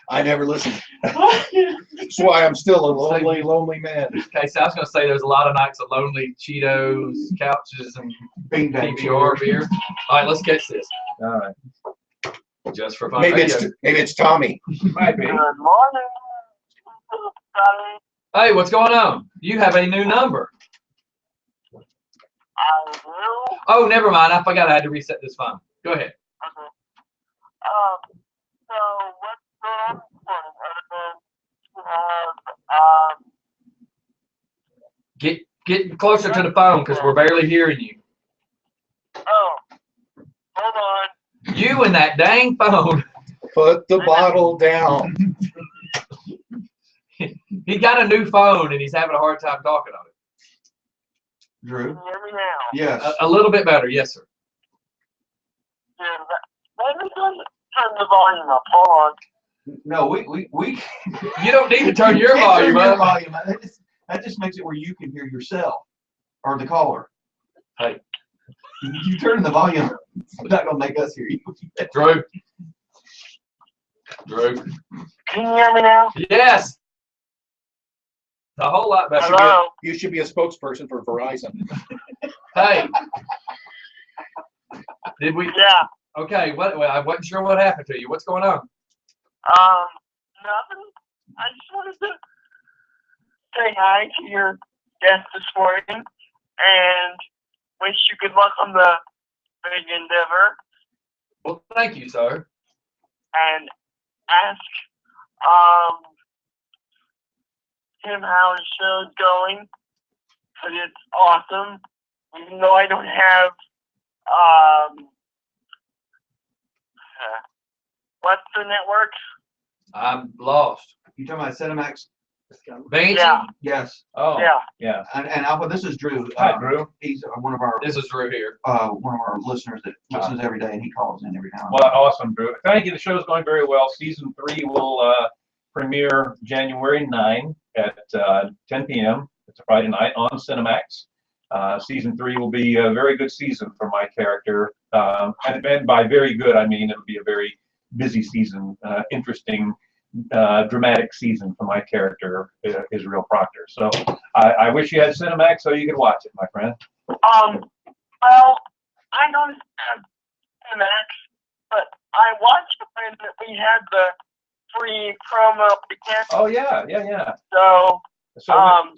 I never listened. That's why I'm still a lonely man. Okay, so I was going to say there's a lot of nights of lonely Cheetos, couches, and Bing bang PBR beer. All right, let's catch this. All right. Just for fun. Maybe radio. it's Tommy. Might be. Good morning, Scotty. Hey, what's going on? You have a new number. I do. Oh, never mind. I forgot I had to reset this phone. Go ahead. Okay. So what's going on this morning? Get closer to the phone because we're barely hearing you. Oh, hold on. You and that dang phone. Put the bottle down. He got a new phone and he's having a hard time talking on it. Drew? Can you hear me now? Yes. A little bit better, yes, sir. Yeah, let me turn the volume up. Hold on. No, we You don't need to turn your can't turn volume your up. volume up. That just makes it where you can hear yourself or the caller. Hey. You turn the volume up. It's not gonna make us hear you. Drew. Can you hear me now? Yes. A whole lot better. Hello? You should be a spokesperson for Verizon. Hey. Did we? Yeah. Okay. What? Well, I wasn't sure what happened to you. What's going on? Nothing. I just wanted to say hi to your guest this morning and wish you good luck on the big endeavor Well, thank you, sir. and ask him how his show's going because it's awesome. Even though I don't have what's the network? I'm lost. You talking about Cinemax? Banshee? Yeah. Yes. Oh. Yeah. Yeah. And Alpha, this is Drew. Hi, Drew. He's one of our This is Drew here. one of our listeners that listens every day, and he calls in every now and Well, awesome, Drew. Thank you. The show's going very well. Season 3 will premiere January 9 at 10 p.m. It's a Friday night on Cinemax. Season 3 will be a very good season for my character. And by very good, I mean it'll be a very busy season, interesting, dramatic season for my character, Israel Proctor. So I wish you had Cinemax so you could watch it, my friend. Well, I don't have Cinemax, but I watched it when we had the free promo weekend. Oh, yeah. So,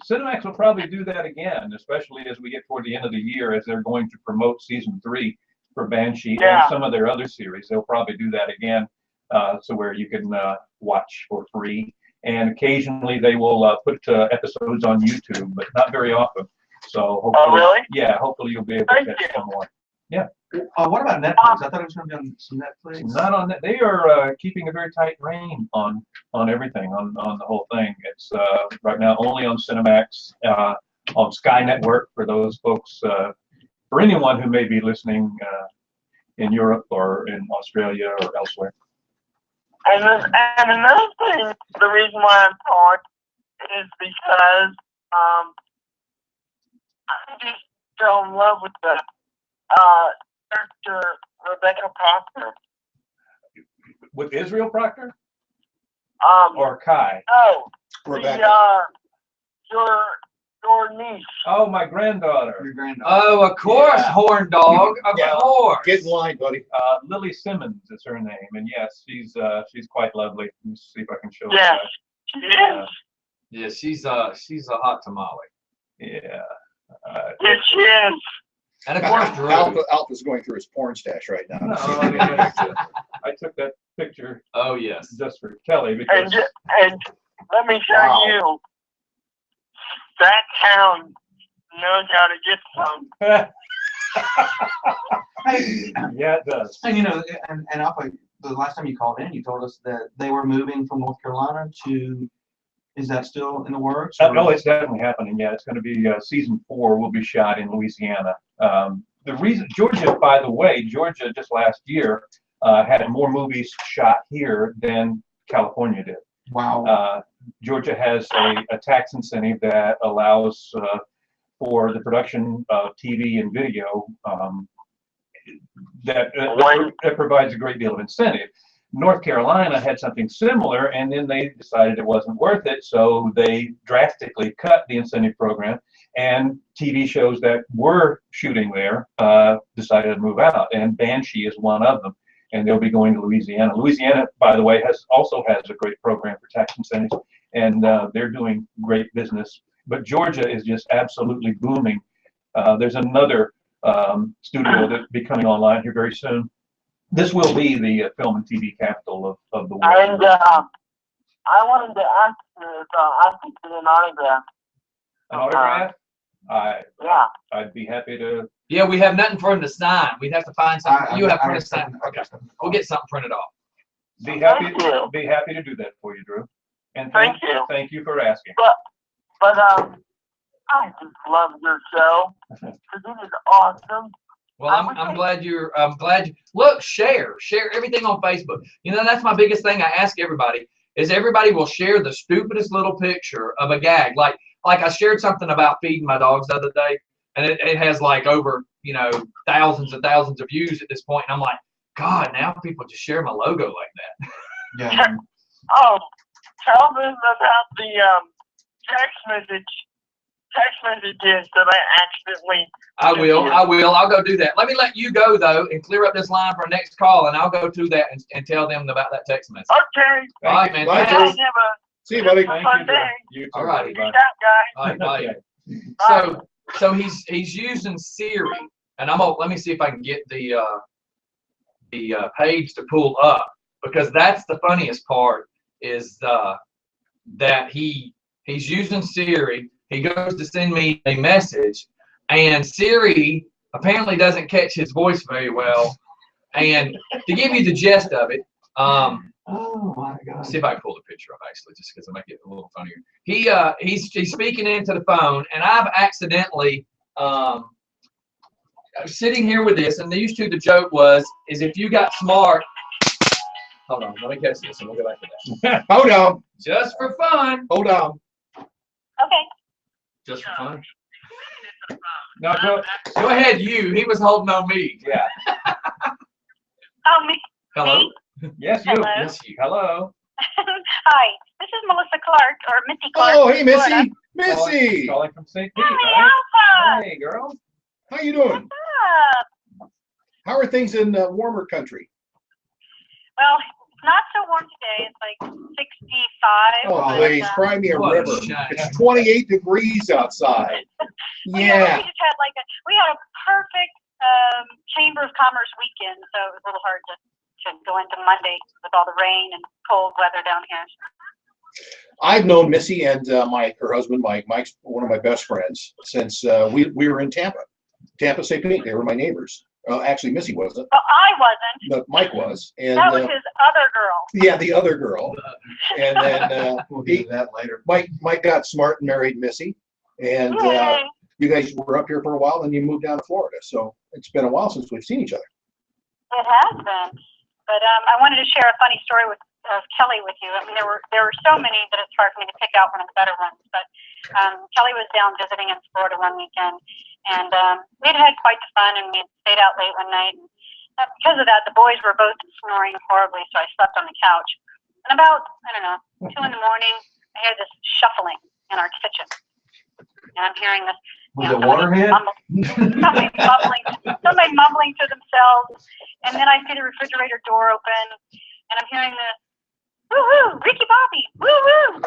Cinemax will probably do that again, especially as we get toward the end of the year, as they're going to promote season 3 for Banshee and some of their other series. They'll probably do that again, so where you can watch for free. And occasionally they will put episodes on YouTube, but not very often. So hopefully, really? Yeah, hopefully you'll be able to catch some more. Yeah. what about Netflix? I thought it was going to be on some Netflix. Not on that. They are keeping a very tight rein on everything, on the whole thing. It's right now only on Cinemax, on Sky Network for those folks, for anyone who may be listening in Europe or in Australia or elsewhere. and another thing, the reason why I'm calling is because I just fell in love with the character Rebecca Proctor. With Israel Proctor Um, or Kai? no, Rebecca. your niece. Oh, my granddaughter. Your granddaughter. Oh, of course, Yeah. horn dog. Of Yeah. course. Get in line, buddy. Lily Simmons is her name, and yes, she's quite lovely. Let me see if I can show Yes, you she is. Yeah, she's a hot tamale. that. Yeah. Yes, she is. And of course, Drew. Alpha's going through his porn stash right now. No, I took that picture Oh yes. just for Kelly because And let me tell Wow. you, that town knows how to get some. yeah, it does. And and Alpha, the last time you called in, you told us that they were moving from North Carolina to. Is that still in the works? No, it's definitely happening. Yeah, it's going to be season 4 will be shot in Louisiana. The reason Georgia, by the way, Georgia just last year had more movies shot here than California did. Wow. Georgia has a tax incentive that allows for the production of TV and video that provides a great deal of incentive. North Carolina had something similar, and then they decided it wasn't worth it, so they drastically cut the incentive program, and TV shows that were shooting there decided to move out, and Banshee is one of them, and they'll be going to Louisiana. Louisiana, by the way, also has a great program for tax incentives, and they're doing great business. But Georgia is just absolutely booming. There's another studio that'll be coming online here very soon. This will be the film and TV capital of the world. And I wanted to ask you if I could get an autograph. An autograph? Yeah. I'd be happy to. Yeah, we have nothing for him to sign. We'd have to find something. You have I- printed sign. Okay. We'll get something printed off. Be happy Thank you. to do that for you, Drew. And Thank you. Thank you for asking. But I just love your show because it is awesome. Well, I'm glad you look, share everything on Facebook. You know, that's my biggest thing I ask everybody is everybody will share the stupidest little picture of a gag. Like I shared something about feeding my dogs the other day, and it has like over, thousands and thousands of views at this point. And I'm like, God, now people just share my logo like that. Yeah. Oh, tell them about the text message text messages that I accidentally. I will. I'll go do that. Let me let you go though and clear up this line for our next call, and I'll go to that and tell them about that text message. Okay. All right, man. Bye, You Drew. guys have See you, buddy. a fun day. You too, All right. buddy. Peace Bye. out, guys. All right, bye. So he's using Siri, and let me see if I can get the page to pull up, because that's the funniest part is that he's using Siri. He goes to send me a message, and Siri apparently doesn't catch his voice very well. And to give you the gist of it, Oh my God. see if I can pull the picture up actually, just because I make it a little funnier. He's speaking into the phone, and I've accidentally sitting here with this, and used to the joke is if you got smart. Hold on, let me catch this, and we'll go back to that. Hold on. Just for fun. Hold on. Okay. Just for fun. No, Go ahead, you. He was holding on me. yeah. Oh, me. Hello. Yes, you. Hello. Yes, you. Hello. Hi, this is Melissa Clark, or Missy Clark. Oh, hey, Florida. Missy. Calling from St. Pete, Hi, right? Alpha. Hey, girl. How you doing? What's up? How are things in warmer country? Well, it's not so warm today. It's like 65. Oh, but, please, cry me a What a river. shame. It's 28 degrees outside. well, Yeah. we just had we had a perfect Chamber of Commerce weekend, so it was a little hard to go into Monday with all the rain and cold weather down here. I've known Missy and her husband Mike's one of my best friends since we were in Tampa, St. Pete. They were my neighbors. Actually, Missy wasn't, Well, I wasn't. but Mike was. And That was his other girl. yeah, the other girl. And then We'll get to that later. Mike got smart and married Missy. And Yay. you guys were up here for a while, and you moved down to Florida. So it's been a while since we've seen each other. It has been. But I wanted to share a funny story with Kelly with you. I mean, there were so many that it's hard for me to pick out one of the better ones. But Kelly was down visiting in Florida one weekend, and we'd had quite the fun, and we had stayed out late one night. And because of that, the boys were both snoring horribly, so I slept on the couch. And about, 2 in the morning, I hear this shuffling in our kitchen. And I'm hearing this. Was it Waterhead? Somebody mumbling to themselves, and then I see the refrigerator door open, and I'm hearing this, woo-hoo, Ricky Bobby, woo-hoo.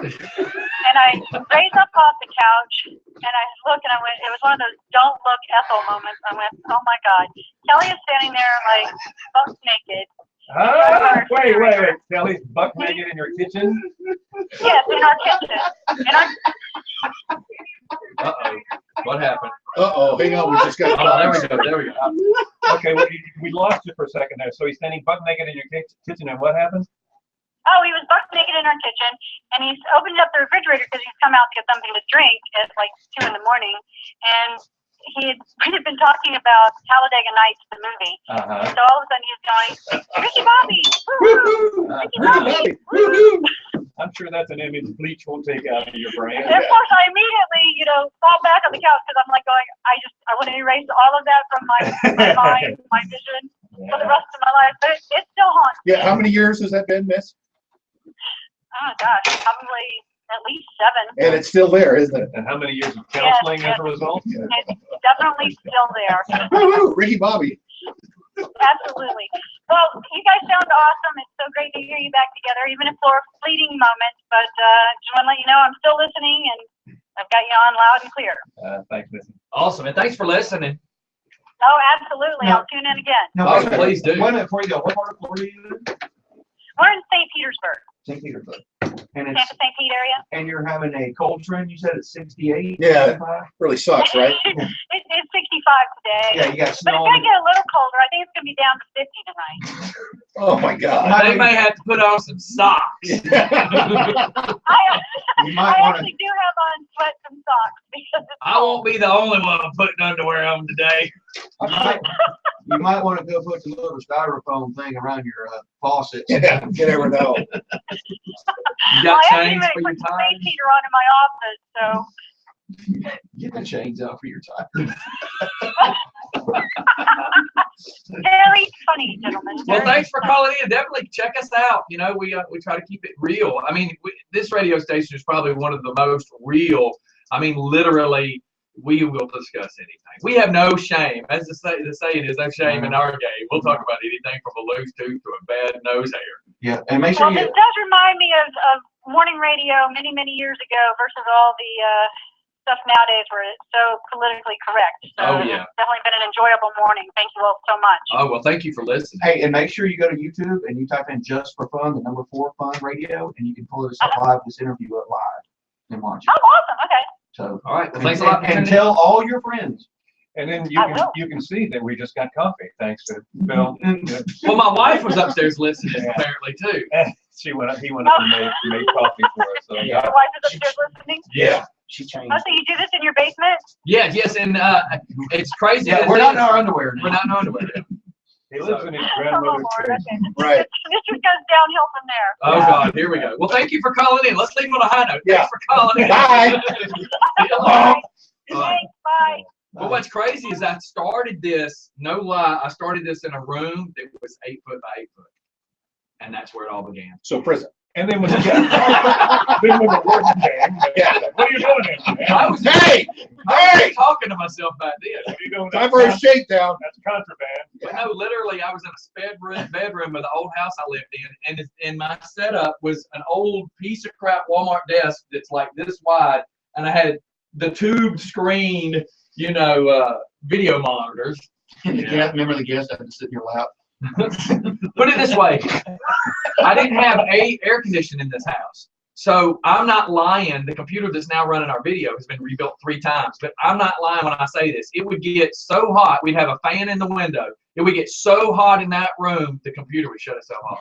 And I raise up off the couch, and I look, and I went, it was one of those don't look Ethel moments. I went, oh my God. Kelly is standing there like buck naked. Wait. Kelly's buck naked in your kitchen? Yes, in our kitchen. Uh-oh. What happened? Uh-oh, hang on, we just got. Oh, there we go. Okay, well, we lost you for a second there. So he's standing buck naked in your kitchen, and what happened? Oh, he was buck naked in our kitchen, and he's opened up the refrigerator because he's come out to get something to drink at like 2 in the morning, and we had been talking about Talladega Nights, the movie. Uh-huh. So all of a sudden he's going, Ricky Bobby, woo-hoo, Ricky Bobby, woo-hoo. I'm sure that's an image Bleach won't take out of your brain. And of course, I immediately, fall back on the couch because I'm like going, I want to erase all of that from my mind, my vision for the rest of my life. But it still haunts me. Yeah, how many years has that been, Miss? Oh gosh, probably at least 7. And it's still there, isn't it? And how many years of counseling Yes. as a result? It's definitely still there. Woo-hoo, Ricky Bobby. Absolutely. Well, you guys sound awesome. It's so great to hear you back together, even if for a fleeting moment. But just want to let you know I'm still listening, and I've got you on loud and clear. Thanks, Missy. Awesome, and thanks for listening. Oh, absolutely. I'll tune in again. Oh, please do. Wait a minute before you go. What part of Florida are you in? We're in St. Petersburg, St. Petersburg. And Tampa, St. Pete area. and you're having a cold trend. You said it's 68. Yeah. 65? Really sucks, right? It's 65 today. Yeah, you got But snow. it's going to get a little colder. I think it's going to be down to 50 tonight. Oh, my God. They may have to put on some socks. You I might want to. actually do have on sweats and socks because it's I won't be the only one putting underwear on today. You might want to go put the little styrofoam thing around your faucet. Yeah, you never know. You Well, got I actually chains for your put the tires? space heater on in my office, so. Get the chains out for your tires. Very funny, gentlemen. Well, Very thanks for funny. calling in. Definitely check us out. We try to keep it real. I mean, this radio station is probably one of the most real I mean, literally, we will discuss anything. We have no shame. As the saying is, no shame in our game. We'll talk about anything from a loose tooth to a bad nose hair. Yeah, and make sure Well, this does remind me of morning radio many, many years ago versus all the stuff nowadays where it's so politically correct. So Oh, yeah. It's definitely been an enjoyable morning. Thank you all so much. Oh, well, thank you for listening. Hey, and make sure you go to YouTube and you type in Just for Fun, the number 4 Fun Radio, and you can pull this up live, this interview up live and watch it. Oh, awesome. Okay. So, All right. Well, thanks a lot. and tell all your friends. And then I will. you can see that we just got coffee thanks to Bill. Well, my wife was upstairs listening apparently too. He went up and made coffee for us. So Your wife is upstairs listening? Yeah. She changed. Oh, so you do this in your basement? Yeah. Yes. And it's crazy. Yeah, that we're it not in is. our underwear now. We're not in our underwear. he lives in his Oh, grandmother's Lord. basement. Okay. Right. This just goes downhill from there. Oh God, here we go. Well, thank you for calling in. Let's leave on a high note. Yeah. Thanks for calling in. Bye. Bye. All right. Thanks. Bye. Well, what's crazy is I started this, no lie, I started this in a room that was 8 foot by 8 foot. And that's where it all began. So prison. And then when the warden came, Yeah. what are you doing here, man? I was, Hey! I was Hey! talking to myself back then. What are you doing? Time for a shakedown. That's contraband. But no, literally, I was in a sped bedroom of the old house I lived in, and my setup was an old piece of crap Walmart desk that's like this wide, and I had the tube screen, video monitors. Yeah. Remember the guest had to sit in your lap? Put it this way, I didn't have air conditioning in this house. So I'm not lying. The computer that's now running our video has been rebuilt 3 times, but I'm not lying when I say this. It would get so hot. We'd have a fan in the window. It would get so hot in that room, the computer would shut itself off.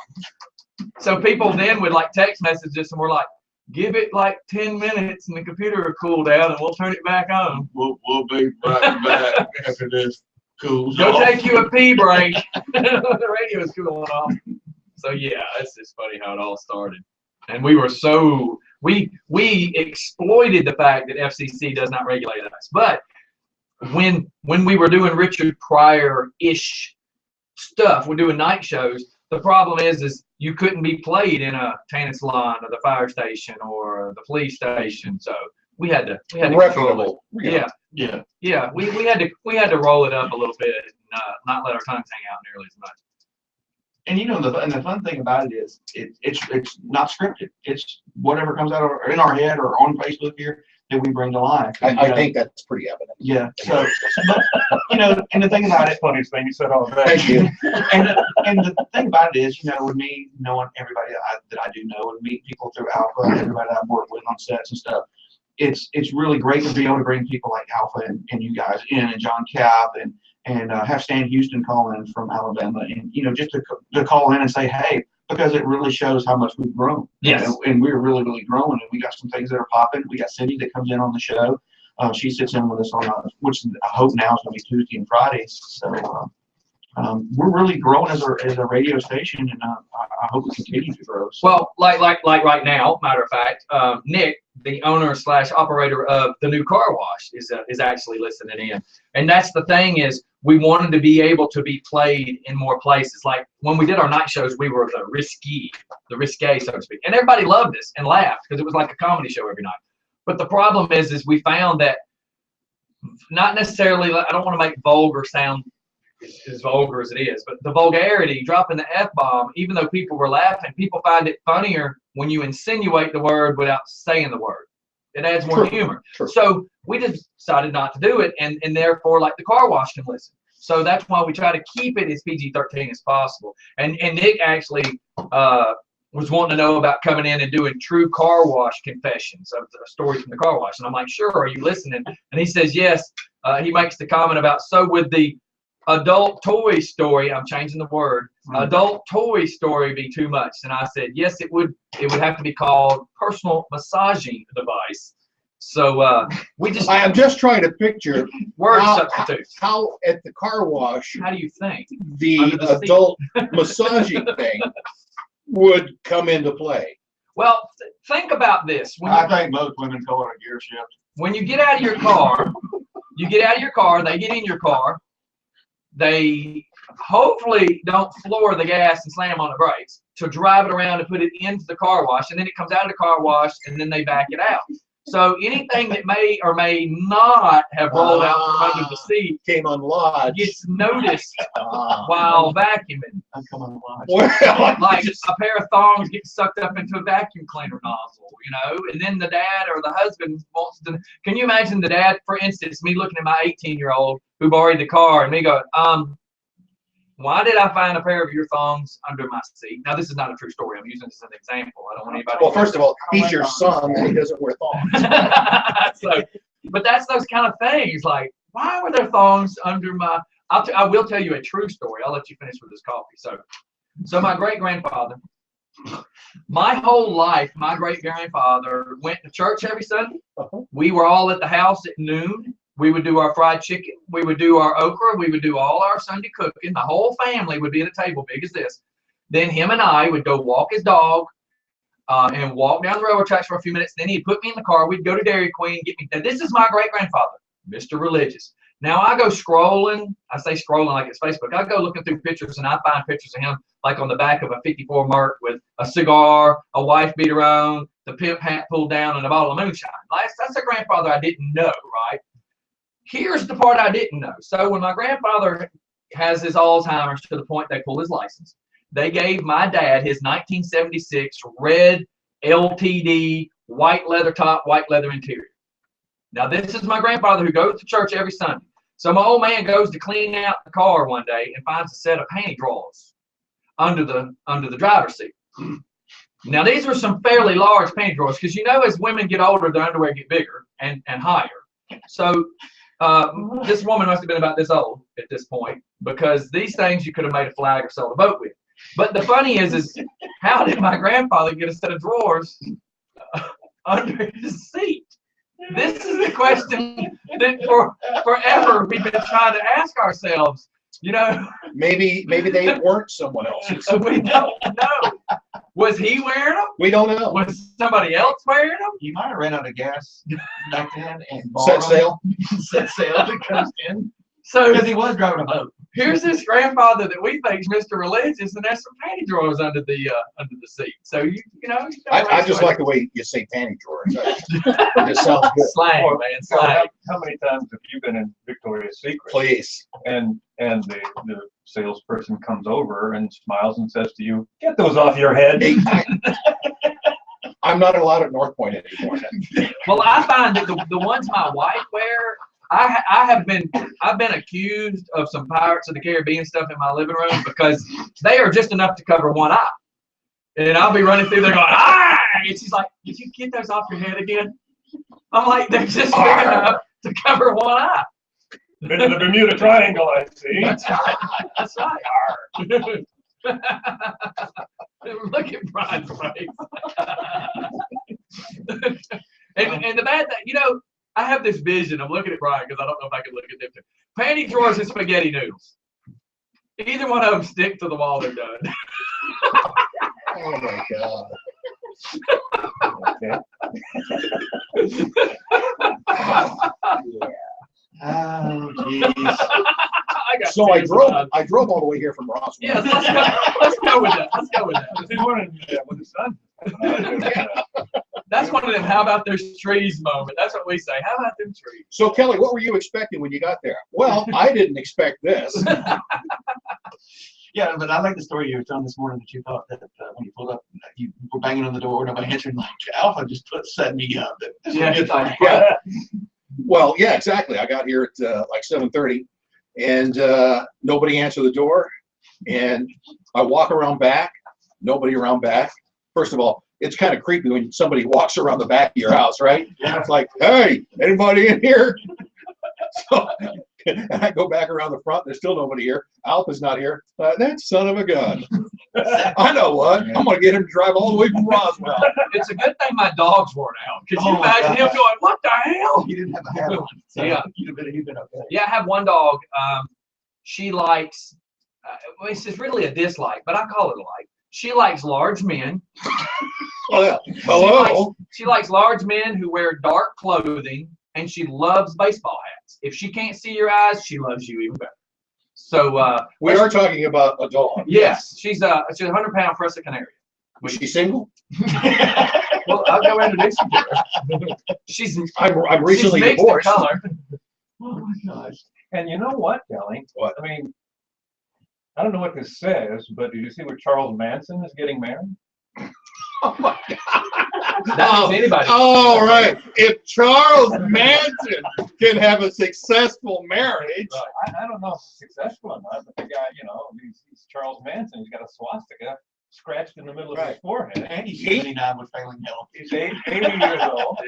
So people then would like text message us and we're like, give it like 10 minutes and the computer will cool down and we'll turn it back on. We'll be right back after this cools Go off. take you a pee break. The radio's cooling off. So yeah, it's just funny how it all started. And we were we exploited the fact that FCC does not regulate us. But when we were doing Richard Pryor-ish stuff, we're doing night shows, the problem is you couldn't be played in a tanning salon or the fire station or the police station. So we had to control it. Reputable. Yeah. Yeah. We had to roll it up a little bit and not let our tongues hang out nearly as much. And the fun thing about it is it's not scripted. It's whatever comes out in our head or on Facebook here that we bring to life. I think that's pretty evident. Yeah. So, but, and the thing about it, Funniest thing you said all day. Thank you. and the thing about it is, with me knowing everybody that I do know and meet people through Alpha and everybody that I've worked with on sets and stuff, it's really great to be able to bring people like Alpha and you guys in, and John Cap and have Stan Houston call in from Alabama, and just to call in and say, hey, because it really shows how much we've grown. Yes. And we're really, really growing, and we got some things that are popping. We got Cindy that comes in on the show. She sits in with us on which I hope now is going to be Tuesday and Fridays. So we're really growing as a radio station, and I hope we continue to grow. So. Well, like right now, matter of fact, Nick, the owner / operator of the new car wash, is actually listening in. And that's the thing is, we wanted to be able to be played in more places. Like when we did our night shows, we were the risque, so to speak. And everybody loved us and laughed because it was like a comedy show every night. But the problem is we found that not necessarily, I don't want to make vulgar sound as vulgar as it is, but the vulgarity, dropping the F-bomb, even though people were laughing, people find it funnier when you insinuate the word without saying the word. It adds more humor. True. So we just decided not to do it, and therefore, like, the car wash can listen. So that's why we try to keep it as PG-13 as possible. And Nick actually was wanting to know about coming in and doing true car wash confessions of the stories from the car wash. And I'm like, sure, are you listening? And he says, yes. He makes the comment about, so would the adult toy story, I'm changing the word, adult toy story be too much? And I said, yes, it would have to be called personal massaging device. So we just, I am just trying to picture word substitutes. how at the car wash How do you think? the Under the adult massaging thing would come into play. Well, think about this. I think most women call it a gear shift. When you get out of your car, they get in your car, they hopefully don't floor the gas and slam on the brakes to drive it around and put it into the car wash, and then it comes out of the car wash, and then they back it out. So anything that may or may not have rolled out from under the seat Came unlodged. gets noticed while vacuuming. I'm coming to watch. Well, Like a pair of thongs gets sucked up into a vacuum cleaner nozzle, you know, and then the dad or the husband wants to. Can you imagine the dad, for instance, me looking at my 18-year-old who borrowed the car and me going, why did I find a pair of your thongs under my seat? Now, this is not a true story. I'm using this as an example. I don't want anybody. well, first of all, he's your son and he doesn't wear thongs. So, but that's those kind of things. Like, why were there thongs under my? I will tell you a true story. I'll let you finish with this coffee. So my great grandfather, my whole life, my great grandfather went to church every Sunday. We were all at the house at noon. We would do our fried chicken. We would do our okra. We would do all our Sunday cooking. The whole family would be at a table big as this. Then him and I would go walk his dog and walk down the railroad tracks for a few minutes. Then he'd put me in the car. We'd go to Dairy Queen, get me. Now, this is my great grandfather, Mr. Religious. Now I go scrolling. I say scrolling like it's Facebook. I go looking through pictures and I find pictures of him like on the back of a 54 Merc with a cigar, a wife beater on, the pimp hat pulled down, and a bottle of moonshine. That's a grandfather I didn't know, right? Here's the part I didn't know. So when my grandfather has his Alzheimer's to the point they pull his license, they gave my dad his 1976 red LTD white leather top, white leather interior. Now this is my grandfather who goes to church every Sunday. So my old man goes to clean out the car one day and finds a set of panty drawers under the driver's seat. Now these were some fairly large panty drawers because you know as women get older, their underwear get bigger and higher. So this woman must have been about this old at this point because these things you could have made a flag or sailed a boat with. But the funny is how did my grandfather get a set of drawers under his seat? This is the question that forever we've been trying to ask ourselves. You know, Maybe they weren't someone else's. we don't know. Was he wearing them? We don't know. Was somebody else wearing them? You might have ran out of gas back then and Set sail. set sail to coast in. So Because he was driving a boat. here's this grandfather that we think is Mr. Religious, and there's some panty drawers under the seat. So you know. I just like the way you say panty drawers. It just sounds good. slang, Or- man, slang. How many times have you been in Victoria's Secret? Please. And the salesperson comes over and smiles and says to you, "Get those off your head." I'm not allowed at North Point anymore. Well, I find that the ones my wife wear, I've been accused of some Pirates of the Caribbean stuff in my living room because they are just enough to cover one eye. And I'll be running through there going, "Ah!" And she's like, "Did you get those off your head again?" I'm like, "They're just big enough to cover one eye." Been to the Bermuda Triangle, I see. That's right. That's right. Look at Brian's face. and the bad thing, you know, I have this vision. I'm looking at Brian because I don't know if I can look at them too. Panty drawers and spaghetti noodles. Either one of them stick to the wall, they're done. Oh my God. Oh, jeez. So I drove all the way here from Roswell. Yes, let's go with that. Let's go with that. He wanted to do that with his son. That's one of them. How about those trees moment? That's what we say. How about them trees? So Kelly, what were you expecting when you got there? Well, I didn't expect this. Yeah, but I like the story you were telling this morning that you thought that when you pulled up, you were banging on the door, nobody answered, like Alpha just set me up. Yeah. Well, yeah, exactly. I got here at like 7:30, and nobody answered the door. And I walk around back, nobody around back. First of all, it's kind of creepy when somebody walks around the back of your house, right? Yeah. It's like, "Hey, anybody in here?" So, and I go back around the front. There's still nobody here. Alpha's not here. That son of a gun. I know what. I'm going to get him to drive all the way from Roswell. It's a good thing my dogs weren't out. Could you Oh, my imagine him gosh. going, "What the hell?" You didn't have a hat on. So Yeah. you'd have been okay. Yeah, I have one dog. She likes, well, this is really a dislike, but I call it a like. She likes large men. Oh, yeah. Hello. She likes large men who wear dark clothing, and she loves baseball hats. If she can't see your eyes, she loves you even better. So We are talking about a dog. yes, she's a 100-pound Fresca Canary. Was she single? Well, I'll go introduce you to her. She's I'm recently she's mixed in divorced. color. Oh my gosh. And you know what, Kelly? What? I mean, I don't know what this says, but did you see where Charles Manson is getting married? Oh my God. That means anybody. Oh, right. If Charles Manson can have a successful marriage. I don't know if it's successful or not, but the guy, you know, he's Charles Manson. He's got a swastika scratched in the middle of his forehead. And he's 79 with failing health. He's 80 years old,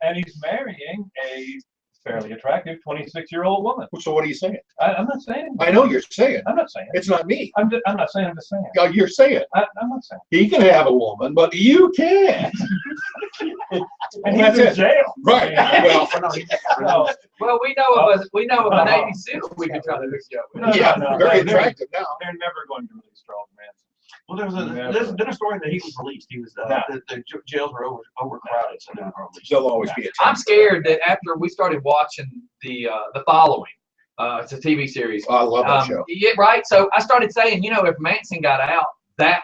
and he's marrying a fairly attractive 26-year-old woman. So what are you saying? I'm not saying. I know you're saying. I'm not saying. It's not me. I'm not saying. I'm just saying. You're saying. I'm not saying. He can have a woman, but you can't. And That's he's in it. jail. Right. Well, No, Well, we know of a Navy SEAL we can try to hook you up with. No, yeah, no, very they're- attractive now. They're never going to release Charles Manson. Well, Never. there's been a story that he was released. He was No. the jails were overcrowded, so they were released. There'll always be a I'm time. scared that after we started watching the Following, it's a TV series. I love that show. Yeah, right. So I started saying, you know, if Manson got out, that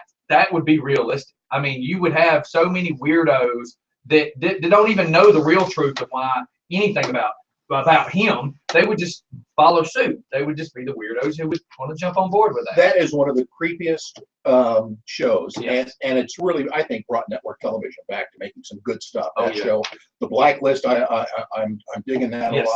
would be realistic. I mean, you would have so many weirdos that don't even know the real truth of why anything about him. They would just follow suit. They would just be the weirdos who would want to jump on board with that. That is one of the creepiest shows, Yes. and it's really, I think, brought network television back to making some good stuff. Oh, That yeah. show, The Blacklist, I'm digging that Yes.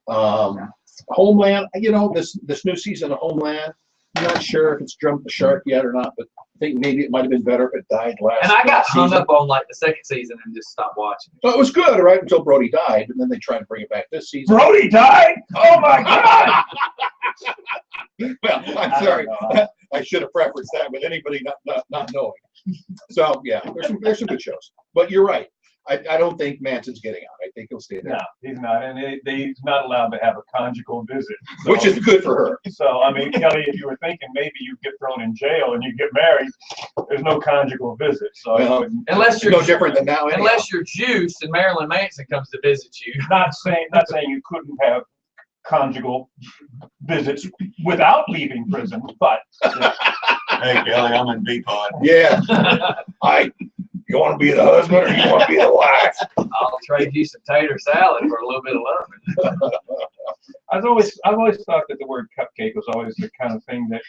a lot. Homeland, you know, this new season of Homeland, I'm not sure if it's jumped the shark yet or not, but I think maybe it might have been better if it died last. And I got hung season. up on like the second season and just stopped watching. Well, it was good, right, until Brody died, and then they tried to bring it back this season. Brody died? Oh my God! Well, I'm I sorry. don't know. I should have prefaced that with anybody not knowing. So yeah, there's some good shows. But you're right. I don't think Manson's getting out. I think he'll stay there. No, he's not, and he's not allowed to have a conjugal visit. So, Which is good for her. So, I mean, Kelly, if you were thinking maybe you get thrown in jail and you get married, there's no conjugal visit. So, I Well, wouldn't- It's no different than now. anyhow. Unless you're juiced and Marilyn Manson comes to visit you. not saying you couldn't have conjugal visits without leaving prison, but Hey, Kelly, I'm in B-Pod. Yeah. You want to be the husband or you want to be the wife? I'll trade you some tater salad for a little bit of loving. I've always thought that the word cupcake was always the kind of thing that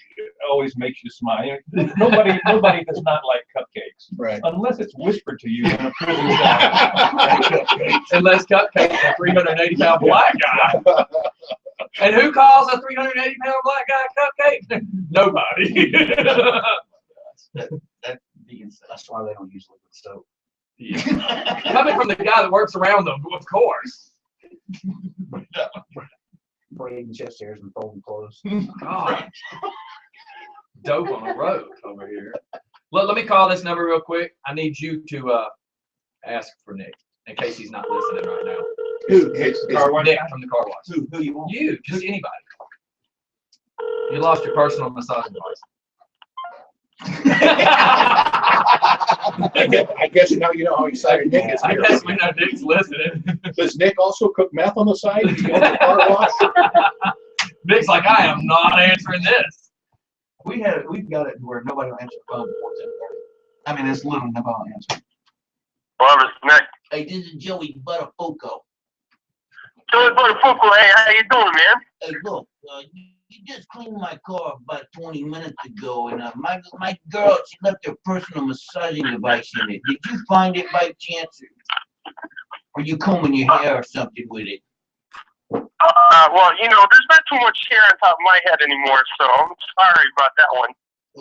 always makes you smile. Nobody does not like cupcakes. Right. Unless it's whispered to you in a prison cell. Unless Cupcake's a 380-pound black guy. And who calls a 380-pound black guy a cupcake? Nobody. That's why they don't use liquid soap. Coming from the guy that works around them, of course. Braiding chest hairs and folding clothes. God. Dope on the road over here. Let me call this number real quick. I need you to ask for Nick in case he's not listening right now. Who? Nick from the car wash. Who you want? You, just anybody. You lost your personal massage device. I guess now you know how excited Nick is I here. guess we know Nick's listening. Does Nick also cook meth on the side? Does he own the car wash? Nick's like, I am not answering this. We've got it where nobody will answer the phone before 10:30. I mean, it's literally nobody will answer. Well, it's Nick. Hey, this is Joey Buttafuoco. Joey Buttafuoco, hey, how you doing, man? Hey, look, you just cleaned my car about 20 minutes ago, and my girl, she left her personal massaging device in it. Did you find it by chance? Or you combing your hair or something with it? Well, you know, there's not too much hair on top of my head anymore, so I'm sorry about that one.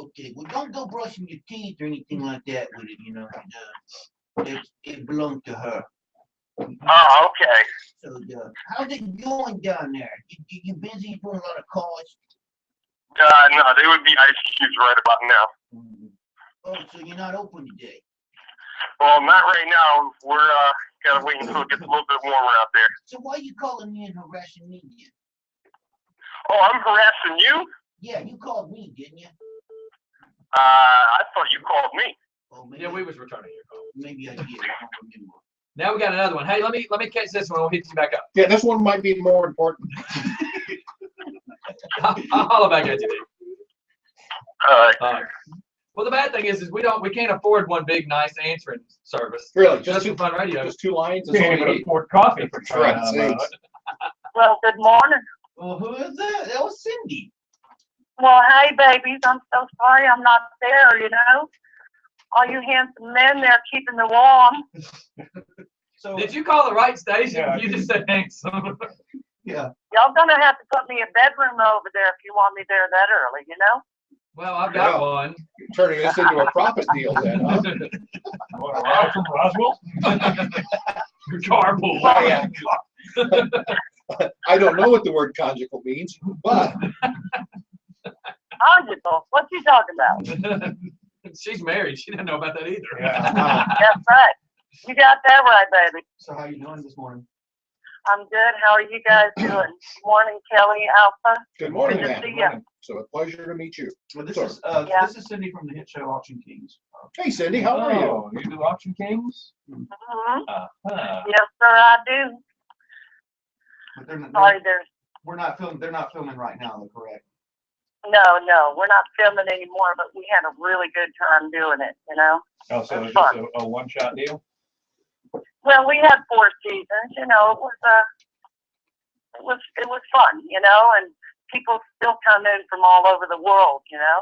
Okay, well, don't go brushing your teeth or anything like that with it, you know. It belonged to her. Oh, okay. So, how's it going down there? You busy doing a lot of calls? No, they would be ice cubes right about now. Oh, so you're not open today? Well, not right now. We're gotta wait until it gets a little bit warmer out there. So why are you calling me and harassing me again? Oh, I'm harassing you? Yeah, you called me, didn't you? I thought you called me. Oh, maybe, Yeah, we was returning your call. maybe I did. I don't remember. Now we got another one. Hey, let me catch this one. We'll hit you back up. Yeah, this one might be more important. I'll holler back at you, Nick. All right. All right. Well, the bad thing is we can't afford one big nice answering service. Really, Just for fun radio. Just 2 lines. Is all Can't you even need. afford coffee for For God's crying out loud. sakes. Well, good morning. Well, who is that? That was Cindy. Well, hey, babies, I'm so sorry I'm not there, you know. All you handsome men there keeping me warm. So Did you call the right station? Yeah. You just said handsome. yeah. Y'all gonna have to put me a bedroom over there if you want me there that early, you know. Well, I've got Yeah. one. Turning this into a profit deal then, huh? What, a ride from Roswell? Carpool. Yeah. I don't know what the word conjugal means, but Conjugal, what you talking about? She's married. She didn't know about that either. Yeah. That's right. You got that right, baby. So how you doing this morning? I'm good. How are you guys doing? Morning, Kelly, Alpha. good morning, Good to man. see ya. So a pleasure to meet you. Well, Sure. Yeah. this is Cindy from the hit show Auction Kings. Hey, Cindy, how are you? Oh, you do Auction Kings? hmm Uh-huh. Yes, sir, I do. But they're not, Sorry, there's we're not filming. They're not filming right now, though, correct? no, we're not filming anymore, but we had a really good time doing it, you know. Oh, so it's Fun. just a one-shot deal? Well, we had 4 seasons, you know. It was fun, you know, and people still come in from all over the world, you know.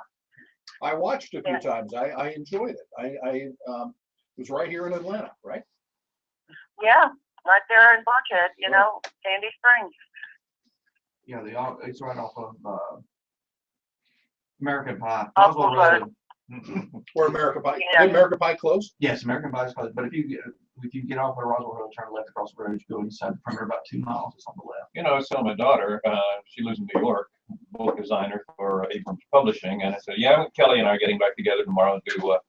I watched a few Yeah. times. I enjoyed it. I was right here in Atlanta, right? Yeah, right there in Buckhead, you know, Sandy Springs. Yeah, it's right off of American Pie. Off Roswell of Road. Where American Pie, Yeah. did American Pie close? Yes, American Pie is close. But if you get off of Roswell Road, turn left across the road, you go inside the perimeter about 2 miles. It's on the left. You know, I was telling my daughter, she lives in New York, book designer for Abrams Publishing, and I said, yeah, Kelly and I are getting back together tomorrow to do a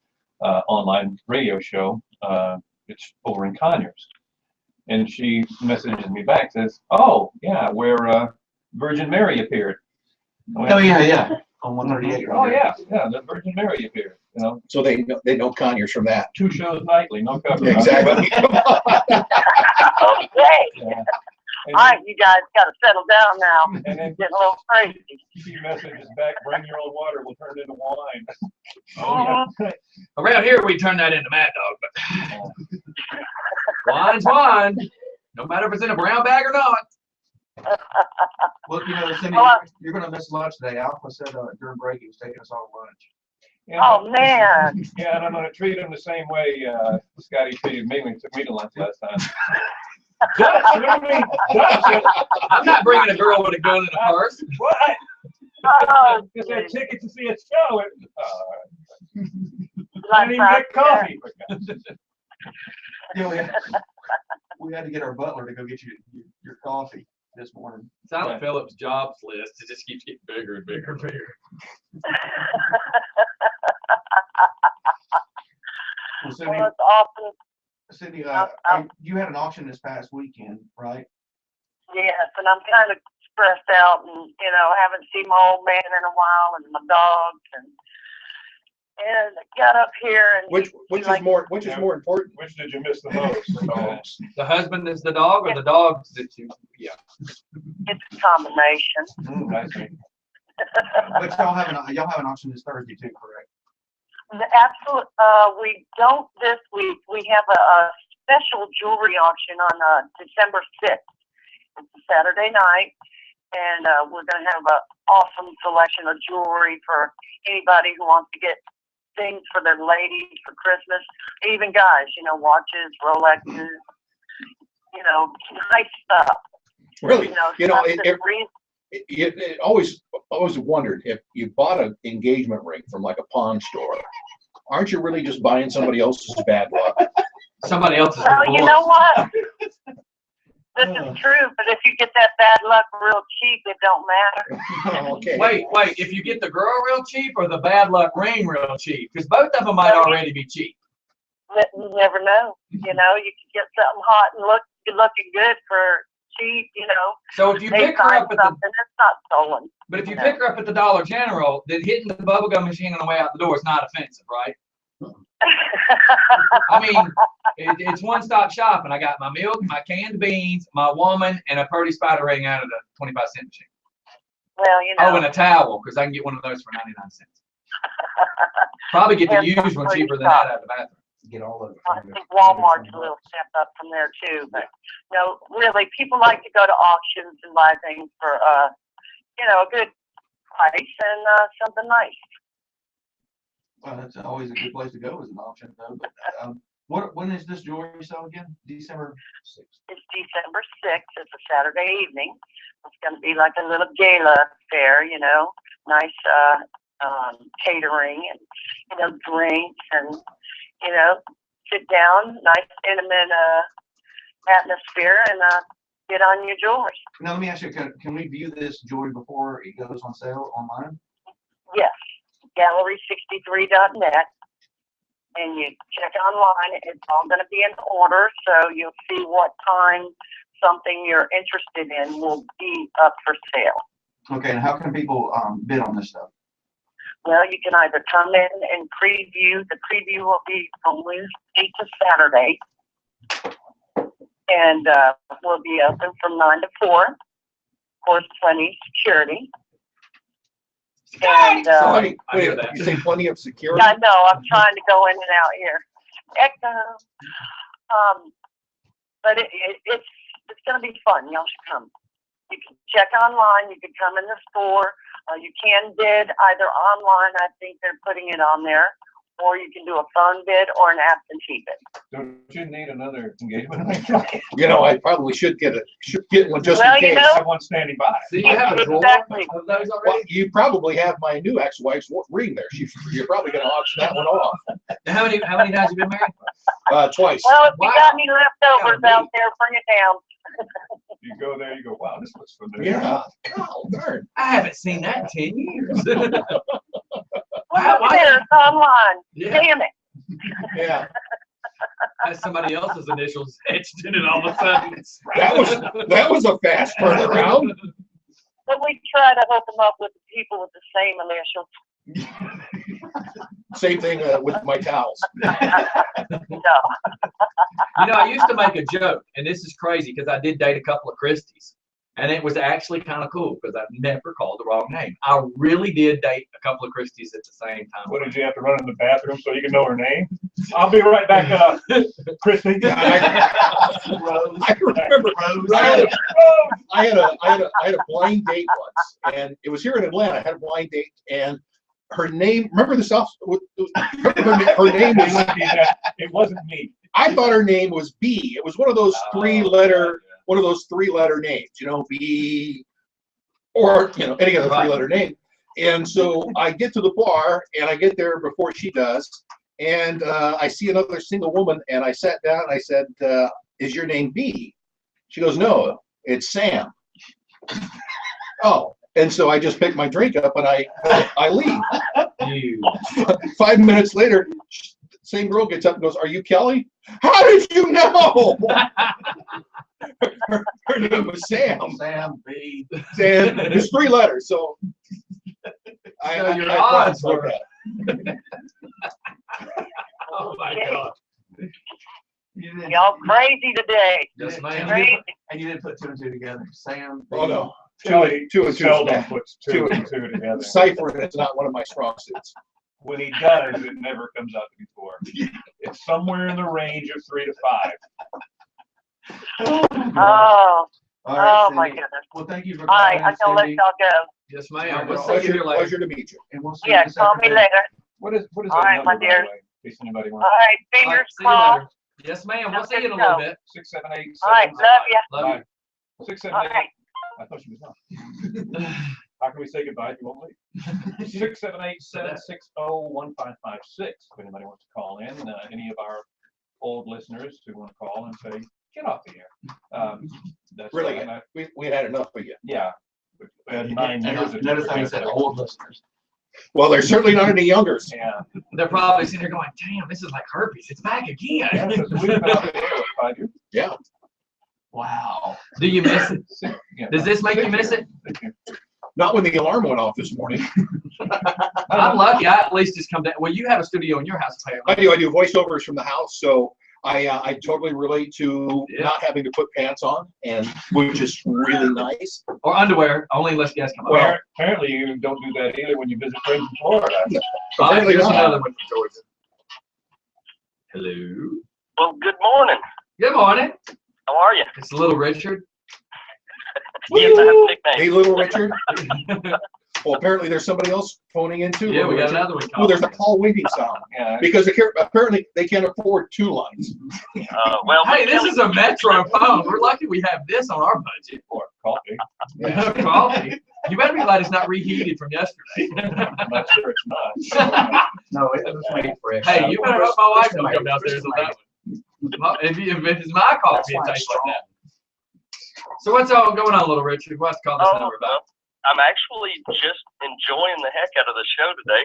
online radio show. It's over in Conyers. And she messages me back, says, oh, yeah, where Virgin Mary appeared. I went, Oh yeah. On 138. oh, yeah, the Virgin Mary appeared, you know. So they know Conyers from that. 2 shows nightly, no cover. Exactly. Okay. Yeah. All right, you guys got to settle down now. And then Getting a little crazy. she messages back, bring your own water, we'll turn it into wine. Oh, yeah. Around here, we turn that into Mad Dog. But wine's wine, no matter if it's in a brown bag or not. Well, you know, Cindy, Well, you're going to miss lunch today. Alpha said during break he was taking us all lunch. Yeah, Oh, man. yeah, and I'm gonna treat him the same way Scotty treated me when he took me to lunch last time. Dutch, what do you mean? Dutch said, I'm not bringing a girl with a gun in a purse. what? Oh, Just had ticket to see a show. And, like didn't even get coffee. Yeah, we had to get our butler to go get you your coffee this morning. Silent Phillips' jobs list, it just keeps getting bigger and bigger and bigger. Well, Cindy, well, it's awesome. Cindy, I'm- you had an auction this past weekend, right? Yes, and I'm kind of stressed out, and you know, haven't seen my old man in a while, and my dogs, and I got up here, and Which he, is like, more important? Which did you miss the most? The dogs. The husband is the dog, or the dogs that you? Yeah. it's a combination. I see. But y'all have an auction this Thursday too, correct? We don't this week. We have a special jewelry auction on December 6th. It's a Saturday night, and we're going to have an awesome selection of jewelry for anybody who wants to get things for their ladies for Christmas, even guys, you know, watches, Rolexes, you know, nice stuff. Really? You know, You know, stuff that's it always wondered if you bought an engagement ring from like a pawn store, aren't you really just buying somebody else's bad luck? Somebody else's. Well, you divorce. know what? This is true, but if you get that bad luck real cheap, it don't matter. Okay. Wait, if you get the girl real cheap or the bad luck ring real cheap? Because both of them might already be cheap. You never know. You know, you can get something hot and looking good for cheap, you know. So if you They pick her find up at the, something that's not stolen. but if you No. pick her up at the Dollar General, then hitting the bubblegum machine on the way out the door is not offensive, right? I mean, it's one-stop shopping. I got my milk, my canned beans, my woman, and a Purdy spider ring out of the 25-cent machine. Well, you know. Oh, and a towel, because I can get one of those for 99 cents. Probably get the And used one cheaper than that out of the bathroom. Get all of it. I think Walmart's a little step up from there too, but no, really, people like to go to auctions and buy things for, you know, a good price and something nice. Well, that's always a good place to go is an auction though. But when is this jewelry sale again? December 6th. It's December 6th. It's a Saturday evening. It's going to be like a little gala affair, you know, nice catering and, you know, drinks and, you know, sit down, nice intimate atmosphere and get on your jewelry. Now let me ask you, can we view this jewelry before it goes on sale online? Yes, gallery63.net. And you check online. It's all going to be in order, so you'll see what time something you're interested in will be up for sale. Okay, and how can people bid on this stuff? Well, you can either come in and preview. The preview will be from Wednesday to Saturday. And we'll be open from 9 to 4. Of course, plenty security. And Plenty, I hear that. you say plenty of security? I know, I'm trying to go in and out here. Echo. But it's going to be fun. Y'all should come. You can check online. You can come in the store. You can bid either online. I think they're putting it on there. Or you can do a phone bid or an absentee bid. Don't you need another engagement? You know, I probably should get one just Well, in you case. know- Have one standing by. See, you have a drawer Exactly. of those Well, already? you probably have my new ex-wife's ring there. You're probably going to auction that one off. How many times have you been married? Twice. Well, if you Wow. got any leftovers Gotta out there, bring it down. You go there, you go, wow, this looks familiar. Yeah. Oh, darn. I haven't seen that in 10 years. Well, look there, it's online. Yeah, Damn it. Yeah. has somebody else's initials etched in it all of a sudden. That was a fast turnaround. But we try to hook them up with the people with the same initials. Same thing with my towels. No. You know, I used to make a joke, and this is crazy because I did date a couple of Christies, and it was actually kind of cool because I've never called the wrong name. I really did date a couple of Christies at the same time. What, did you have to run in the bathroom so you can know her name? I'll be right back up, Christy. I remember I had a blind date once, and it was here in Atlanta. I had a blind date, and her name. Remember the South? Her name was. It wasn't me. I thought her name was B. It was one of those three-letter names. You know, B, or you know, any other three-letter name. And so I get to the bar, and I get there before she does, and I see another single woman, and I sat down. And I said, "Is your name B?" She goes, "No, it's Sam." Oh, and so I just pick my drink up and I leave. 5 minutes later, same girl gets up and goes, "Are you Kelly?" "How did you know?" her name was Sam. Sam B. Sam. It's 3 letters, so your odds look were- at. Oh my God. Y'all crazy today. Yes, ma'am. Crazy. And you didn't put 2 and 2 together. Sam B. Oh no, Kelly two and two. seldom puts Two. 2 and 2 together. Ciphering is not one of my strong suits. When he does, it never comes out to be 4. It's somewhere in the range of 3 to 5. Oh, All right, oh my Cindy. goodness. Well, thank you for All calling, right, I'm gonna let Cindy. y'all go. Yes, ma'am. We'll see you here later. Pleasure to meet you. And we'll see Yeah, you this call me afternoon. later. What is All that right, number, my by the dear. way, in case anybody All wants? right, All fingers right, see you crossed. later. Yes, ma'am. We'll Have see a you in a good little show. bit. 6, 7, 8, All right, 7, love ya. Love you. 6, 7, All 8. right. I thought she was not. How can we say goodbye if you won't leave? 6, 7, 8, 7, 6, 0, 1, 5, 5, 6. If anybody wants to call in, any of our old listeners who want to call and say, "Get off the air." That's Really, fine. we had enough of you. Yeah. We had 9 years. of Notice how you said old listeners. Well, there's certainly not any youngers. Yeah. They're probably sitting there going, "Damn, this is like herpes. It's back again." Yeah, 'cause we've been out there for 5 years. Yeah. Wow. Do you miss it? Yeah. Does this make you miss it? Not when the alarm went off this morning. I'm lucky. I at least just come down. Well, you have a studio in your house, I apparently. do voiceovers from the house, so I totally relate to not having to put pants on, and which is really nice. Or underwear, only unless guests come Well, up. Apparently you don't do that either when you visit friends in Florida. Apparently Here's not. another one from Georgia. Hello. Well, good morning. Good morning. How are you? It's little Richard. Yes, I have a nickname. Hey, little Richard. Well, apparently there's somebody else phoning in too. Yeah, Little we got Richard. another one. Oh, there's a Paul Winking sound Yeah. because apparently they can't afford 2 lines. Well, Hey, this is a Metro phone. We're lucky we have this on our budget. Or coffee. Yeah. Coffee. You better be glad it's not reheated from yesterday. I'm not sure it's not. No, it was made fresh. Hey, you better hope my wife don't come downstairs on that one. If it's my coffee, it tastes like that. So what's all going on, little Richard? What's call this number about? I'm actually just enjoying the heck out of the show today.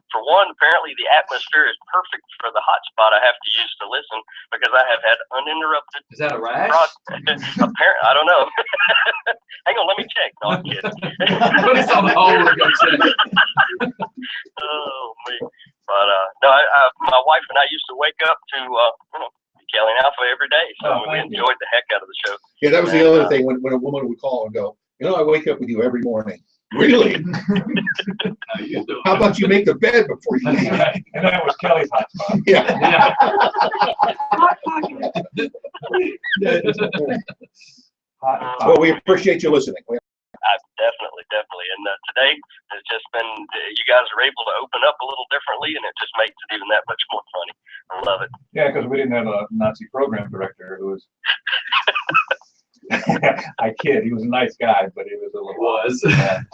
For one, apparently the atmosphere is perfect for the hotspot I have to use to listen because I have had uninterrupted. Is that a rash? Apparently, I don't know. Hang on, let me check. No, I'm kidding. Put us on the hold and go check. Oh me. But no, my wife and I used to wake up to Kelly and Alpha every day, so we enjoyed the heck out of the show. Yeah, that was the other thing when a woman would call and go, I wake up with you every morning. Really? How about you make the bed before you leave? Right. And that was Kelly's hotspot. Yeah. Well, we appreciate you listening. Definitely. And today has just been, you guys are able to open up a little differently, and it just makes it even that much more funny. I love it. Yeah, because we didn't have a Nazi program director who was. I kid. He was a nice guy, but he was a little.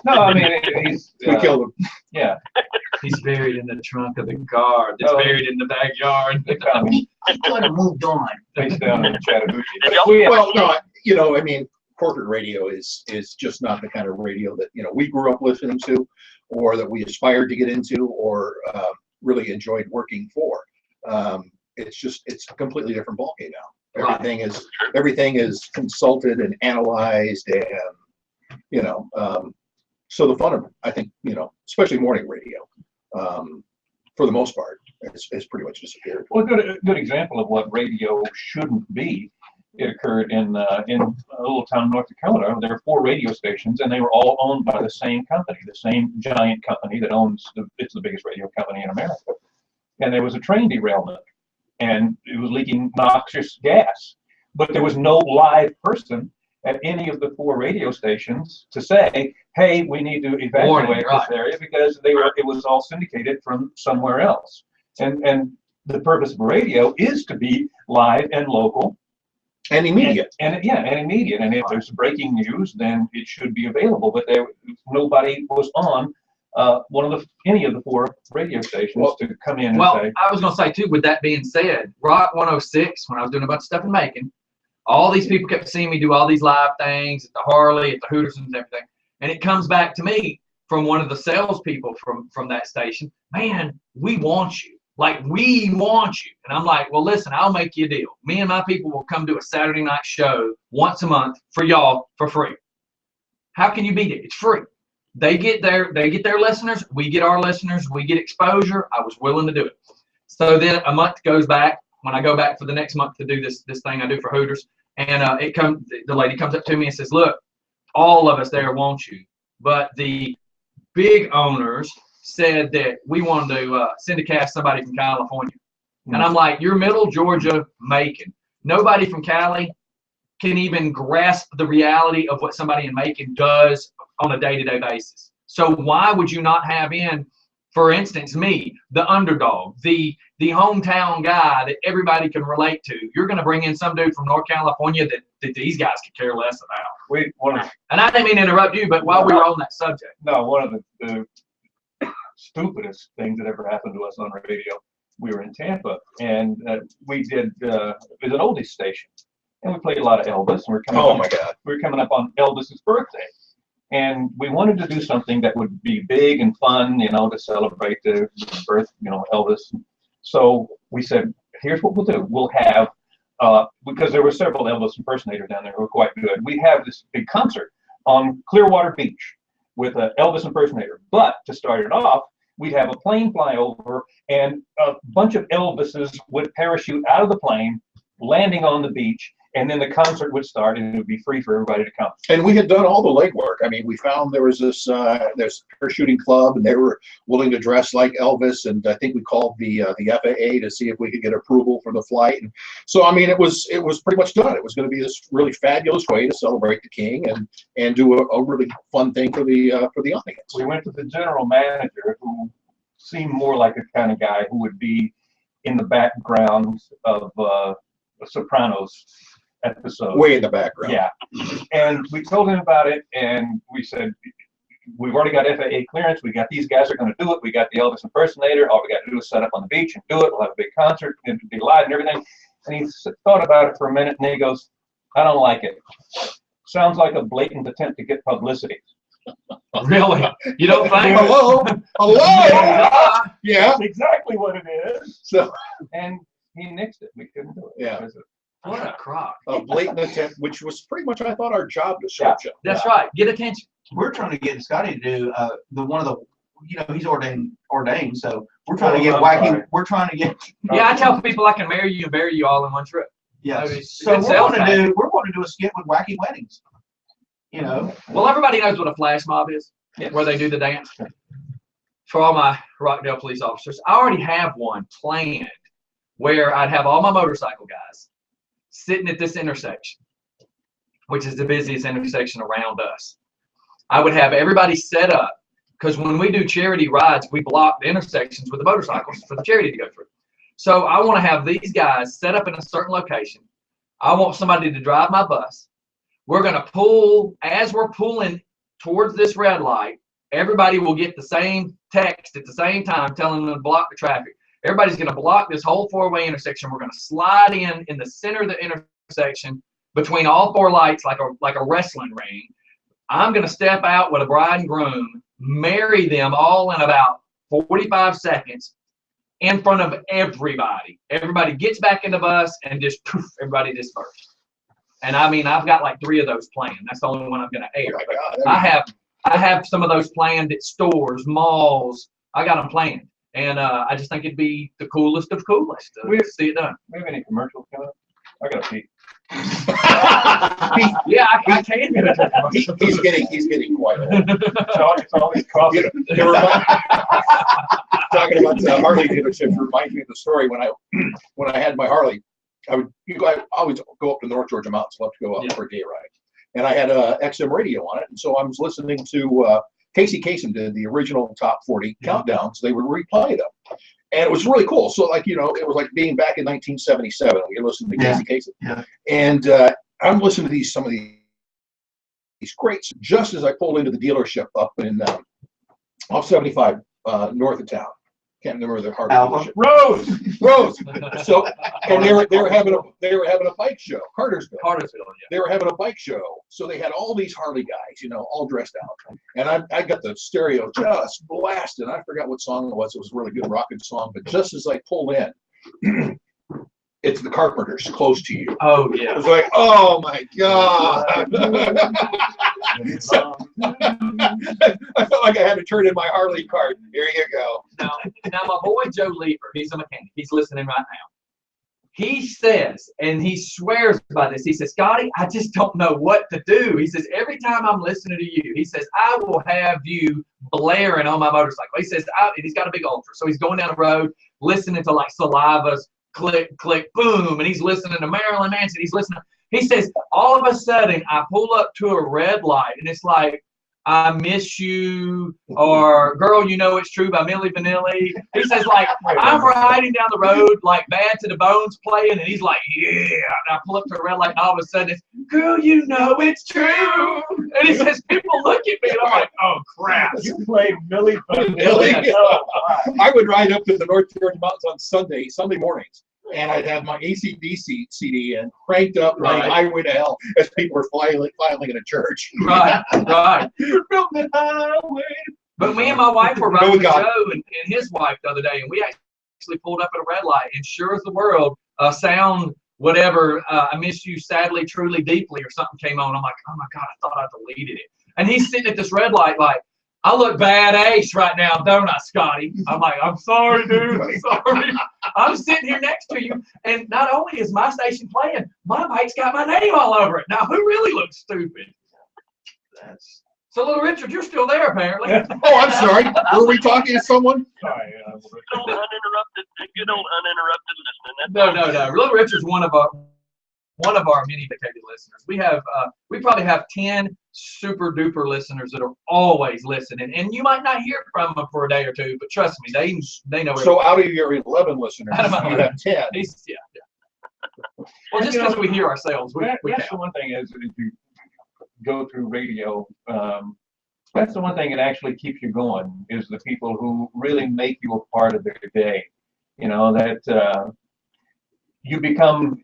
No, I mean he's. We killed him. Yeah. He's buried in the trunk of the car. That's buried in the backyard. They found him He could have moved on. face down in Chattahoochee. Well, no, I mean, corporate radio is just not the kind of radio that we grew up listening to, or that we aspired to get into, or really enjoyed working for. It's a completely different ballgame now. Everything is consulted and analyzed, and so the fun of it, I think, especially morning radio, for the most part, has pretty much disappeared. Well, a good example of what radio shouldn't be. It occurred in a little town in North Dakota. There were 4 radio stations, and they were all owned by the same company, the same giant company that owns it's the biggest radio company in America. And there was a train derailment, and it was leaking noxious gas, but there was no live person at any of the 4 radio stations to say, "Hey, we need to evacuate this area," because it was all syndicated from somewhere else. And the purpose of radio is to be live and local. And immediate. And immediate. And if there's breaking news, then it should be available. But nobody was on any of the 4 radio stations to come in and say. I was going to say, too, with that being said, Rock 106, when I was doing a bunch of stuff in Macon, all these people kept seeing me do all these live things at the Harley, at the Hooters and everything. And it comes back to me from one of the salespeople from that station. Man, we want you. Like, we want you. And I'm like, well, listen, I'll make you a deal. Me and my people will come do a Saturday night show once a month for y'all for free. How can you beat it? It's free. They get their listeners. We get our listeners. We get exposure. I was willing to do it. So then a month goes back when I go back for the next month to do this thing I do for Hooters. And the lady comes up to me and says, look, all of us there want you. But the big owners said that we wanted to syndicate somebody from California. And I'm like, you're middle Georgia, Macon. Nobody from Cali can even grasp the reality of what somebody in Macon does on a day-to-day basis. So why would you not have in, for instance, me, the underdog, the hometown guy that everybody can relate to? You're going to bring in some dude from North California that these guys could care less about. And I didn't mean to interrupt you, but while we were on that subject. No, one of the stupidest things that ever happened to us on radio. We were in Tampa, and we did. It was an oldies station, and we played a lot of Elvis. And we were coming up on Elvis's birthday, and we wanted to do something that would be big and fun, to celebrate the birth, Elvis. So we said, here's what we'll do. We'll have because there were several Elvis impersonators down there who were quite good. We have this big concert on Clearwater Beach with an Elvis impersonator. But to start it off, we'd have a plane fly over, and a bunch of Elvises would parachute out of the plane, landing on the beach, and then the concert would start, and it would be free for everybody to come. And we had done all the legwork. I mean, we found there was this parachuting club, and they were willing to dress like Elvis. And I think we called the FAA to see if we could get approval for the flight. And so, I mean, it was pretty much done. It was going to be this really fabulous way to celebrate the king and do a really fun thing for the audience. We went to the general manager, who seemed more like a kind of guy who would be in the background of a Sopranos episode. Way in the background. Yeah. And we told him about it, and we said, we've already got FAA clearance. We got these guys are going to do it. We got the Elvis impersonator. All we got to do is set up on the beach and do it. We'll have a big concert. It'll be live and everything. And he thought about it for a minute, and he goes, I don't like it. Sounds like a blatant attempt to get publicity. Really? You don't think? Hello? Yeah. That's exactly what it is. So, and he nixed it. We couldn't do it. Yeah. What a crock. A blatant attempt, which was pretty much, I thought, our job description. That's right. Get attention. We're trying to get Scotty to do one of the, he's ordained, so we're trying to get wacky. We're trying to get. Yeah, I tell people I can marry you and bury you all in one trip. Yeah. I mean, So it's we're sales going tactic. to do a skit with wacky weddings. Well, everybody knows what a flash mob is, where they do the dance. For all my Rockdale police officers, I already have one planned where I'd have all my motorcycle guys sitting at this intersection, which is the busiest intersection around us. I would have everybody set up, because when we do charity rides, we block the intersections with the motorcycles for the charity to go through. So I want to have these guys set up in a certain location. I want somebody to drive my bus. We're going to pull, as we're pulling towards this red light, everybody will get the same text at the same time telling them to block the traffic. Everybody's going to block this whole four-way intersection. We're going to slide in the center of the intersection between all four lights like a wrestling ring. I'm going to step out with a bride and groom, marry them all in about 45 seconds in front of everybody. Everybody gets back in the bus and just poof, everybody disperses. And I mean, I've got like 3 of those planned. That's the only one I'm going to air. I have some of those planned at stores, malls. I got them planned. And I just think it'd be the coolest of coolest to see it done. We have any commercials coming up? I got to pee. Yeah, I can get it. He's getting quite old. It's always coffee. Talking about the Harley dealership reminds me of the story when I had my Harley. I always go up to North Georgia mountains. Love to go up for a day ride, and I had a XM radio on it, and so I was listening to Casey Kasem did the original top 40 countdown, so they would replay them, and it was really cool. So like it was like being back in 1977. We listened to Casey Kasem, and I'm listening to some of these greats. Just as I pulled into the dealership up in off 75 north of town. Can't remember their Harley dealership. Rose. So, and they were having a bike show, Cartersville. Yeah. They were having a bike show, so they had all these Harley guys, all dressed out. And I got the stereo just blasted. I forgot what song it was. It was a really good rocking song. But just as I pulled in, it's the Carpenters, Close to You. Oh yeah. I was like, oh my God. I felt like I had to turn in my Harley card. Here you go. Now my boy Joe Lever, he's a mechanic. He's listening right now. He says, and he swears by this, he says, Scotty, I just don't know what to do. He says, every time I'm listening to you, he says, I will have you blaring on my motorcycle. He says, and he's got a big Ultra. So he's going down the road, listening to like Saliva's click, click, boom, and he's listening to Marilyn Manson. He's listening. He says, all of a sudden, I pull up to a red light, and it's like, I Miss You, or Girl, You Know It's True by Milli Vanilli. He says, like, I'm riding down the road, like Bad to the Bones playing, and he's like, yeah. And I pull up to a red light, and all of a sudden it's, Girl, You Know It's True. And he says, people look at me, and I'm like, oh, crap. You play Milli Vanilli. I would ride up to the North Georgia mountains on Sunday mornings, and I'd have my AC/DC CD and cranked up, running Highway to Hell as people were filing in a church. Right. From the highway. But me and my wife were riding with Joe and his wife the other day, and we actually pulled up at a red light, and sure as the world, sound whatever, I Miss You Sadly, Truly, Deeply, or something came on. I'm like, oh my God, I thought I deleted it. And he's sitting at this red light like, I look bad ace right now, don't I, Scotty? I'm like, I'm sorry, dude. I'm sorry. I'm sitting here next to you, and not only is my station playing, my mic's got my name all over it. Now, who really looks stupid? So, little Richard, you're still there, apparently. Oh, I'm sorry. Were we talking to someone? Sorry, Still uninterrupted, good old uninterrupted listening. No. Little Richard's one of our many dedicated listeners. We probably have 10 super duper listeners that are always listening, and you might not hear from them for a day or two, but trust me, they know. So out of your 11 listeners, you have 10. Yeah. Well, just because we hear ourselves, we that's the one thing is if you go through radio, that's the one thing that actually keeps you going is the people who really make you a part of their day. You know, that you become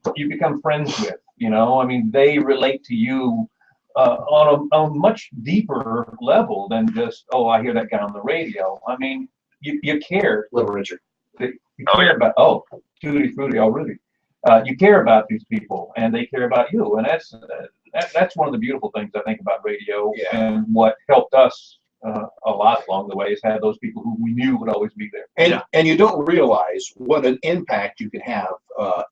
friends with. You know, I mean, they relate to you on a much deeper level than just, oh, I hear that guy on the radio. I mean, you care. Little Richard. You care about, Tutti Frutti already. You care about these people, and they care about you, and that's one of the beautiful things I think about radio, and what helped us a lot along the way is have those people who we knew would always be there. And you don't realize what an impact you can have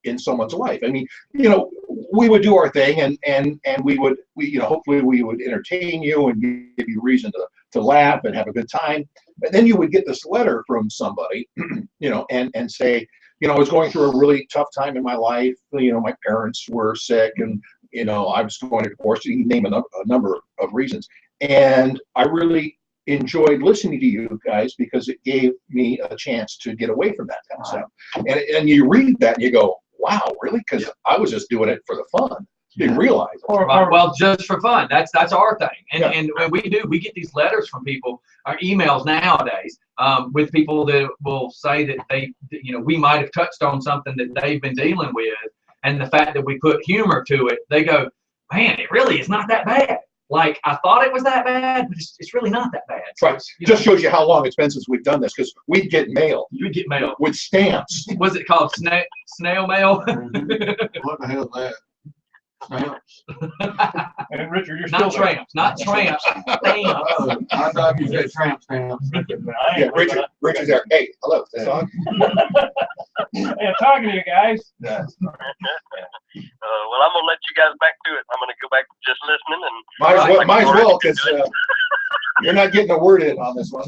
in someone's life. I mean, you know, we would do our thing, and we hopefully we would entertain you and give you reason to laugh and have a good time. But then you would get this letter from somebody, you know, and say, you know, I was going through a really tough time in my life. You know, my parents were sick, and you know, I was going to divorce. You name a number of reasons, and I really enjoyed listening to you guys because it gave me a chance to get away from that kind of stuff. And you read that and you go, wow, really? Because I was just doing it for the fun. Didn't realize. Well, just for fun. That's our thing. And we get these letters from people, our emails nowadays, with people that will say that we might have touched on something that they've been dealing with, and the fact that we put humor to it, they go, man, it really is not that bad. Like, I thought it was that bad, but it's really not that bad. So right. Just shows you how long it's been since we've done this, because we'd get mail. You'd get mail. With stamps. Was it called snail mail? What the hell is that? Stamps. And Richard, you're not still tramps, not tramps. Stamps. I thought you said tramp stamps. Yeah, Richard's there. Hey, hello, son. Yeah, talking to you guys. Well, I'm gonna let you guys back to it. I'm gonna go back to just listening and. Might as well, because you're not getting a word in on this one.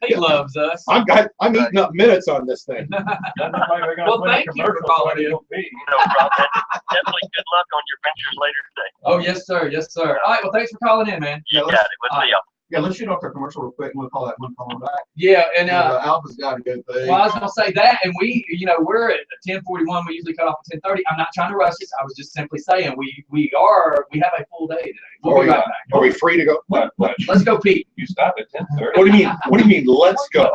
He loves us. I'm eating up minutes on this thing. Well, thank you for calling in. No problem. Definitely good luck on your ventures later today. Oh, yes, sir. Yes, sir. All right. Well, thanks for calling in, man. You got it. We'll see y'all. Yeah, let's shoot off the commercial real quick, and we'll call that one phone back. Yeah, and Alpha's got a good thing. Well, I was gonna say that, and we're at 10:41. We usually cut off at 10:30. I'm not trying to rush this. I was just simply saying we have a full day today. We'll be right back. Are we free to go? Let's go, Pete. You stop at 10:30. What do you mean? What do you mean? Let's go.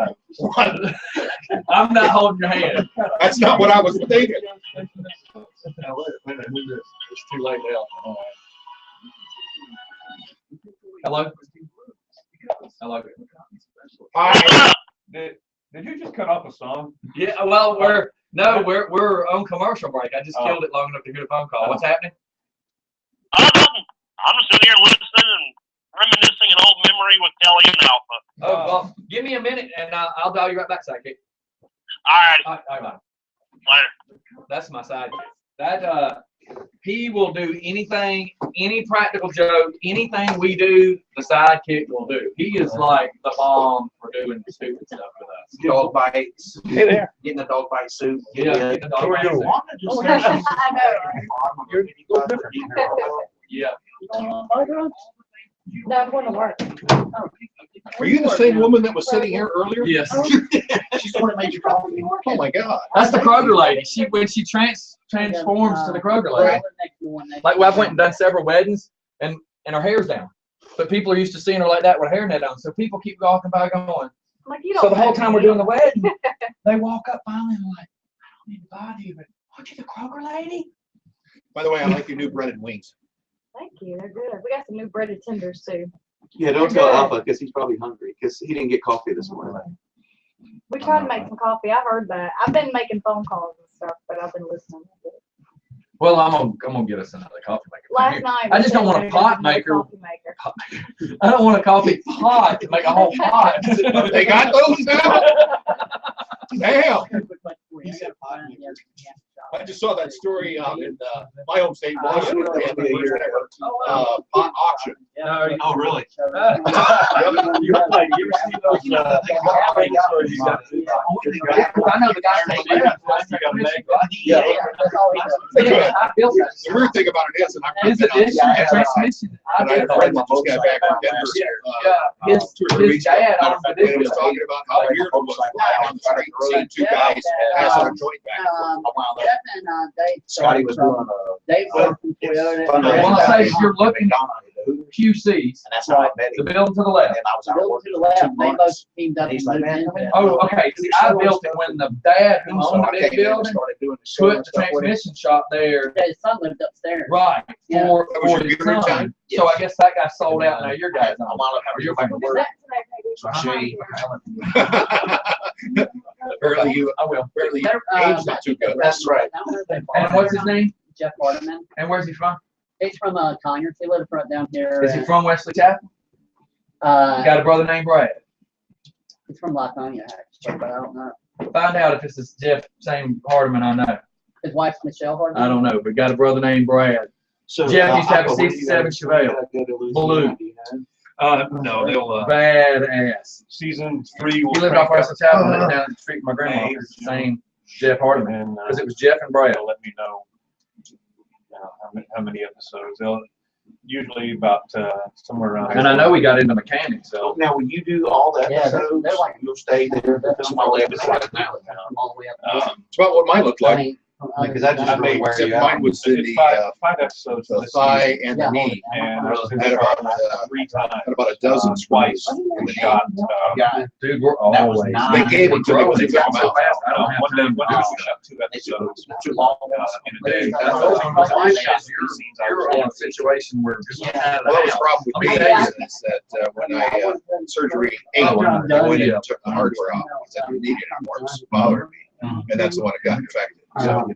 I'm not holding your hand. That's not what I was thinking. Now, wait a minute. It's too late now. Hello. Hello. Did you just cut off a song? Yeah. Well, we're on commercial break. I just killed it long enough to hear the phone call. What's happening? I'm sitting here listening and reminiscing an old memory with Kelly and Alpha. Oh, well, give me a minute and I'll dial you right back, sidekick. All right. Bye. Later. That's my sidekick. That he will do anything, any practical joke, anything we do, the sidekick will do. He is like the bomb for doing stupid stuff with us. Dog bites. Hey there. Getting a dog bite suit. Yeah. Yeah. That wouldn't work. Are you the same woman that was sitting here earlier? Yes. She's the one that made you coffee. Oh my God. That's the Kroger lady. When she transforms to the Kroger lady. Like, I went and done several weddings, and her hair's down. But people are used to seeing her like that with her hairnet on. So people keep walking by going. So the whole time we're doing the wedding, they walk up finally and like, I don't need to bother you, but aren't you the Kroger lady? By the way, I like your new breaded wings. Thank you. They're good. We got some new breaded tenders too. Yeah, don't tell Alpha because he's probably hungry because he didn't get coffee this morning. We tried to make some coffee. I heard that. I've been making phone calls and stuff, but I've been listening. Well, I'm gonna get us another coffee maker. Last night. I just don't want a pot maker. Coffee maker. I don't want a coffee pot to make a whole pot. They got those now? Damn. I just saw that story out in my home state, Washington. They had the first ever pot auction. Oh, really? You ever see those? I know the guy from the left. Yeah. I built that. The weird thing about it is, and I'm His addition to transmission. I and I had built a friend that. that just got back from Denver here. His 2 or 3 his weeks ago. dad owns the And he was business. talking about how weird it was on the street, seeing 2 guys pass on a joint back. Jeff and Dave. Scotty was doing Dave from Toyota. When I say you're looking QCs, and that's how I met the him. building to the left. And I was out Building working to the left, for 2 they both months. teamed up. And he's and like, moved man, in. Oh, okay. See, I built it when the dad who So owned I the came big in and building started doing the show put and the stuff with him. transmission shop there. His son lived upstairs. Right. Yeah. For That was your his beginning son. time? So I guess that guy sold out. Now your guys I'm own. all up Or you're having back to work. work. So I show you. Apparently you, I will. apparently Better, aim's not too good. That's right. And what's his name? Jeff Hardiman. And where's he from? He's from Conyers. He lived right down here. Is he from Wesley Chapel? You got a brother named Brad. He's from Latonia, actually, but I don't know. Find out if this is Jeff, same Hardiman I know. His wife's Michelle Hardiman. I don't know, but got a brother named Brad. So Jeff used to have a I'll go with you 67 guys. Chevelle. Blue. No, they'll, Badass. season 3. He lived off Wesley Chapel, lived down the street from my grandma. It's the same Jeff Hardiman. And, Because it was Jeff and Brad. they'll let me know how many episodes. They'll usually about somewhere around. And I know we got into mechanics, so. So now, when you do all the Yeah, they're episodes, like- you'll stay there, film all the episodes now. From all the way up. It's about what mine looked I like. mean, from Because other- I just really wear Except you out. mine was in It's the, five episodes. the this thigh season. and the Yeah. knee. And I was in Had the car about, 3 times. Had about a dozen Twice. screws in the knee. Shot. Yeah. Dude, we're That was always. nine. They gave it to me when they It took got them so out. fast, I don't have One day, time. we shot 2 episodes Too long. in a day. That's You're you're in a situation where just out of Well, that the was house. problem with me Okay. is that when I surgery 8, I went in and took the hardware off. I said, you need it anymore. It was bothering me. And that's the one that got infected. So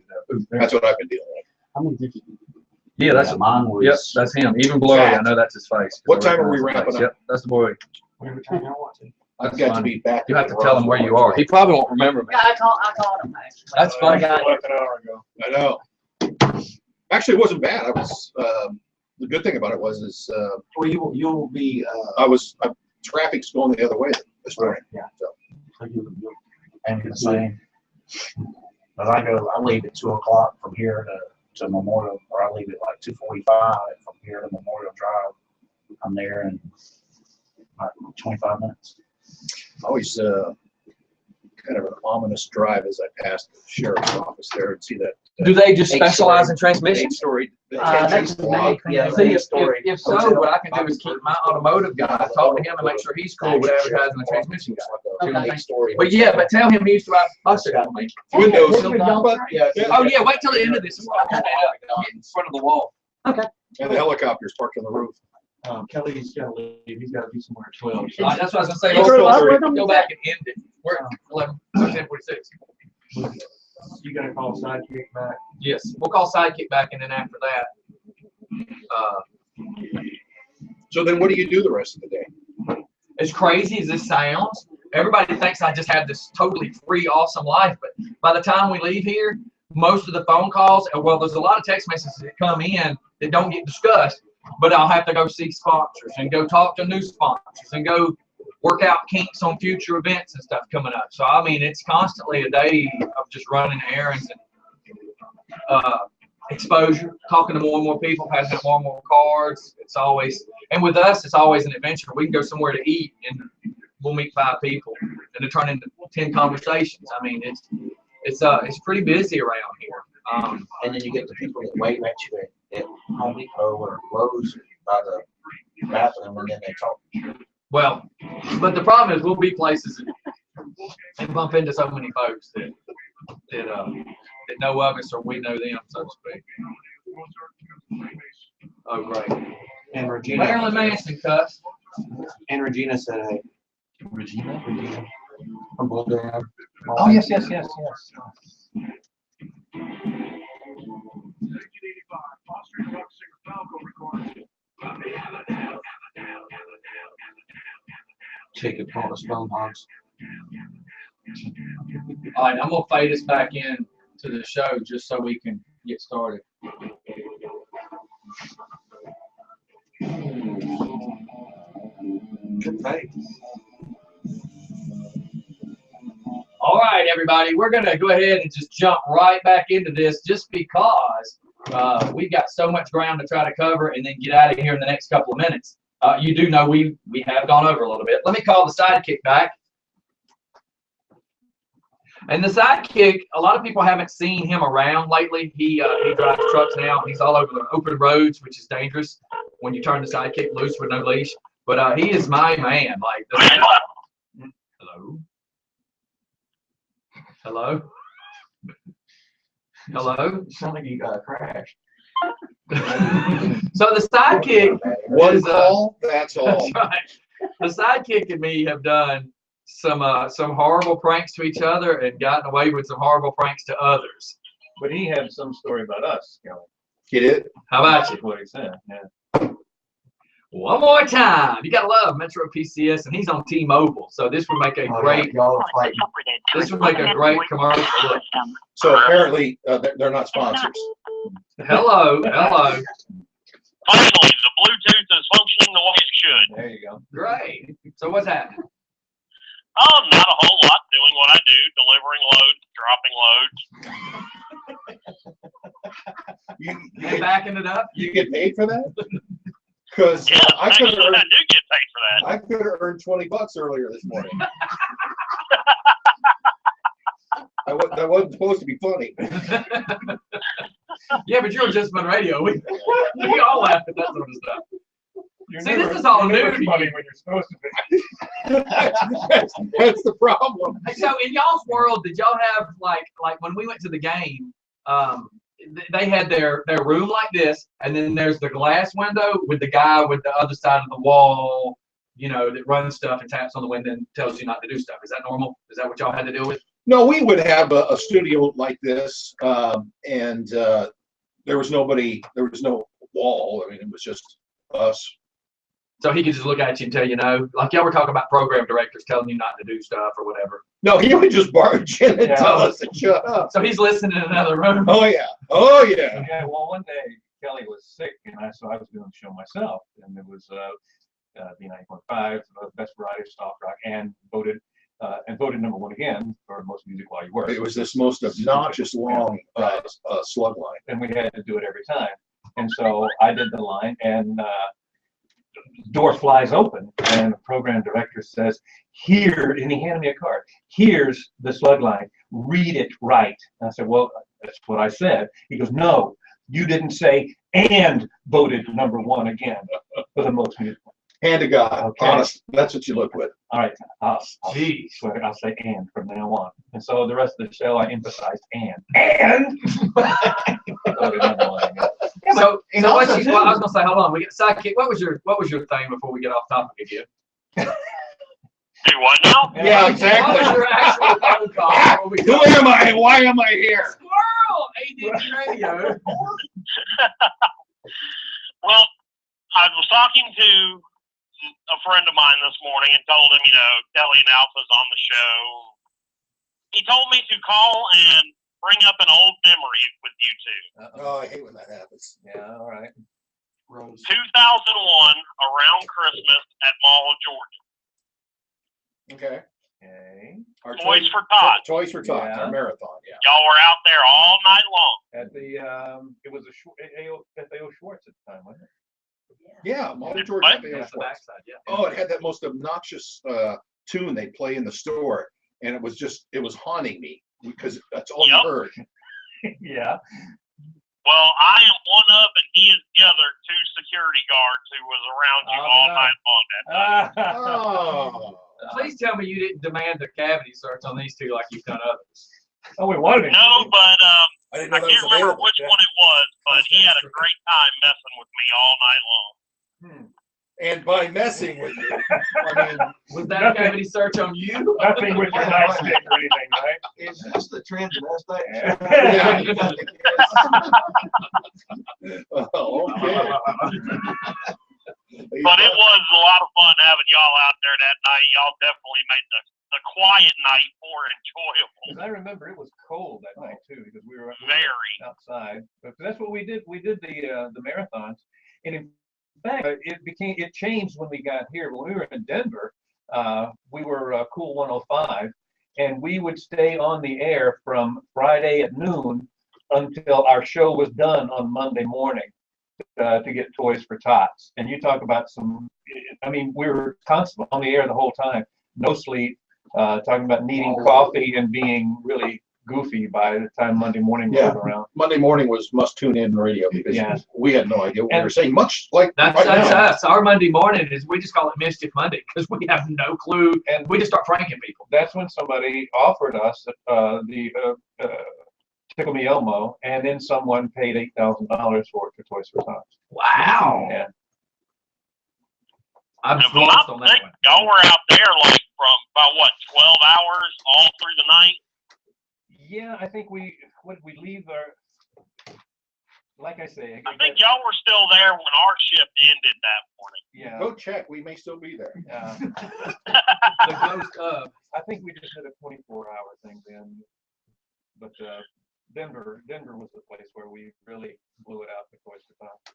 that's what I've been dealing with. I'm gonna get you. Yeah, that's, mine was. yep, that's him. Even blurry, I know that's his face. What time are we wrapping up? Yep, that's the boy. Whatever time y'all want to. I've got to be back. You have to tell him where you are. He probably won't remember me. Yeah, I called him actually. That's funny. Like an hour ago. I know. Actually, it wasn't bad. I was, the good thing about it was, Well, you'll be, traffic's going the other way this morning. Yeah. So, And the same. But I leave at 2 o'clock from here to Memorial, or I leave at like 2:45 from here to Memorial Drive. I'm there in like 25 minutes. always, kind of an ominous drive as I passed the sheriff's office there and see that. Do they just specialize in transmission? 8-story. That's block. yeah. See, if so, what I can do is keep my automotive guy, talk to him and make sure he's cool with advertising the transmission guy. Okay. But yeah, but tell him he used to ride buses with me. Windows. Oh yeah, wait till the end of this. Get in front of the wall. And the helicopter's parked on the roof. Kelly's gotta leave. He's gotta be somewhere at 12. That's what I was gonna say. You drove up with him? Go back and end it. We're at 10:46. You gotta call Sidekick back. Yes, we'll call Sidekick back, and then after that, So then what do you do the rest of the day? as crazy as this sounds, everybody thinks I just have this totally free, awesome life. But by the time we leave here, most of the phone calls, well, there's a lot of text messages that come in that don't get discussed, but I'll have to go see sponsors and go talk to new sponsors and go work out kinks on future events and stuff coming up. So, I mean, it's constantly a day of just running errands and exposure, talking to more and more people, passing out more and more cards. It's always, and with us, it's always an adventure. We can go somewhere to eat and we'll meet 5 people and it turn into 10 conversations. I mean, it's pretty busy around here. And then you get the people that wait at you at Home Depot or Lowe's by the bathroom, and then they talk. Well, but the problem is we'll be places and bump into so many folks that know of us or we know them, so to speak. Oh, great. And Regina. Marilyn Manson cuss. And Regina said, hey. Regina. From Bull Dam. Oh, yes. 1985, Foster truck singer Falco Take it on the stone hogs. All right, I'm gonna fade us back in to the show just so we can get started. Good fade. All right, everybody, we're gonna go ahead and just jump right back into this, just because we've got so much ground to try to cover and then get out of here in the next couple of minutes. You do know we have gone over a little bit. Let me call the sidekick back. And the sidekick, a lot of people haven't seen him around lately. He drives trucks now. He's all over the open roads, which is dangerous when you turn the sidekick loose with no leash. But he is my man. Like, hello, hello, hello. Something you crashed. So the sidekick One call, that's all. That's right. The sidekick and me have done some horrible pranks to each other and gotten away with some horrible pranks to others. But he had some story about us, Kelly. Get it? How about you? That's what he said. Yeah. One more time. You gotta love Metro PCS, and he's on T-Mobile, so this would make a great. This would make a great commercial. Look. So apparently they're not sponsors. Hello, hello. Finally, the Bluetooth is functioning the way it should. There you go. Great. So what's happening? Not a whole lot. Doing what I do, delivering loads, dropping loads. You backing it up? You get paid for that? Because Yeah, I could actually, have I do get paid for that. I could have earned $20 earlier this morning. That wasn't supposed to be funny. Yeah, but you're just on radio. We all laugh at that sort of stuff. See, this is all new to you. Funny when you're supposed to be. That's the problem. So in y'all's world, did y'all have like when we went to the game, they had their room like this, and then there's the glass window with the guy with the other side of the wall, that runs stuff and taps on the window and tells you not to do stuff. Is that normal? Is that what y'all had to deal with? No, we would have a studio like this, and there was nobody. There was no wall. I mean, it was just us. So he could just look at you and tell you no. Like y'all were talking about program directors telling you not to do stuff or whatever. No, he would just barge in and tell us to shut up. So he's listening in another room. Oh yeah. Oh yeah. Yeah, well, one day Kelly was sick, and I was doing the show myself, and it was B90.5, best variety of soft rock, and voted #1 again for most music while you work. It was this most obnoxious long slug line, and we had to do it every time. And so I did the line, and the door flies open, and the program director says, "Here," and he handed me a card. "Here's the slug line. Read it right." And I said, "Well, that's what I said." He goes, "No, you didn't say and voted #1 again for the most music." Hand to God, Okay. honest. That's what you look with. All right, I'll say and from now on. And so the rest of the show, I emphasized and. Voted #1 again. So I was gonna say, hold on. We get sidekick. What was your thing before we get off topic again? Do what now? Yeah, exactly. What was your actual phone call before we Who am I? Why am I here? Squirrel! ADD Radio. Well, I was talking to a friend of mine this morning and told him, Kelly and Alpha's on the show. He told me to call and bring up an old memory with you two. Oh, I hate when that happens. Yeah, all right. 2001, around Christmas at Mall of Georgia. Okay. Okay. Our Toys for Tots. Toys for Tots, Yeah. our marathon, yeah. Y'all were out there all night long. At the it was FAO Schwartz at the time, wasn't it? Yeah, Mall of What? Georgia. That's the backside, yeah. Oh, it had that most obnoxious tune they play in the store, and it was haunting me because that's all Yep. you heard. Yeah. Well, I am one of, and he is the other, 2 security guards who was around you all night long that night. Oh. Please tell me you didn't demand a cavity search on these two like you've done others. Oh, we wanted it. No, but I didn't I know that can't was remember available. which one it was, but he had a great time messing with me all night long. And by messing with you, I mean, Was that a cavity search on you? Nothing with your nightstick or anything, right? Is this the transvestite? yeah. Oh, okay. But it was a lot of fun having y'all out there that night. Y'all definitely made the quiet night more enjoyable. 'Cause I remember it was cold that night too, because we were Very. outside. But that's what we did. We did the marathons, and in fact, it changed when we got here. When we were in Denver, we were Cool 105, and we would stay on the air from Friday at noon until our show was done on Monday morning to get Toys for Tots. And you talk about we were constantly on the air the whole time, no sleep, talking about needing coffee and being really goofy by the time Monday morning rolled around. Monday morning was must tune in radio because we had no idea what we were saying, much like that's us. Our Monday morning we just call it Mischief Monday because we have no clue and we just start pranking people. That's when somebody offered us the Tickle Me Elmo, and then someone paid $8,000 for Toys for Tots. Wow. Yeah. I'm If lost I'm on that sick, one. y'all were out there like from about what, 12 hours all through the night? Yeah, I think we leave like I say. I think y'all were still there when our shift ended that morning. Yeah. Go check. We may still be there. The ghost of. I think we just did a 24-hour thing then. But Denver was the place where we really blew it out with Toys for Tots.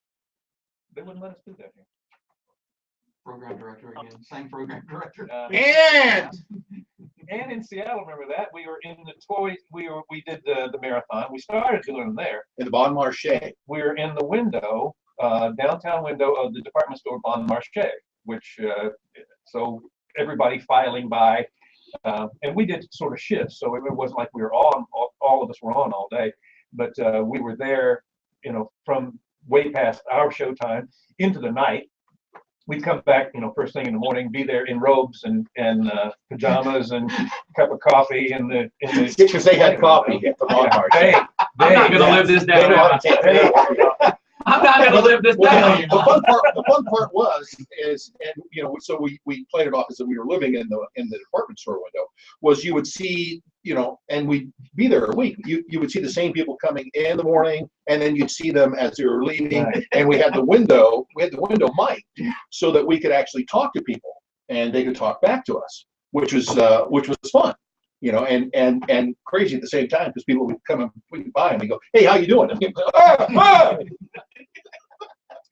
They wouldn't let us do that here. Program director again, same program director. And in Seattle, remember that we were in the toys. We did the marathon. We started doing them there in the Bon Marché. We were in the window, downtown window of the department store Bon Marché, which so everybody filing by, and we did sort of shifts, so it wasn't like we were all of us were on all day, but we were there, from way past our show time into the night. We'd come back, first thing in the morning, be there in robes and pajamas and a cup of coffee in the because they had coffee at the Bon Marché. I'm not gonna live this down. I'm not gonna live this down. The fun part is, so we played it off as if we were living in the department store window. Was you would see, and we'd be there a week. You would see the same people coming in the morning, and then you'd see them as they were leaving. Right. And we had the window mic, so that we could actually talk to people, and they could talk back to us, which was fun. And crazy at the same time because people would come by and they go, "Hey, how you doing?"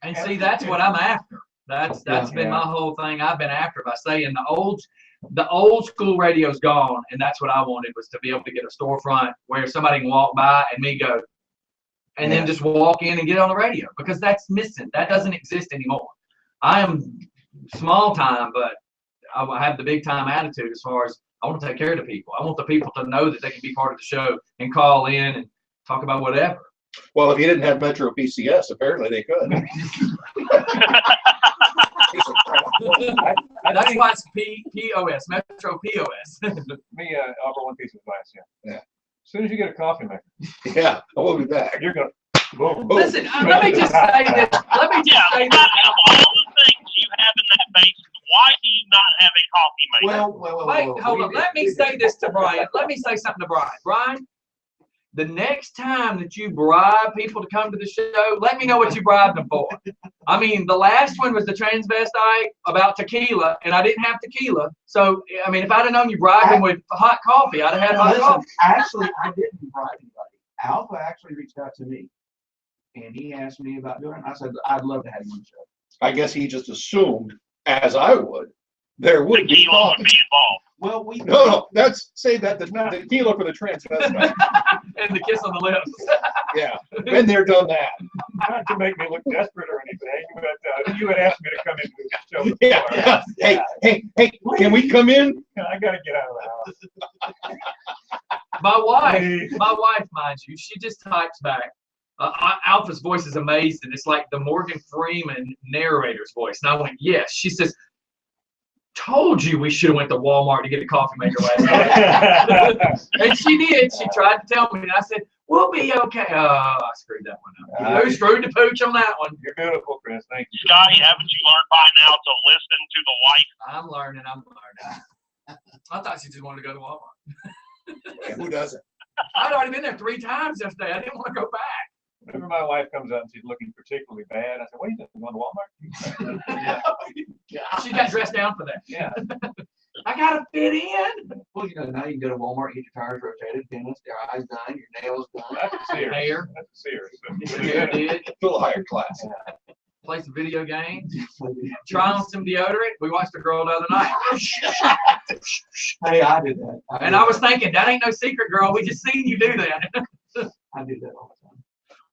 And see, that's what I'm after. That's been my whole thing. I've been after by saying the old school radio's gone, and that's what I wanted, was to be able to get a storefront where somebody can walk by and me go, and then just walk in and get on the radio, because that's missing. That doesn't exist anymore. I am small time, but I have the big time attitude as far as I want to take care of the people. I want the people to know that they can be part of the show and call in and talk about whatever. Well, if you didn't have Metro PCS, apparently they could. That's why it's POS, Metro POS. Let me offer one piece of advice here. Yeah. As soon as you get a coffee maker. Yeah, I will be back. You're going to. Boom. Listen, let me just say this. Let me just say this. Of all the things you have in that basement, why do you not have a coffee maker? Well, wait, hold on. Let me say this to Brian. Let me say something to Brian. Brian, the next time that you bribe people to come to the show, let me know what you bribed them for. I mean, the last one was the transvestite about tequila, and I didn't have tequila. So, I mean, if I'd have known you bribed them with hot coffee, I'd have had hot coffee. Actually, I didn't bribe anybody. Alpha actually reached out to me, and he asked me about doing it. I said, I'd love to have you on the show. I guess he just assumed, as I would, there would be tequila would be involved. Well, no, say that the tequila for the transvestite. And the kiss on the lips. Yeah, been there, done that. Not to make me look desperate or anything, but you had asked me to come into the show. Yeah. Hey, can we come in? I got to get out of the house. My wife, mind you, she just types back. Alpha's voice is amazing. It's like the Morgan Freeman narrator's voice. And I went, yes. She says, told you we should have went to Walmart to get a coffee maker last night. And she did. She tried to tell me, and I said, we'll be okay. Oh, I screwed that one up. You screwed the pooch on that one. You're beautiful, Chris. Thank you. Scotty, haven't you learned by now to listen to the wife? I'm learning. I thought she just wanted to go to Walmart. Yeah, who doesn't? I'd already been there 3 times yesterday. I didn't want to go back. Whenever my wife comes out and she's looking particularly bad, I said, what are you doing, going to Walmart? She got dressed down for that. Yeah. I gotta fit in. Well, now you can go to Walmart, get your tires rotated, dentist, your eyes done, your nails done. That's serious. Hair. That's serious. Yeah, did. A little higher class. Play some video games. Try on some deodorant. We watched a girl the other night. Hey, I did that. And I was thinking, that ain't no secret, girl. We just seen you do that. I did that all the time.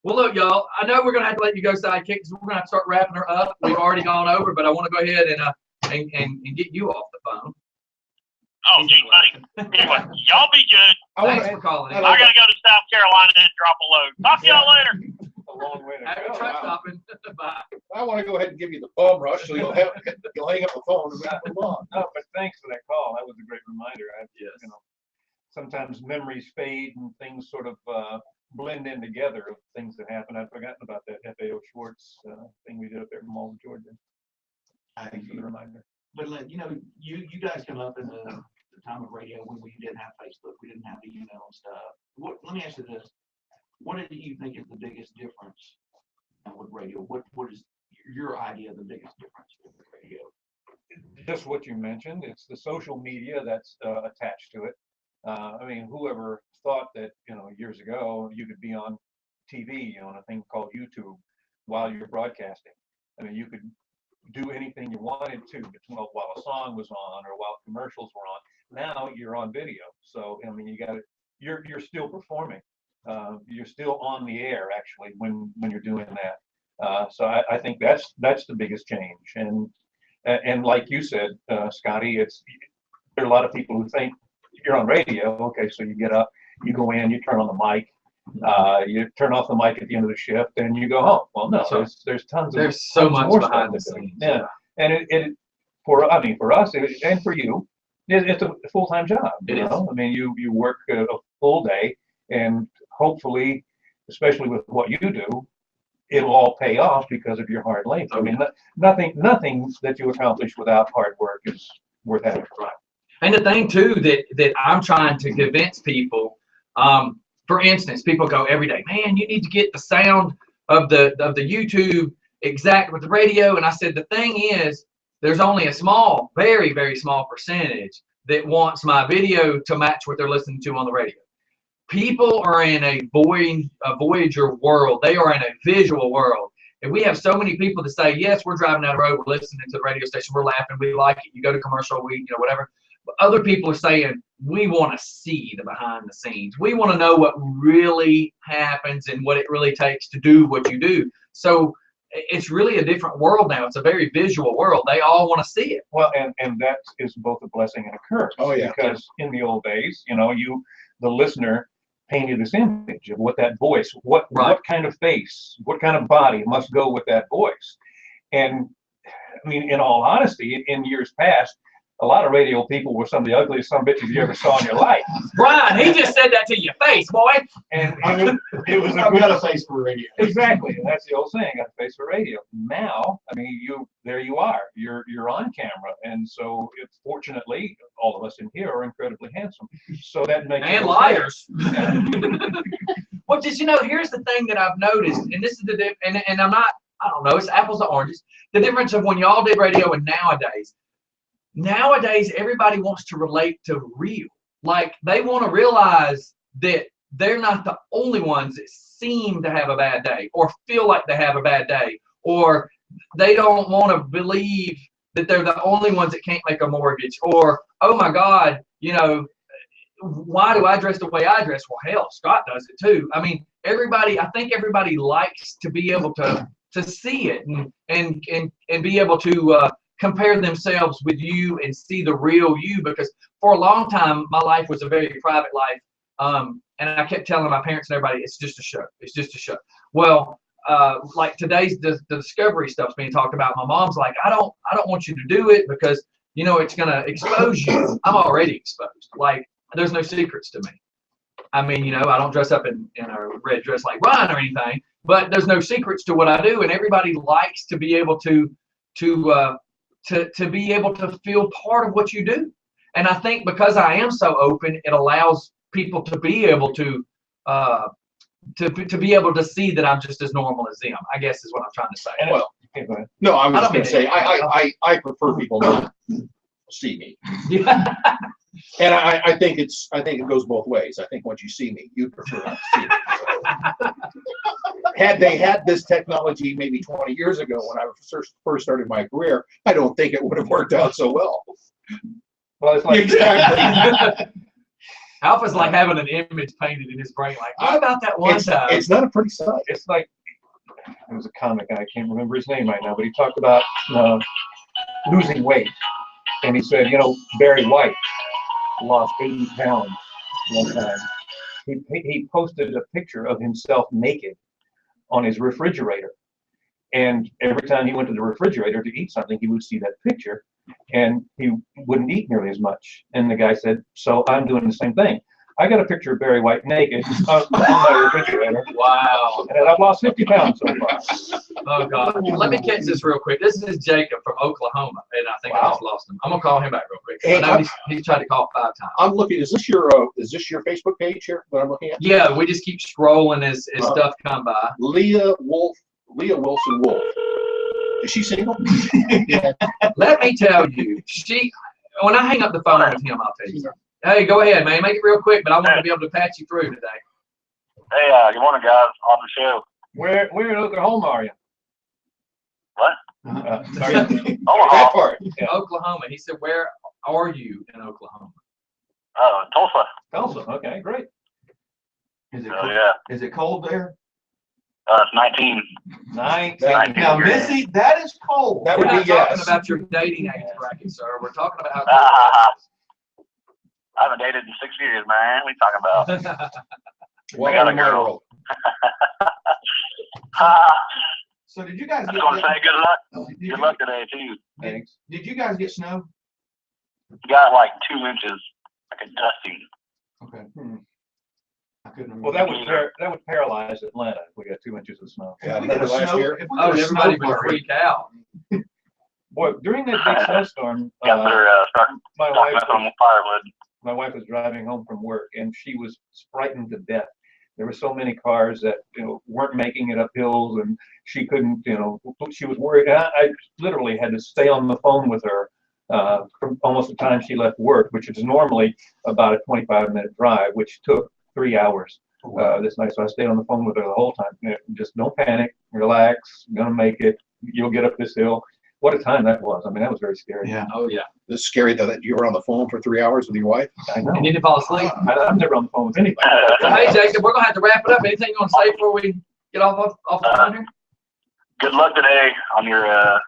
Well, look, y'all, I know we're going to have to let you go sidekick because we're going to have to start wrapping her up. We've already gone over, but I want to go ahead and get you off the phone. Oh, gee, buddy. Anyway, y'all be good. Thanks for calling in. I gotta go to South Carolina and drop a load. Talk to y'all later. A long way to Happy go. truck Wow. stopping. Bye. I want to go ahead and give you the bum rush so you'll hang up the phone and move on. No, but thanks for that call. That was a great reminder. Yes. Sometimes memories fade and things sort of blend in together of things that happen. I'd forgotten about that FAO Schwartz thing we did up there in Malta, Georgia. Thanks for the reminder. But you guys come up in the time of radio when we didn't have Facebook, we didn't have the email and stuff. Let me ask you this: what do you think is the biggest difference with radio? What is your idea of the biggest difference with radio? Just what you mentioned. It's the social media that's attached to it. I mean, whoever thought that years ago you could be on TV on a thing called YouTube while you're broadcasting. I mean, you could do anything you wanted to while a song was on or while commercials were on. Now you're on video, so I mean, you're still performing. You're still on the air actually when you're doing that. So I think that's the biggest change. And like you said, Scotty, there are a lot of people who think you're on radio. Okay, so you get up, you go in, you turn on the mic. You turn off the mic at the end of the shift and you go home. Well, no, there's tons of so much more behind the stuff to do. scenes. Yeah, and it for us and for you, it's a full-time job. It is. I mean, you work a full day, and hopefully, especially with what you do, it'll all pay off because of your hard labor. I mean, nothing that you accomplish without hard work is worth having. Right. And the thing too that I'm trying to convince people, for instance, people go every day, man, you need to get the sound of the YouTube exact with the radio. And I said, the thing is, there's only a small, very, very small percentage that wants my video to match what they're listening to on the radio. People are in a Voyager world. They are in a visual world. And we have so many people that say, yes, we're driving down the road, we're listening to the radio station, we're laughing, we like it. You go to commercial, whatever. But other people are saying, we want to see the behind the scenes. We want to know what really happens and what it really takes to do what you do. So it's really a different world now. It's a very visual world. They all want to see it. Well, and that is both a blessing and a curse. Oh, yeah. Because in the old days, the listener painted this image of what that voice, what kind of face, what kind of body must go with that voice. And I mean, in all honesty, in years past, a lot of radio people were some of the ugliest son of bitches you ever saw in your life. Brian, he just said that to your face, boy. And it was I've got a face for radio. Exactly. And that's the old saying, got a face for radio. Now, I mean, there you are. You're on camera. And so fortunately, all of us in here are incredibly handsome. So that makes And liars. Well, just, here's the thing that I've noticed, and this is and I'm not, I don't know, it's apples to oranges. The difference of when y'all did radio and nowadays, everybody wants to relate to real. Like, they want to realize that they're not the only ones that seem to have a bad day or feel like they have a bad day, or they don't want to believe that they're the only ones that can't make a mortgage, or, oh my God, why do I dress the way I dress? Well, hell, Scott does it too. I mean, I think everybody likes to be able to see it and be able to compare themselves with you and see the real you, because for a long time my life was a very private life, and I kept telling my parents and everybody, it's just a show, it's just a show. Well, like today's the discovery stuff's being talked about. My mom's like, I don't want you to do it because it's gonna expose you. I'm already exposed. Like, there's no secrets to me. I mean, I don't dress up in a red dress like Ryan or anything, but there's no secrets to what I do, and everybody likes to be able to be able to feel part of what you do. And I think because I am so open, it allows people to be able to be able to see that I'm just as normal as them, I guess is what I'm trying to say. And Okay, go ahead. No, I was I just don't gonna say, I prefer people not see me. And I think it goes both ways. I think once you see me, you'd prefer not to see me. So. Had they had this technology maybe 20 years ago when I first started my career, I don't think it would have worked out so well. Well, it's like Exactly. Alpha's like having an image painted in his brain, like, what about that one time? It's not a pretty sight. it's like it was a comic, and I can't remember his name right now, but he talked about losing weight, and he said, Barry White lost 80 pounds one time. He posted a picture of himself naked on his refrigerator, and every time he went to the refrigerator to eat something, he would see that picture, and he wouldn't eat nearly as much. And the guy said, so I'm doing the same thing. I got a picture of Barry White naked on my refrigerator. Wow. And I've lost 50 pounds so far. Oh, God. Let me catch this real quick. This is Jacob from Oklahoma, and I think I just lost him. I'm going to call him back real quick. Hey, I know he's tried to call 5 times. I'm looking, is this your Facebook page here that I'm looking at? Yeah, we just keep scrolling as stuff come by. Leah Wilson Wolf. Is she single? Let me tell you, when I hang up the phone with him, I'll tell you something. Hey, go ahead, man. Make it real quick, but I want to be able to patch you through today. Hey, good morning, guys. On the show. Where in Oklahoma are you? What? That Omaha. part. Yeah. Oklahoma. He said, where are you in Oklahoma? Tulsa. Tulsa. Okay, great. Is it Oh, cold? yeah. Is it cold there? It's 19. Nice. Now, Missy, that is cold. That We're would not be talking yes. about your dating age bracket, sir. We're talking about how I haven't dated in 6 years, man. What are you talking about? Welcome a to my girl. world. So did you guys I get? just want to say good luck. Good luck today, too. Thanks. Did you guys get snow? Got like 2 inches, like a dusting. Okay. I couldn't remember. Well, that would paralyze Atlanta if we got 2 inches of snow. Yeah, If we get a remember last snow- year? if we get a everybody snow would flurry, freak out. Boy, during that big snowstorm, Guys that are starting my stocking wife up on firewood. my wife was driving home from work, and she was frightened to death. There were so many cars that weren't making it up hills, and she couldn't. She was worried. I literally had to stay on the phone with her from almost the time she left work, which is normally about a 25-minute drive, which took 3 hours this night. So I stayed on the phone with her the whole time. Just don't panic, relax. You're gonna make it. You'll get up this hill. What a time that was. I mean, that was very scary. Yeah. Oh, yeah. It's scary though that you were on the phone for 3 hours with your wife. I know. And you didn't fall asleep. I'm never on the phone with anybody. So, hey, Jacob, we're going to have to wrap it up. Anything you want to say before we get off the phone here? Good luck today on your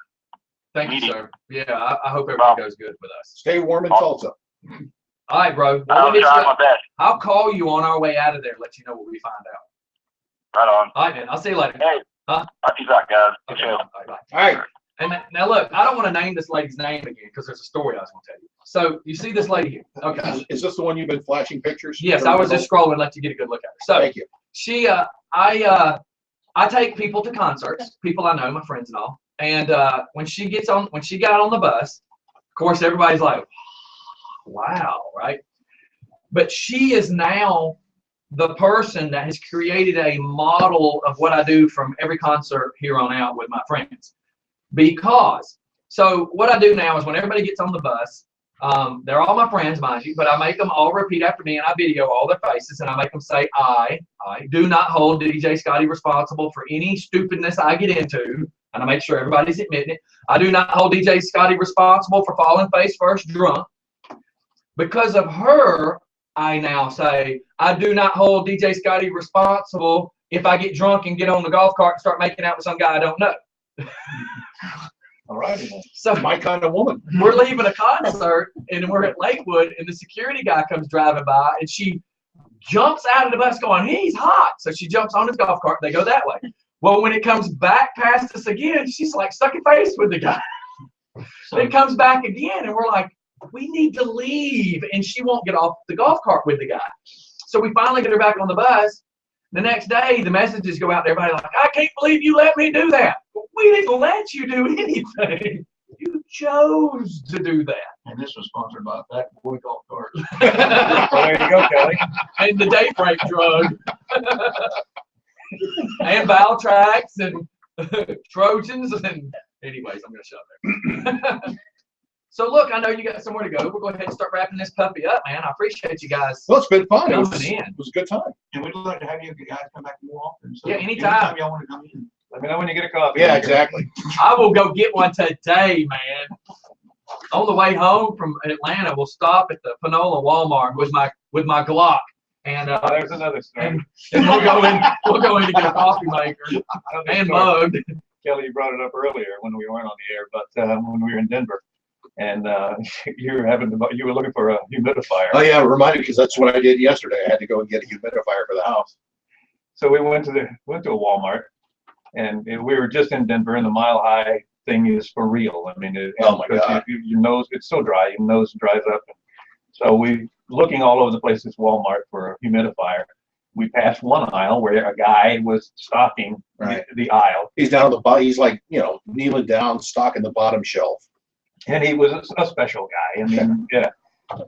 Thank you, meeting. sir. Yeah, I hope everything goes good with us. Stay warm in Tulsa. All right, bro. Well, I'll we'll hit try you my up. best. I'll call you on our way out of there, let you know what we find out. Right on. All right, man. I'll see you later. Hey. Huh? I'll peace out, guys. Good Okay. show. All right, bye. All right. And now look, I don't want to name this lady's name again because there's a story I was going to tell you. So you see this lady here? Okay. Is this the one you've been flashing pictures? Yes, I was just scrolling, let you get a good look at her. So Thank you. she, I take people to concerts, people I know, my friends and all. And when she got on the bus, of course, everybody's like, wow, right? But she is now the person that has created a model of what I do from every concert here on out with my friends. So what I do now is when everybody gets on the bus, they're all my friends, mind you, but I make them all repeat after me and I video all their faces and I make them say, I do not hold DJ Scotty responsible for any stupidness I get into. And I make sure everybody's admitting it. I do not hold DJ Scotty responsible for falling face first drunk. Because of her, I now say, I do not hold DJ Scotty responsible if I get drunk and get on the golf cart and start making out with some guy I don't know. All righty then. So My kind of woman. we're leaving a concert and we're at Lakewood and the security guy comes driving by and she jumps out of the bus going, he's hot. So she jumps on his golf cart. They go that way. Well, when it comes back past us again, she's like stuck in face with the guy. Then it comes back again and we're like, we need to leave. And she won't get off the golf cart with the guy. So we finally get her back on the bus. The next day, the messages go out to everybody like, I can't believe you let me do that. We didn't let you do anything. You chose to do that. And this was sponsored by Fat Boy Golf Cart. Well, there you go, Kelly. And the date break drug. And Valtrax and Trojans, and anyways, I'm gonna shut there. So look, I know you got somewhere to go. We'll go ahead and start wrapping this puppy up, man. I appreciate you guys. Well, it's been fun. It was, Coming in. it was a good time. And we'd like to have you guys come back more often. So Yeah, anytime. y'all want to come in. Let me know when you get a coffee. Yeah, exactly. I will go get one today, man. On the way home from Atlanta, we'll stop at the Panola Walmart with my Glock, and There's another story. and we'll go in to get a coffee maker and mug. Kelly, you brought it up earlier when we weren't on the air, but when we were in Denver, and you were looking for a humidifier. Oh yeah, reminded because that's what I did yesterday. I had to go and get a humidifier for the house. So we went to a Walmart, and we were just in Denver, and the Mile High thing is for real. I mean, Oh my God. your nose, it's so dry, your nose dries up. So we looking all over the place at Walmart for a humidifier. We passed one aisle where a guy was stocking Right. the aisle, He's down at the bottom. He's like, kneeling down, stocking the bottom shelf. and he was a special guy. I mean, yeah.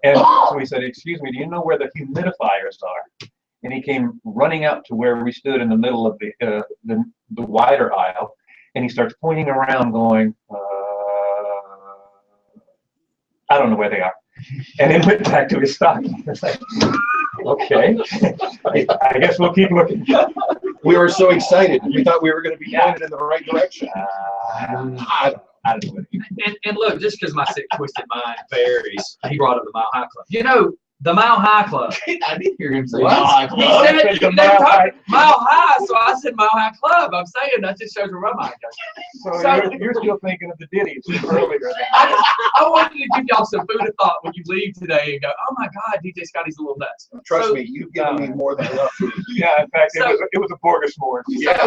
And so we said, "Excuse me, do you know where the humidifiers are?" And he came running out to where we stood in the middle of the wider aisle, and he starts pointing around, going, "I don't know where they are." And then went back to his stocking. It's like, okay, I guess we'll keep looking. We were so excited. We thought we were going to be pointed in the right direction. I don't know. And look, just because my sick, twisted mind varies, he brought up the Mile High Club. You know, the Mile High Club. I did hear him say What? Mile High He Club. said, said the they Mile talked High. Mile High, so I said Mile High Club. I'm saying that just shows where my mind goes. So you're still thinking of the ditties earlier. I wanted to give y'all some food of thought when you leave today and go, oh my God, DJ Scotty's a little nuts. Trust So- me, you've given me more than enough food. Yeah, in fact, So- it was a Borgesmore.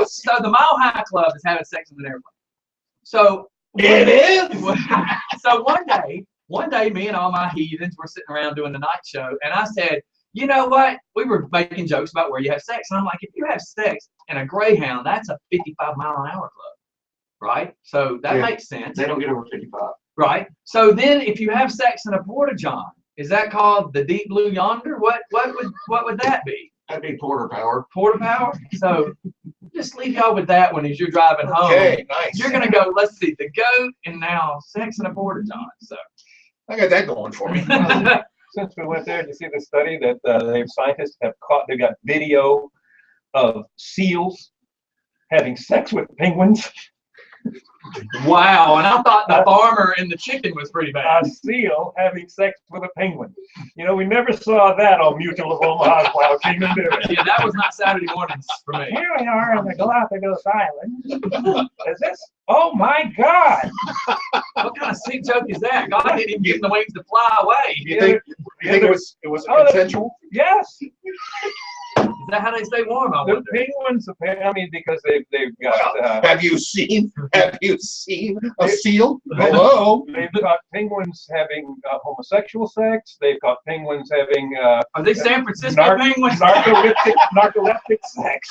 So the Mile High Club is having sex in an airplane. So It is. So one day, me and all my heathens were sitting around doing the night show, and I said, you know what? We were making jokes about where you have sex, and I'm like, if you have sex in a Greyhound, that's a 55-mile-an-hour club, right? So that Yeah. makes sense, They don't get over 55. right? So then, if you have sex in a porta-john, is that called the Deep Blue Yonder? What would that be? That'd be Porter Power. Porta power? So just leave y'all with that one as you're driving home. Okay, nice. You're gonna go, let's see, the goat and now sex in a porta-john. So I got that going for me. Since we went there, did you see the study that scientists have caught? They got video of seals having sex with penguins. wow, and I thought the farmer and the chicken was pretty A bad. seal having sex with a penguin. You know, we never saw that on Mutual of Omaha's Wild Kingdom, did we? Yeah, that was not Saturday mornings for me. Here we are on the Galapagos Island. Is this? Oh my God! What kind of sick joke is that? God didn't even give them the wings to fly away. You think it was Oh, consensual? Yes, Is that how they stay warm? I the wonder. penguins. I mean, because they've got Have you seen a seal? Hello. they've got penguins having homosexual sex. They've got penguins having Are they San Francisco penguins? narcoleptic sex.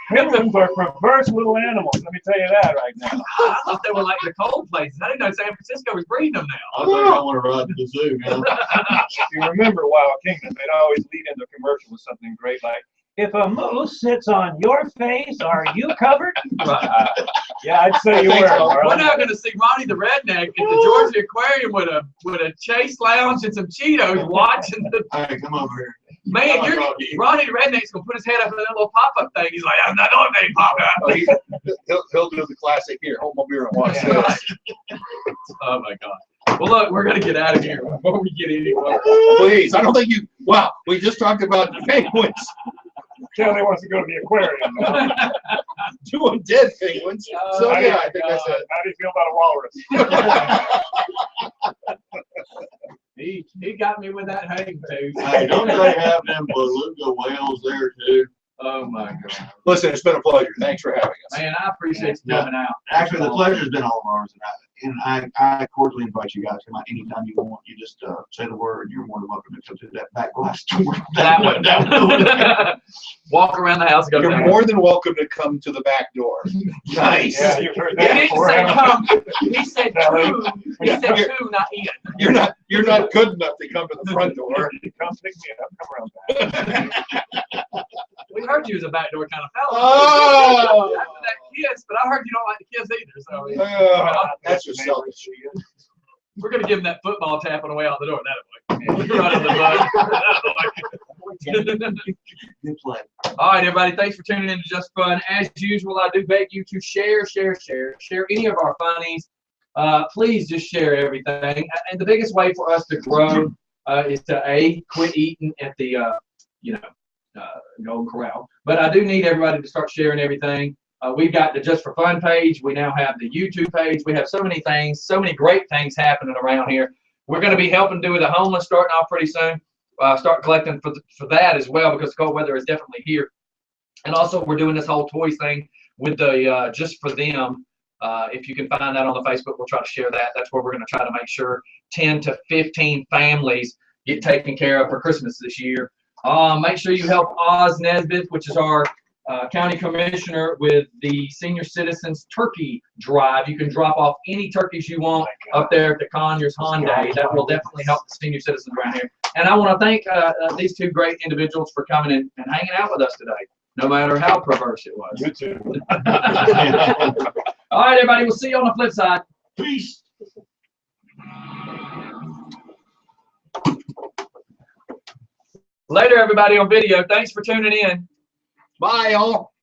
Penguins are perverse little animals. Let me tell you that right now. I thought they were like the cold places. I didn't know San Francisco was breeding them now. I think I want to ride to the zoo now. You remember Wild Kingdom? They'd always lead into a commercial with something great like, "If a moose sits on your face, are you covered?" Yeah, I'd say you I think were. so. We're Marlon. now going to see Ronnie the Redneck at the Georgia Aquarium with a Chase Lounge and some Cheetos watching the Hey, come over here. man. I talk to you. Ronnie the Redneck's going to put his head up in that little pop-up thing. He's like, I'm not doing anything pop-up. Oh, he'll do the classic here. Hold my beer and watch this. Oh my God. Well, look, we're going to get out of here before we get anywhere. Please, I don't think you. Wow, we just talked about the penguins. Kelly wants to go to the aquarium now. Doing dead penguins. So yeah, I think that's it. How do you feel about a walrus? He got me with that hang too. Hey, don't they have them beluga whales there too? Oh my God. Listen, it's been a pleasure. Thanks for having us. Man, I appreciate you coming out. Actually, the pleasure's been all of ours, and I cordially invite you guys to come out anytime you want. You just say the word, and you're more than welcome to come to that back glass door. That one. Walk around the house and go You're down. more than welcome to come to the back door. Nice. Yeah, you've heard He that didn't before. say haven't come. He said two. He said You're- two, not in. You're not good enough to come to the front door. you? Come pick me up. Come around back. We heard you was a backdoor kind of fella. Oh. After that kids, but I heard you don't like the kids either. So That's just selfish. we're gonna give them that football tap on the way out the door. That way, right in the butt. Good play. All right, everybody. Thanks for tuning in to Just Fun. As usual, I do beg you to share any of our funnies. Please just share everything. And the biggest way for us to grow is to quit eating at the Golden Corral. But I do need everybody to start sharing everything. We've got the Just for Fun page. We now have the YouTube page. We have so many things, so many great things happening around here. We're going to be helping do with the homeless starting off pretty soon. Start collecting for that as well, because cold weather is definitely here. And also we're doing this whole toys thing with the Just for Them. If you can find that on the Facebook, we'll try to share that. That's where we're going to try to make sure 10 to 15 families get taken care of for Christmas this year. Make sure you help Oz Nesbitt, which is our county commissioner, with the senior citizens turkey drive. You can drop off any turkeys you want up there at the Conyers Hyundai. That will definitely help the senior citizens around here. And I want to thank these two great individuals for coming in and hanging out with us today, no matter how perverse it was. You too. All right, everybody. We'll see you on the flip side. Peace. Later, everybody on video. Thanks for tuning in. Bye, y'all.